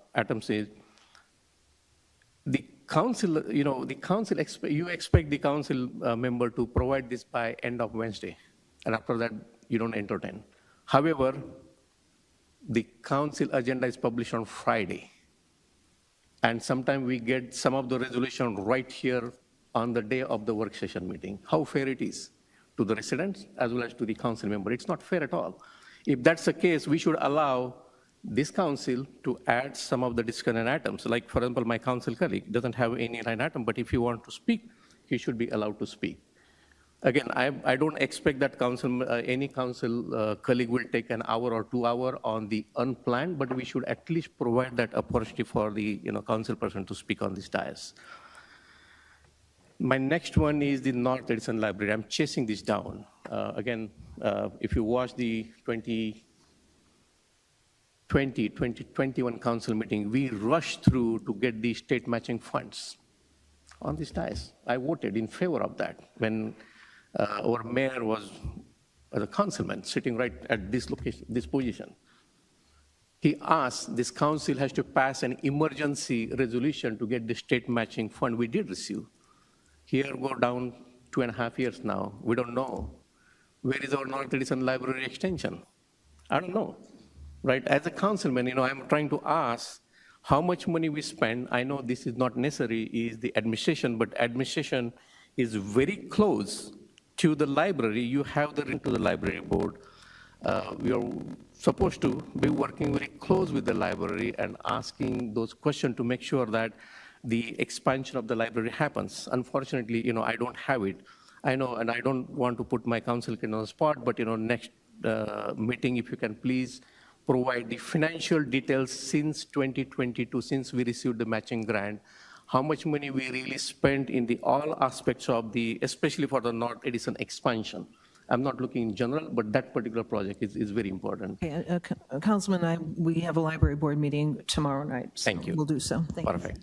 council, you expect the council member to provide this by end of Wednesday, and after that, you don't entertain. However, the council agenda is published on Friday, and sometimes we get some of the resolution right here on the day of the work session meeting. How fair it is to the residents as well as to the council member? It's not fair at all. If that's the case, we should allow this council to add some of the discussion items. Like, for example, my council colleague doesn't have any line item, but if he wants to speak, he should be allowed to speak. Again, I don't expect that any council colleague will take an hour or 2 hours on the unplanned, but we should at least provide that opportunity for the council person to speak on this dais. My next one is the North Edison Library. I'm chasing this down. Again, if you watch the 2021 council meeting, we rushed through to get the state matching funds on this dais. I voted in favor of that when our mayor was a councilman sitting right at this location, this position. He asked, this council has to pass an emergency resolution to get the state matching fund. We did receive. Here go down 2.5 years now. We don't know. Where is our North Edison Library extension? I don't know, right? As a councilman, I'm trying to ask how much money we spend. I know this is not necessary, is the administration, but administration is very close to the library. You have the link to the library board. We are supposed to be working very close with the library and asking those questions to make sure that the expansion of the library happens. Unfortunately, I don't have it. I know, and I don't want to put my council on the spot, but next meeting, if you can please provide the financial details since 2022, since we received the matching grant, how much money we really spent in all aspects of especially for the North Edison expansion. I'm not looking in general, but that particular project is very important. Okay, Councilman, we have a library board meeting tomorrow night. So thank you. We'll do so. Thank Perfect.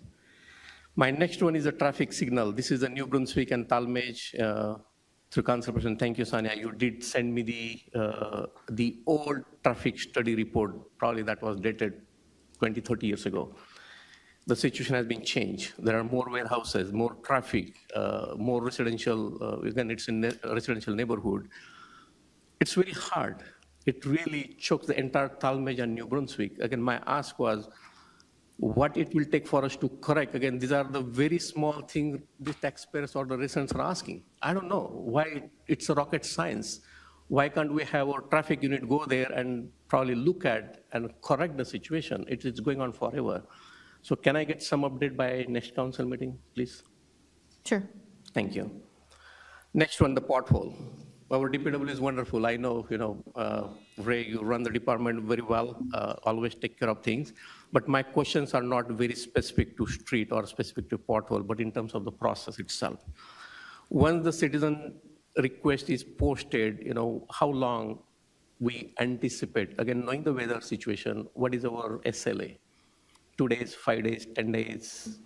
My next one is a traffic signal. This is the New Brunswick and Talmadge through Council Person. Thank you, Sonia. You did send me the old traffic study report. Probably that was dated 20, 30 years ago. the situation has been changed. There are more warehouses, more traffic, more residential, again, it's in a residential neighborhood. It's very hard. It really chokes the entire Talmadge and New Brunswick. Again, my ask was, what it will take for us to correct. Again, these are the very small things the taxpayers or the residents are asking. I don't know why it's a rocket science. Why can't we have our traffic unit go there and probably look at and correct the situation? It's going on forever. So can I get some update by next council meeting, please? Sure. Thank you. Next one, the pothole. Our DPW is wonderful. I know, Ray, you run the department very well, always take care of things. But my questions are not very specific to street or specific to pothole, but in terms of the process itself. Once the citizen request is posted, how long we anticipate, again, knowing the weather situation, what is our SLA? 2 days, 5 days, 10 days?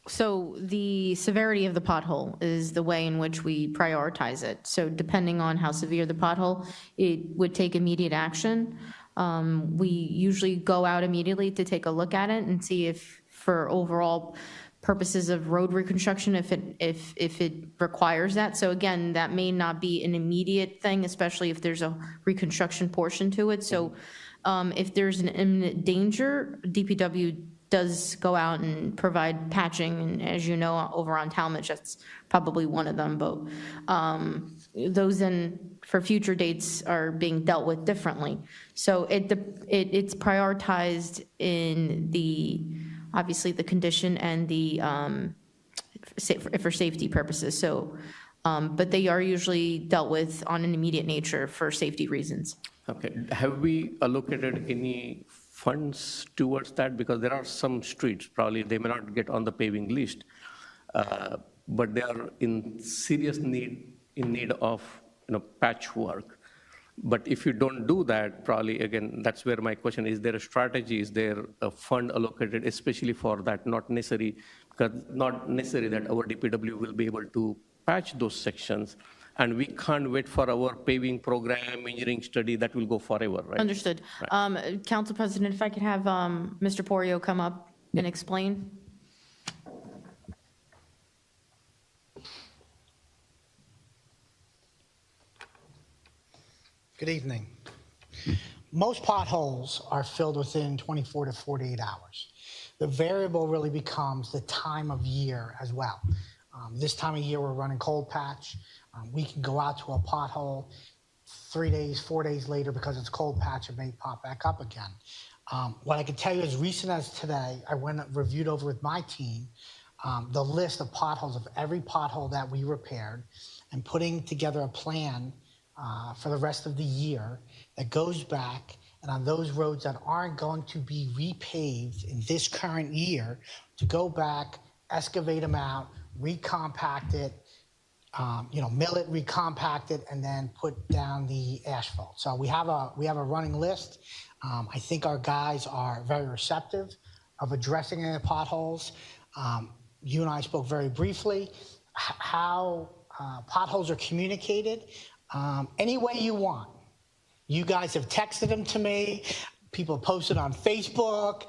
So the severity of the pothole is the way in which we prioritize it. So depending on how severe the pothole, it would take immediate action. We usually go out immediately to take a look at it and see if, for overall purposes of road reconstruction, if it requires that. So again, that may not be an immediate thing, especially if there's a reconstruction portion to it. So if there's an imminent danger, DPW does go out and provide patching, and as you know, over on Talmadge, that's probably one of them, but those then, for future dates, are being dealt with differently. So it's prioritized in obviously the condition and for safety purposes. So, but they are usually dealt with on an immediate nature for safety reasons. Okay, have we allocated any funds towards that? Because there are some streets, probably they may not get on the paving list, but they are in serious need of patchwork. But if you don't do that, probably, again, that's where my question is, there a strategy, is there a fund allocated especially for that? Not necessary, because not necessary that our DPW will be able to patch those sections, and we can't wait for our paving program, engineering study, that will go forever, right? Understood. Right. Council President, if I could have Mr. Porio come up and explain. Good evening. Most potholes are filled within 24 to 48 hours. The variable really becomes the time of year as well. This time of year, we're running cold patch. We can go out to a pothole 3 days, 4 days later, because it's cold patch, it may pop back up again. What I can tell you, as recent as today, I went and reviewed over with my team the list of potholes of every pothole that we repaired, and putting together a plan for the rest of the year that goes back, and on those roads that aren't going to be repaved in this current year, to go back, excavate them out, recompact it, mill it, recompact it, and then put down the asphalt. So we have a running list. I think our guys are very receptive of addressing any potholes. You and I spoke very briefly how potholes are communicated any way you want. You guys have texted them to me. People posted on Facebook,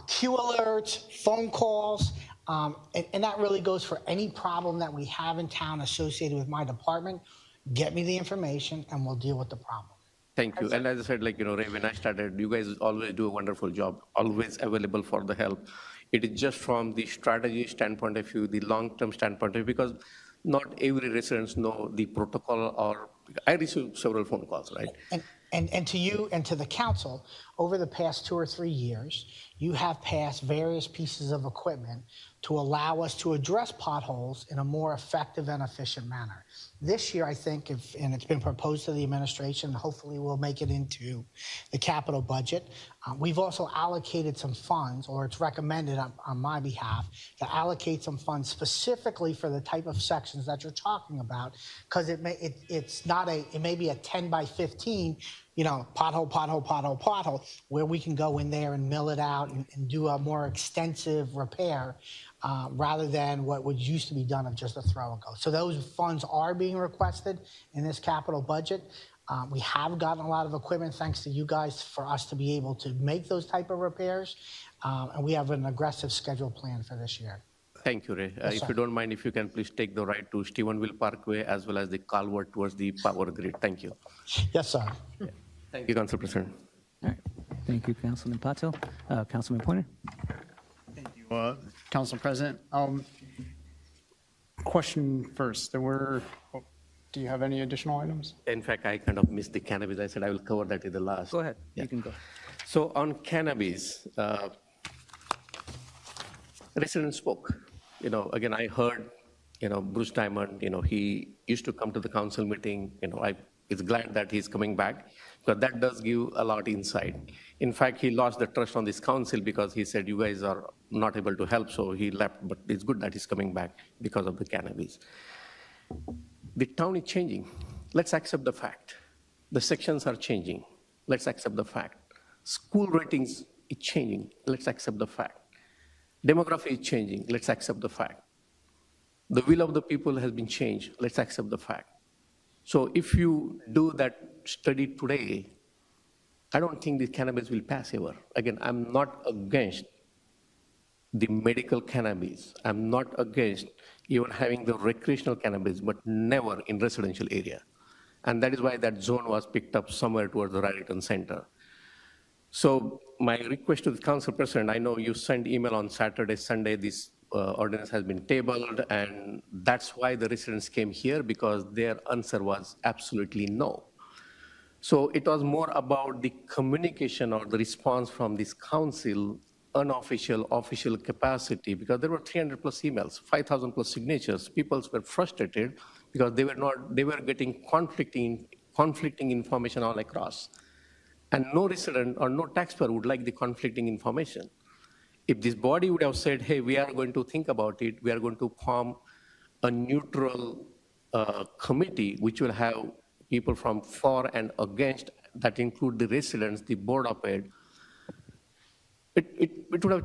Q alerts, phone calls. And that really goes for any problem that we have in town associated with my department. Get me the information and we'll deal with the problem. Thank you. And as I said, Ray, when I started, you guys always do a wonderful job, always available for the help. It is just from the strategy standpoint of view, the long-term standpoint of view, because not every residents know the protocol, or I received several phone calls, right? And to you and to the council, over the past 2 or 3 years, you have passed various pieces of equipment to allow us to address potholes in a more effective and efficient manner. This year, I think, and it's been proposed to the administration, hopefully we'll make it into the capital budget. We've also allocated some funds, or it's recommended on my behalf, to allocate some funds specifically for the type of sections that you're talking about, because it may be a 10 by 15, pothole, where we can go in there and mill it out and do a more extensive repair rather than what used to be done of just a throw and go. So those funds are being requested in this capital budget. We have gotten a lot of equipment, thanks to you guys, for us to be able to make those type of repairs. And we have an aggressive schedule plan for this year. Thank you, Ray. Yes, If sir. you don't mind, if you can please take the right to Stephenville Parkway as well as the culvert towards the power grid. Thank you. Yes, sir. Thank you, Council President. Thank you, Councilman Patel. Councilman Pointer? Council President. Question first. Do you have any additional items? In fact, I kind of missed the cannabis. I said I will cover that in the last. Go ahead. Yeah. You can go. So on cannabis, residents spoke. Again, I heard, Bruce Diamond, he used to come to the council meeting. It's glad that he's coming back, because that does give a lot insight. In fact, he lost the trust on this council because he said, you guys are not able to help, so he left. But it's good that he's coming back because of the cannabis. The town is changing. Let's accept the fact. The sections are changing. Let's accept the fact. School ratings is changing. Let's accept the fact. Demography is changing. Let's accept the fact. The will of the people has been changed. Let's accept the fact. So if you do that study today, I don't think the cannabis will pass ever. Again, I'm not against the medical cannabis. I'm not against even having the recreational cannabis, but never in residential area. And that is why that zone was picked up somewhere towards the Raritan Center. So my request to the Council President, I know you sent email on Saturday, Sunday, this ordinance has been tabled, and that's why the residents came here, because their answer was absolutely no. So it was more about the communication or the response from this council, unofficial, official capacity, because there were 300 plus emails, 5,000 plus signatures. People were frustrated because they were getting conflicting information all across. And no resident or no taxpayer would like the conflicting information. If this body would have said, hey, we are going to think about it, we are going to form a neutral committee which will have people from for and against, that include the residents, the Board of Ed,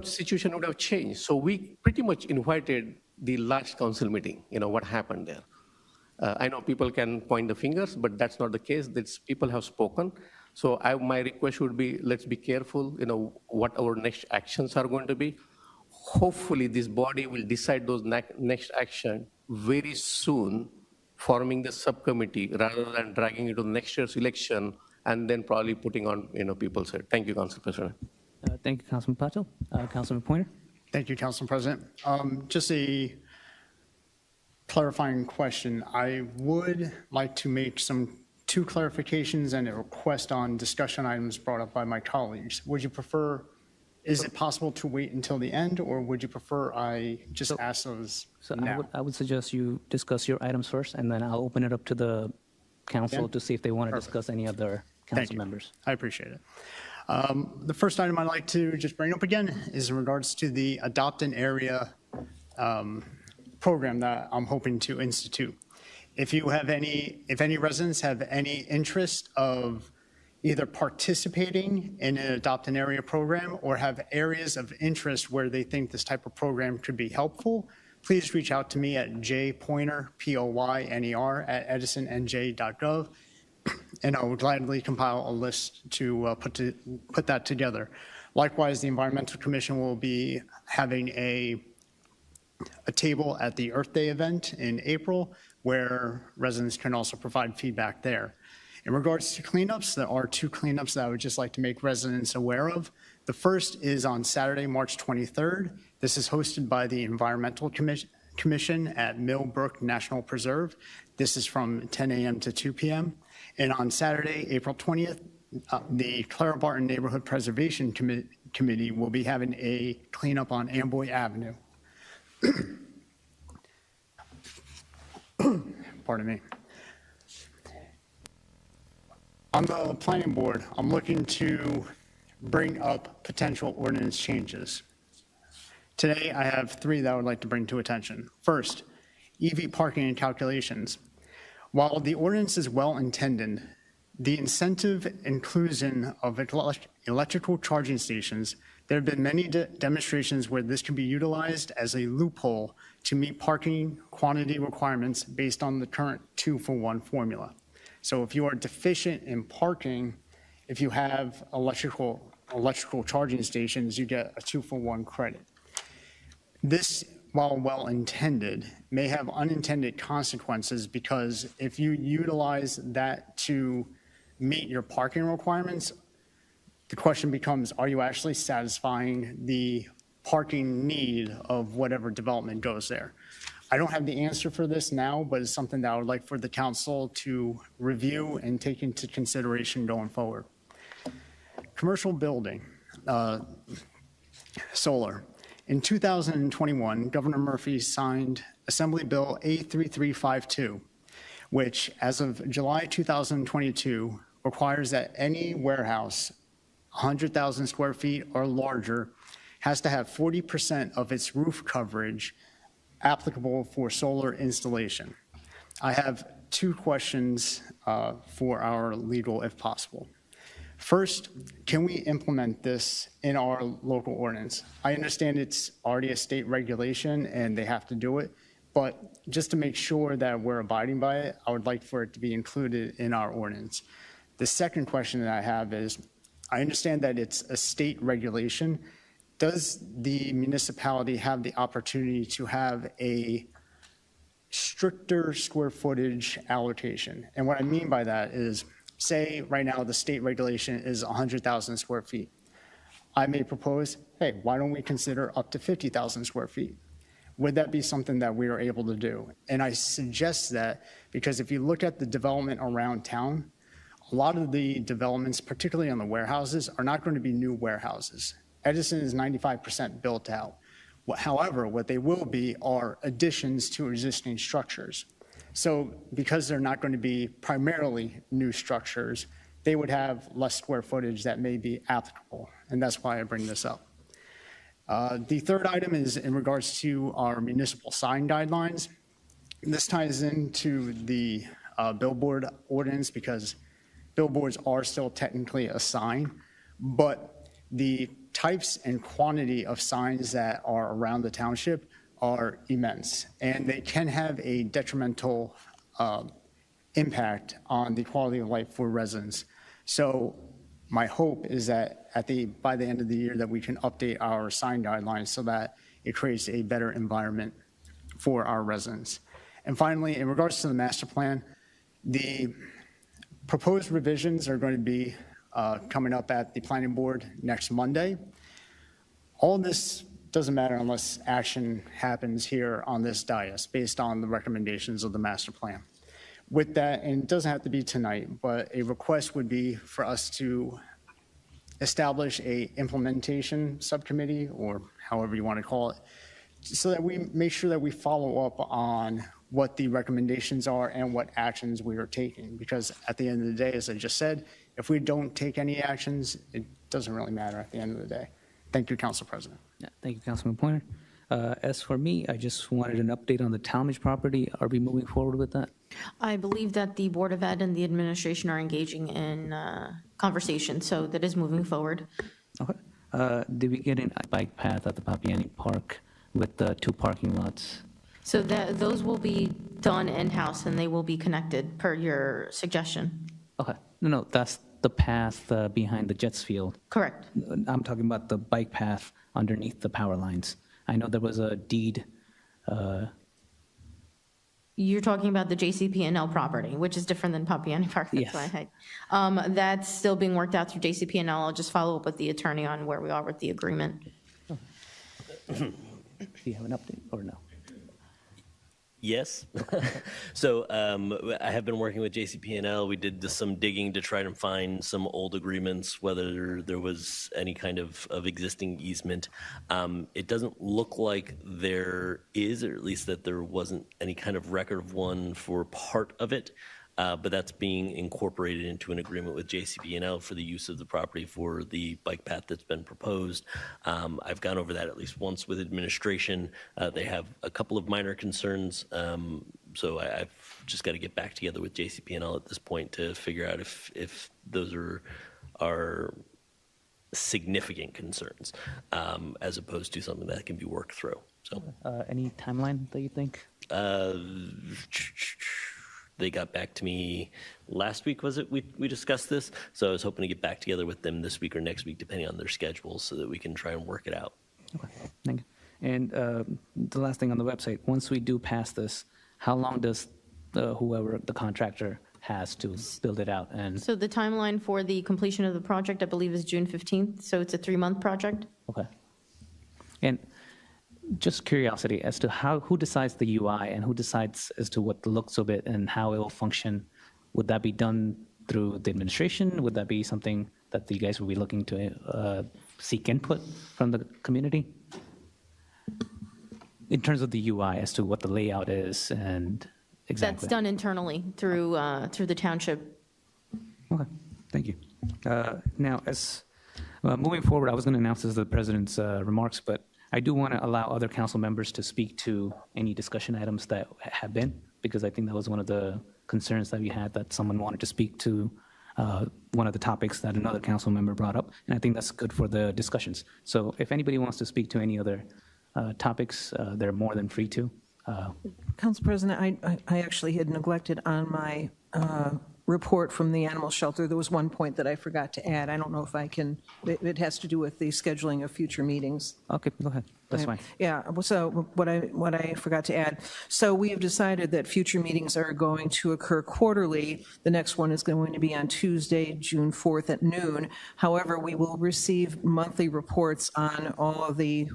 situation would have changed. So we pretty much invited the last council meeting, what happened there. I know people can point the fingers, but that's not the case. People have spoken. So my request would be, let's be careful, what our next actions are going to be. Hopefully this body will decide those next action very soon, forming the subcommittee rather than dragging it to next year's election and then probably putting on, people's head. Thank you, Council President. Thank you, Councilman Patel. Councilman Pointer? Thank you, Council President. Just a clarifying question. I would like to make two clarifications and a request on discussion items brought up by my colleagues. Would you prefer, is it possible to wait until the end, or would you prefer I just ask those now? I would suggest you discuss your items first, and then I'll open it up to the council Yeah. to see if they want to Perfect. discuss any other Thank council you. members. I appreciate it. The first item I'd like to just bring up again is in regards to the Adopt an Area program that I'm hoping to institute. If any residents have any interest of either participating in an Adopt an Area program or have areas of interest where they think this type of program could be helpful, please reach out to me at jpoyner, P-O-Y-N-E-R, at edisonnj.gov, and I will gladly compile a list to put that together. Likewise, the Environmental Commission will be having a table at the Earth Day event in April where residents can also provide feedback there. In regards to cleanups, there are two cleanups that I would just like to make residents aware of. The first is on Saturday, March 23rd. This is hosted by the Environmental Commission at Millbrook National Preserve. This is from 10 a.m. to 2 p.m. And on Saturday, April 20th, the Clara Barton Neighborhood Preservation Committee will be having a cleanup on Amboy Avenue. Pardon me. On the planning board, I'm looking to bring up potential ordinance changes. Today, I have three that I would like to bring to attention. First, EV parking and calculations. While the ordinance is well-intended, the incentive inclusion of electrical charging stations, there have been many demonstrations where this can be utilized as a loophole to meet parking quantity requirements based on the current 2-for-1 formula. So if you are deficient in parking, if you have electrical electrical charging stations, you get a 2-for-1 credit. This, while well-intended, may have unintended consequences because if you utilize that to meet your parking requirements, the question becomes, are you actually satisfying the parking need of whatever development goes there? I don't have the answer for this now, but it's something that I would like for the council to review and take into consideration going forward. Commercial building, solar. In 2021, Governor Murphy signed Assembly Bill A3352, which as of July 2022 requires that any warehouse 100,000 square feet or larger has to have 40% of its roof coverage applicable for solar installation. I have two questions for our legal if possible. First, can we implement this in our local ordinance? I understand it's already a state regulation and they have to do it, but just to make sure that we're abiding by it, I would like for it to be included in our ordinance. The second question that I have is, I understand that it's a state regulation. Does the municipality have the opportunity to have a stricter square footage allocation? And what I mean by that is, say right now the state regulation is 100,000 square feet. I may propose, hey, why don't we consider up to 50,000 square feet? Would that be something that we are able to do? And I suggest that because if you look at the development around town, a lot of the developments, particularly on the warehouses, are not going to be new warehouses. Edison is 95% built out. However, what they will be are additions to existing structures. So because they're not going to be primarily new structures, they would have less square footage that may be applicable. And that's why I bring this up. The third item is in regards to our municipal sign guidelines. This ties into the billboard ordinance because billboards are still technically a sign, but the types and quantity of signs that are around the township are immense, and they can have a detrimental impact on the quality of life for residents. So my hope is that by the end of the year that we can update our sign guidelines so that it creates a better environment for our residents. And finally, in regards to the master plan, the proposed revisions are going to be coming up at the planning board next Monday. All this doesn't matter unless action happens here on this dais based on the recommendations of the master plan. With that, and it doesn't have to be tonight, but a request would be for us to establish a implementation subcommittee, or however you want to call it, so that we make sure that we follow up on what the recommendations are and what actions we are taking. Because at the end of the day, as I just said, if we don't take any actions, it doesn't really matter at the end of the day. Thank you, Council President. Yeah, thank you, Councilman Pointer. As for me, I just wanted an update on the Talmadge property. Are we moving forward with that? I believe that the Board of Ed and the administration are engaging in conversation, so that is moving forward. Okay. Did we get a bike path at the Papiani Park with the 2 parking lots? So those will be done in-house and they will be connected per your suggestion. Okay. No, that's the path behind the Jets field. Correct. I'm talking about the bike path underneath the power lines. I know there was a deed. You're talking about the JCP&L property, which is different than Papiani Park. That's Yes. why that's still being worked out through JCP&L. I'll just follow up with the attorney on where we are with the agreement. Do you have an update or no? Yes. So I have been working with JCP&L. We did some digging to try to find some old agreements, whether there was any kind of existing easement. It doesn't look like there is, or at least that there wasn't any kind of record of one for part of it. But that's being incorporated into an agreement with JCP&L for the use of the property for the bike path that's been proposed. I've gone over that at least once with administration. They have a couple of minor concerns, so I've just got to get back together with JCP&L at this point to figure out if those are significant concerns, as opposed to something that can be worked through. So, Any timeline that you think? They got back to me last week, was it? We discussed this. So I was hoping to get back together with them this week or next week, depending on their schedules, so that we can try and work it out. Okay, thank you. And the last thing on the website, once we do pass this, how long does whoever the contractor has to build it out? And So the timeline for the completion of the project, I believe, is June 15th, so it's a 3-month project. okay. And just curiosity as to who decides the UI and who decides as to what the looks of it and how it will function. Would that be done through the administration? Would that be something that you guys will be looking to seek input from the community? In terms of the UI, as to what the layout is and exactly. That's done internally through the township. Okay, thank you. Now, as moving forward, I was going to announce this as the president's remarks, but I do want to allow other council members to speak to any discussion items that have been, because I think that was one of the concerns that we had, that someone wanted to speak to one of the topics that another council member brought up, and I think that's good for the discussions. So if anybody wants to speak to any other topics, they're more than free to. Council President, I actually had neglected on my report from the animal shelter. There was one point that I forgot to add. I don't know if I can, it has to do with the scheduling of future meetings. Okay, go ahead. That's fine. Yeah, so what I forgot to add. So we have decided that future meetings are going to occur quarterly. The next one is going to be on Tuesday, June 4th at noon. However, we will receive monthly reports on all of the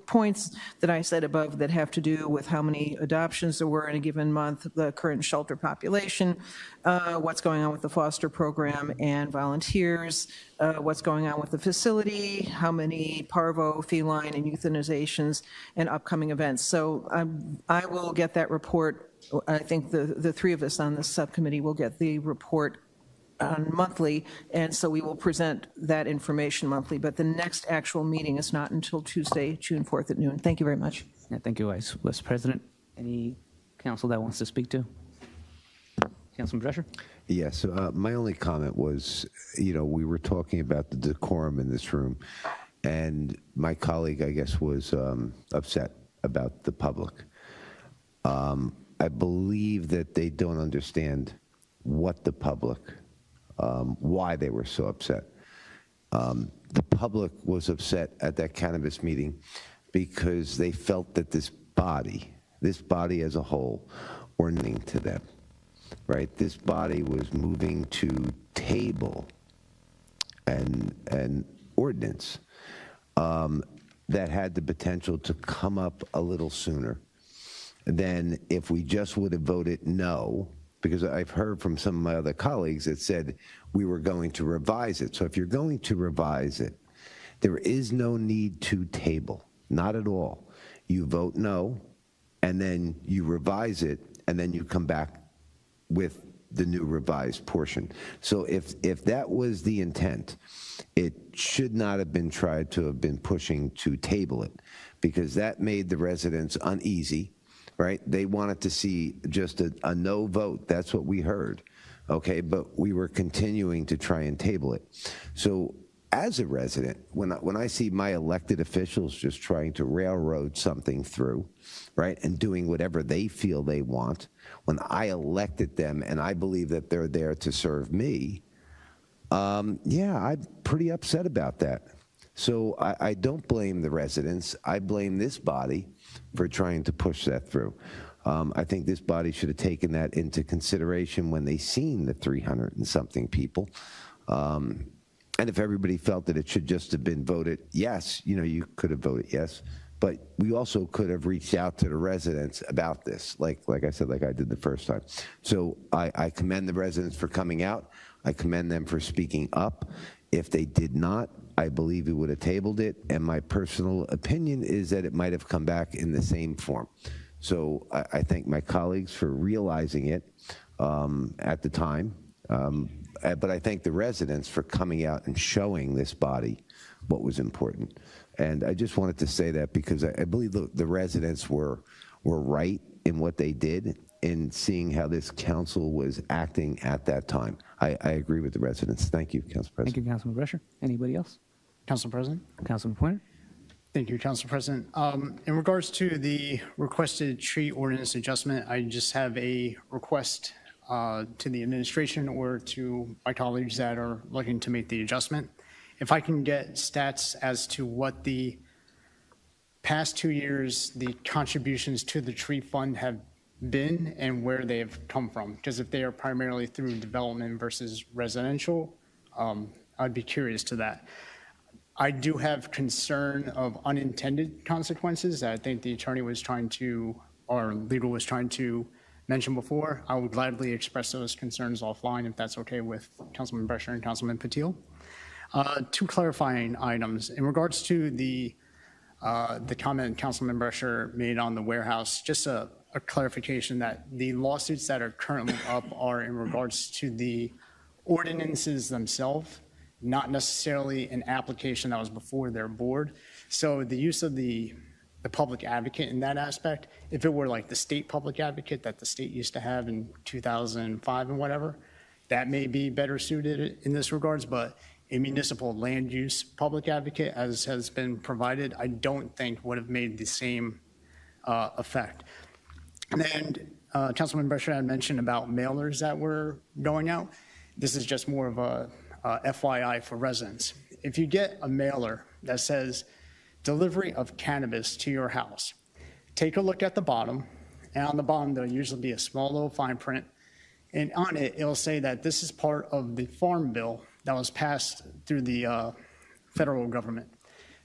points that I said above that have to do with how many adoptions there were in a given month, the current shelter population, what's going on with the foster program and volunteers, what's going on with the facility, how many parvo, feline, and euthanizations, and upcoming events. So I will get that report. I think the three of us on this subcommittee will get the report monthly, and so we will present that information monthly. But the next actual meeting is not until Tuesday, June 4th at noon. Thank you very much. Yeah, thank you, Vice President. Any council that wants to speak to? Councilman Brescher? Yes, my only comment was, we were talking about the decorum in this room, and my colleague, I guess, was upset about the public. I believe that they don't understand what the public, why they were so upset. The public was upset at that cannabis meeting because they felt that this body as a whole, were listening to them. Right, this body was moving to table an ordinance that had the potential to come up a little sooner than if we just would have voted no, because I've heard from some of my other colleagues that said we were going to revise it. So if you're going to revise it, there is no need to table, not at all. You vote no, and then you revise it, and then you come back with the new revised portion. So if that was the intent, it should not have been tried to have been pushing to table it, because that made the residents uneasy, right? They wanted to see just a no vote. That's what we heard, okay? But we were continuing to try and table it. So as a resident, when I see my elected officials just trying to railroad something through, right, and doing whatever they feel they want, when I elected them and I believe that they're there to serve me, yeah, I'm pretty upset about that. So I don't blame the residents. I blame this body for trying to push that through. I think this body should have taken that into consideration when they seen the 300 and something people. And if everybody felt that it should just have been voted yes, you could have voted yes. But we also could have reached out to the residents about this, like I said, like I did the first time. So I commend the residents for coming out. I commend them for speaking up. If they did not, I believe we would have tabled it. And my personal opinion is that it might have come back in the same form. So I thank my colleagues for realizing it at the time. But I thank the residents for coming out and showing this body what was important. And I just wanted to say that because I believe the residents were right in what they did in seeing how this council was acting at that time. I agree with the residents. Thank you, Council President. Thank you, Councilman Brescher. Anybody else? Council President? Councilman Pointer? Thank you, Council President. In regards to the requested tree ordinance adjustment, I just have a request to the administration or to my colleagues that are looking to make the adjustment. If I can get stats as to what the past 2 years, the contributions to the tree fund have been and where they have come from, because if they are primarily through development versus residential, I'd be curious to that. I do have concern of unintended consequences that I think the attorney was trying to, or legal was trying to mention before. I would gladly express those concerns offline if that's okay with Councilman Brescher and Councilman Patil. Two clarifying items. In regards to the comment Councilman Brescher made on the warehouse, just a clarification that the lawsuits that are currently up are in regards to the ordinances themselves, not necessarily an application that was before their board. So the use of the public advocate in that aspect, if it were like the state public advocate that the state used to have in 2005 and whatever, that may be better suited in this regards, but a municipal land use public advocate, as has been provided, I don't think would have made the same effect. And Councilman Brescher had mentioned about mailers that were going out. This is just more of a FYI for residents. If you get a mailer that says delivery of cannabis to your house, take a look at the bottom, and on the bottom there'll usually be a small little fine print, and on it it'll say that this is part of the farm bill that was passed through the federal government.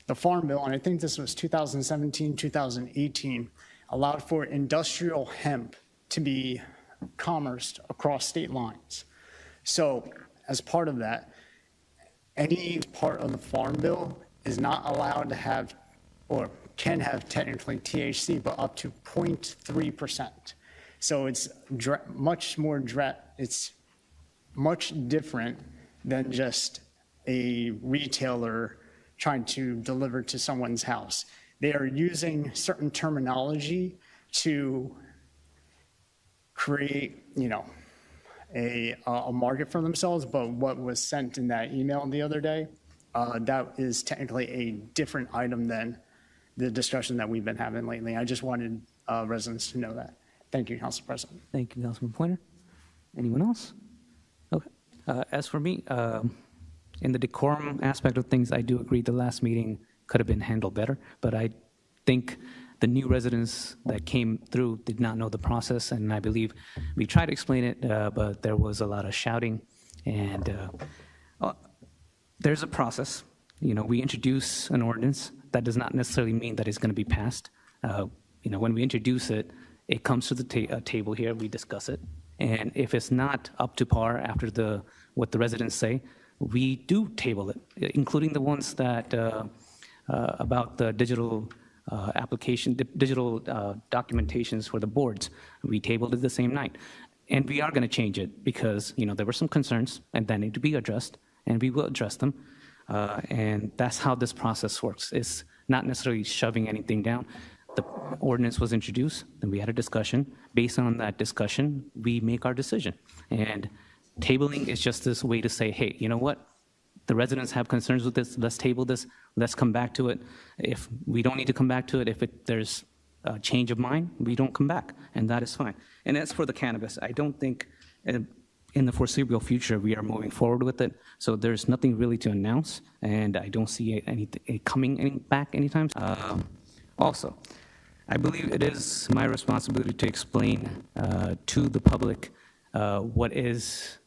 The farm bill, and I think this was 2017, 2018, allowed for industrial hemp to be commerced across state lines. So as part of that, any part of the farm bill is not allowed to have, or can have technically THC, but up to 0.3%. So it's it's much different than just a retailer trying to deliver to someone's house. They are using certain terminology to create, a market for themselves, but what was sent in that email the other day, that is technically a different item than the discussion that we've been having lately. I just wanted residents to know that. Thank you, Council President. Thank you, Councilman Pointer. Anyone else? Okay. As for me, in the decorum aspect of things, I do agree the last meeting could have been handled better, but I think the new residents that came through did not know the process, and I believe we tried to explain it, but there was a lot of shouting, and there's a process. We introduce an ordinance. That does not necessarily mean that it's going to be passed. When we introduce it, it comes to the table here, we discuss it, and if it's not up to par after what the residents say, we do table it, including the ones that about the digital digital documentations for the boards. We tabled it the same night. And we are going to change it because, there were some concerns and that need to be addressed, and we will address them. And that's how this process works. It's not necessarily shoving anything down. The ordinance was introduced, then we had a discussion. Based on that discussion, we make our decision. And tabling is just this way to say, hey, you know what? The residents have concerns with this. Let's table this. Let's come back to it. If we don't need to come back to it, if there's a change of mind, we don't come back, and that is fine. And as for the cannabis, I don't think in the foreseeable future we are moving forward with it. So there's nothing really to announce, and I don't see it coming back anytime. Also, I believe it is my responsibility to explain to the public what is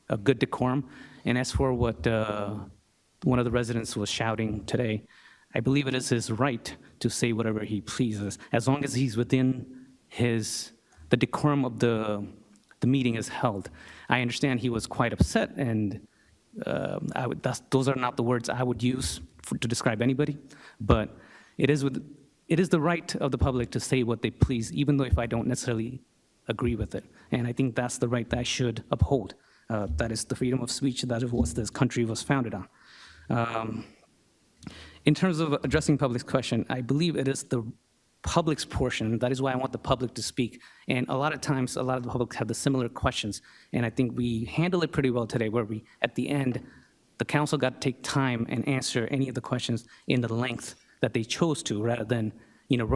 a good decorum. And as for what one of the residents was shouting today, I believe it is his right to say whatever he pleases, as long as he's within the decorum of the meeting is held. I understand he was quite upset, and those are not the words I would use to describe anybody, but it is the right of the public to say what they please, even though if I don't necessarily agree with it. And I think that's the right that I should uphold. That is the freedom of speech. That is what this country was founded on. In terms of addressing public's question, I believe it is the public's portion. That is why I want the public to speak. And a lot of times, a lot of the public have the similar questions. And I think we handle it pretty well today, where at the end, the council got to take time and answer any of the questions in the length that they chose to, rather than,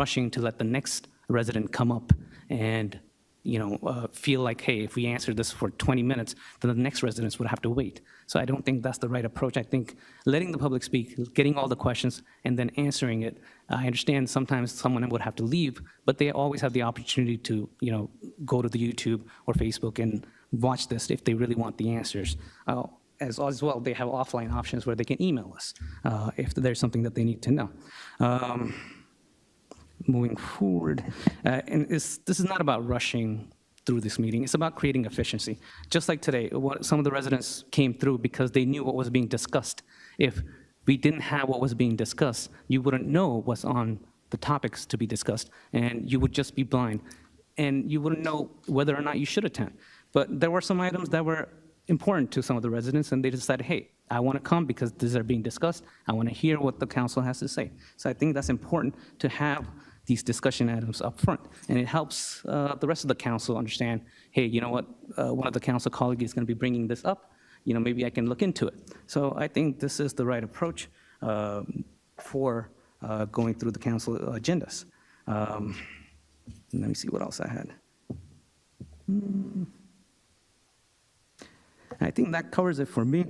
rushing to let the next resident come up and, feel like, hey, if we answer this for 20 minutes, then the next residents would have to wait. So I don't think that's the right approach. I think letting the public speak, getting all the questions, and then answering it. I understand sometimes someone would have to leave, but they always have the opportunity to, go to the YouTube or Facebook and watch this if they really want the answers. As well, they have offline options where they can email us if there's something that they need to know. Moving forward, and this is not about rushing through this meeting. It's about creating efficiency. Just like today, some of the residents came through because they knew what was being discussed. If we didn't have what was being discussed, you wouldn't know what's on the topics to be discussed, and you would just be blind, and you wouldn't know whether or not you should attend. But there were some items that were important to some of the residents, and they decided, hey, I want to come because these are being discussed. I want to hear what the council has to say. So I think that's important to have these discussion items up front, and it helps the rest of the council understand, hey, you know what, one of the council colleagues is going to be bringing this up, maybe I can look into it. So I think this is the right approach for going through the council agendas. Let me see what else I had. I think that covers it for me.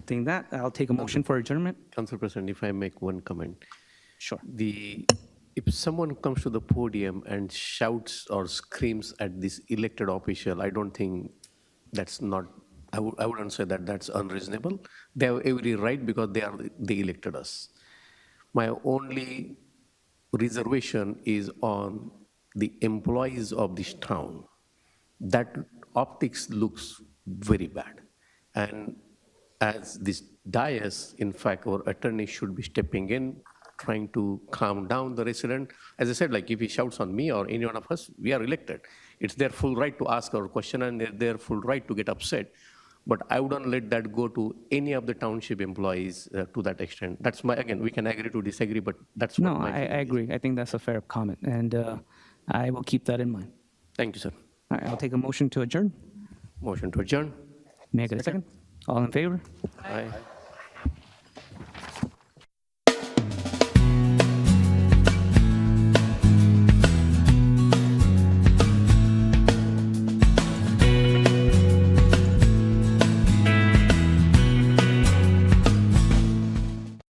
Saying that, I'll take a motion for adjournment. Council President, if I make one comment. Sure. If someone comes to the podium and shouts or screams at this elected official, I don't think that's not, I wouldn't say that that's unreasonable. They have every right because they elected us. My only reservation is on the employees of this town. That optics looks very bad. And as this dais, in fact, our attorney should be stepping in, trying to calm down the resident. As I said, like if he shouts on me or any one of us, we are elected. It's their full right to ask our question and their full right to get upset. But I wouldn't let that go to any of the township employees to that extent. That's my, again, we can agree to disagree, but that's what my I agree. I think that's a fair comment, and I will keep that in mind. Thank you, sir. All right, I'll take a motion to adjourn. Motion to adjourn. May I get a second? All in favor? Aye.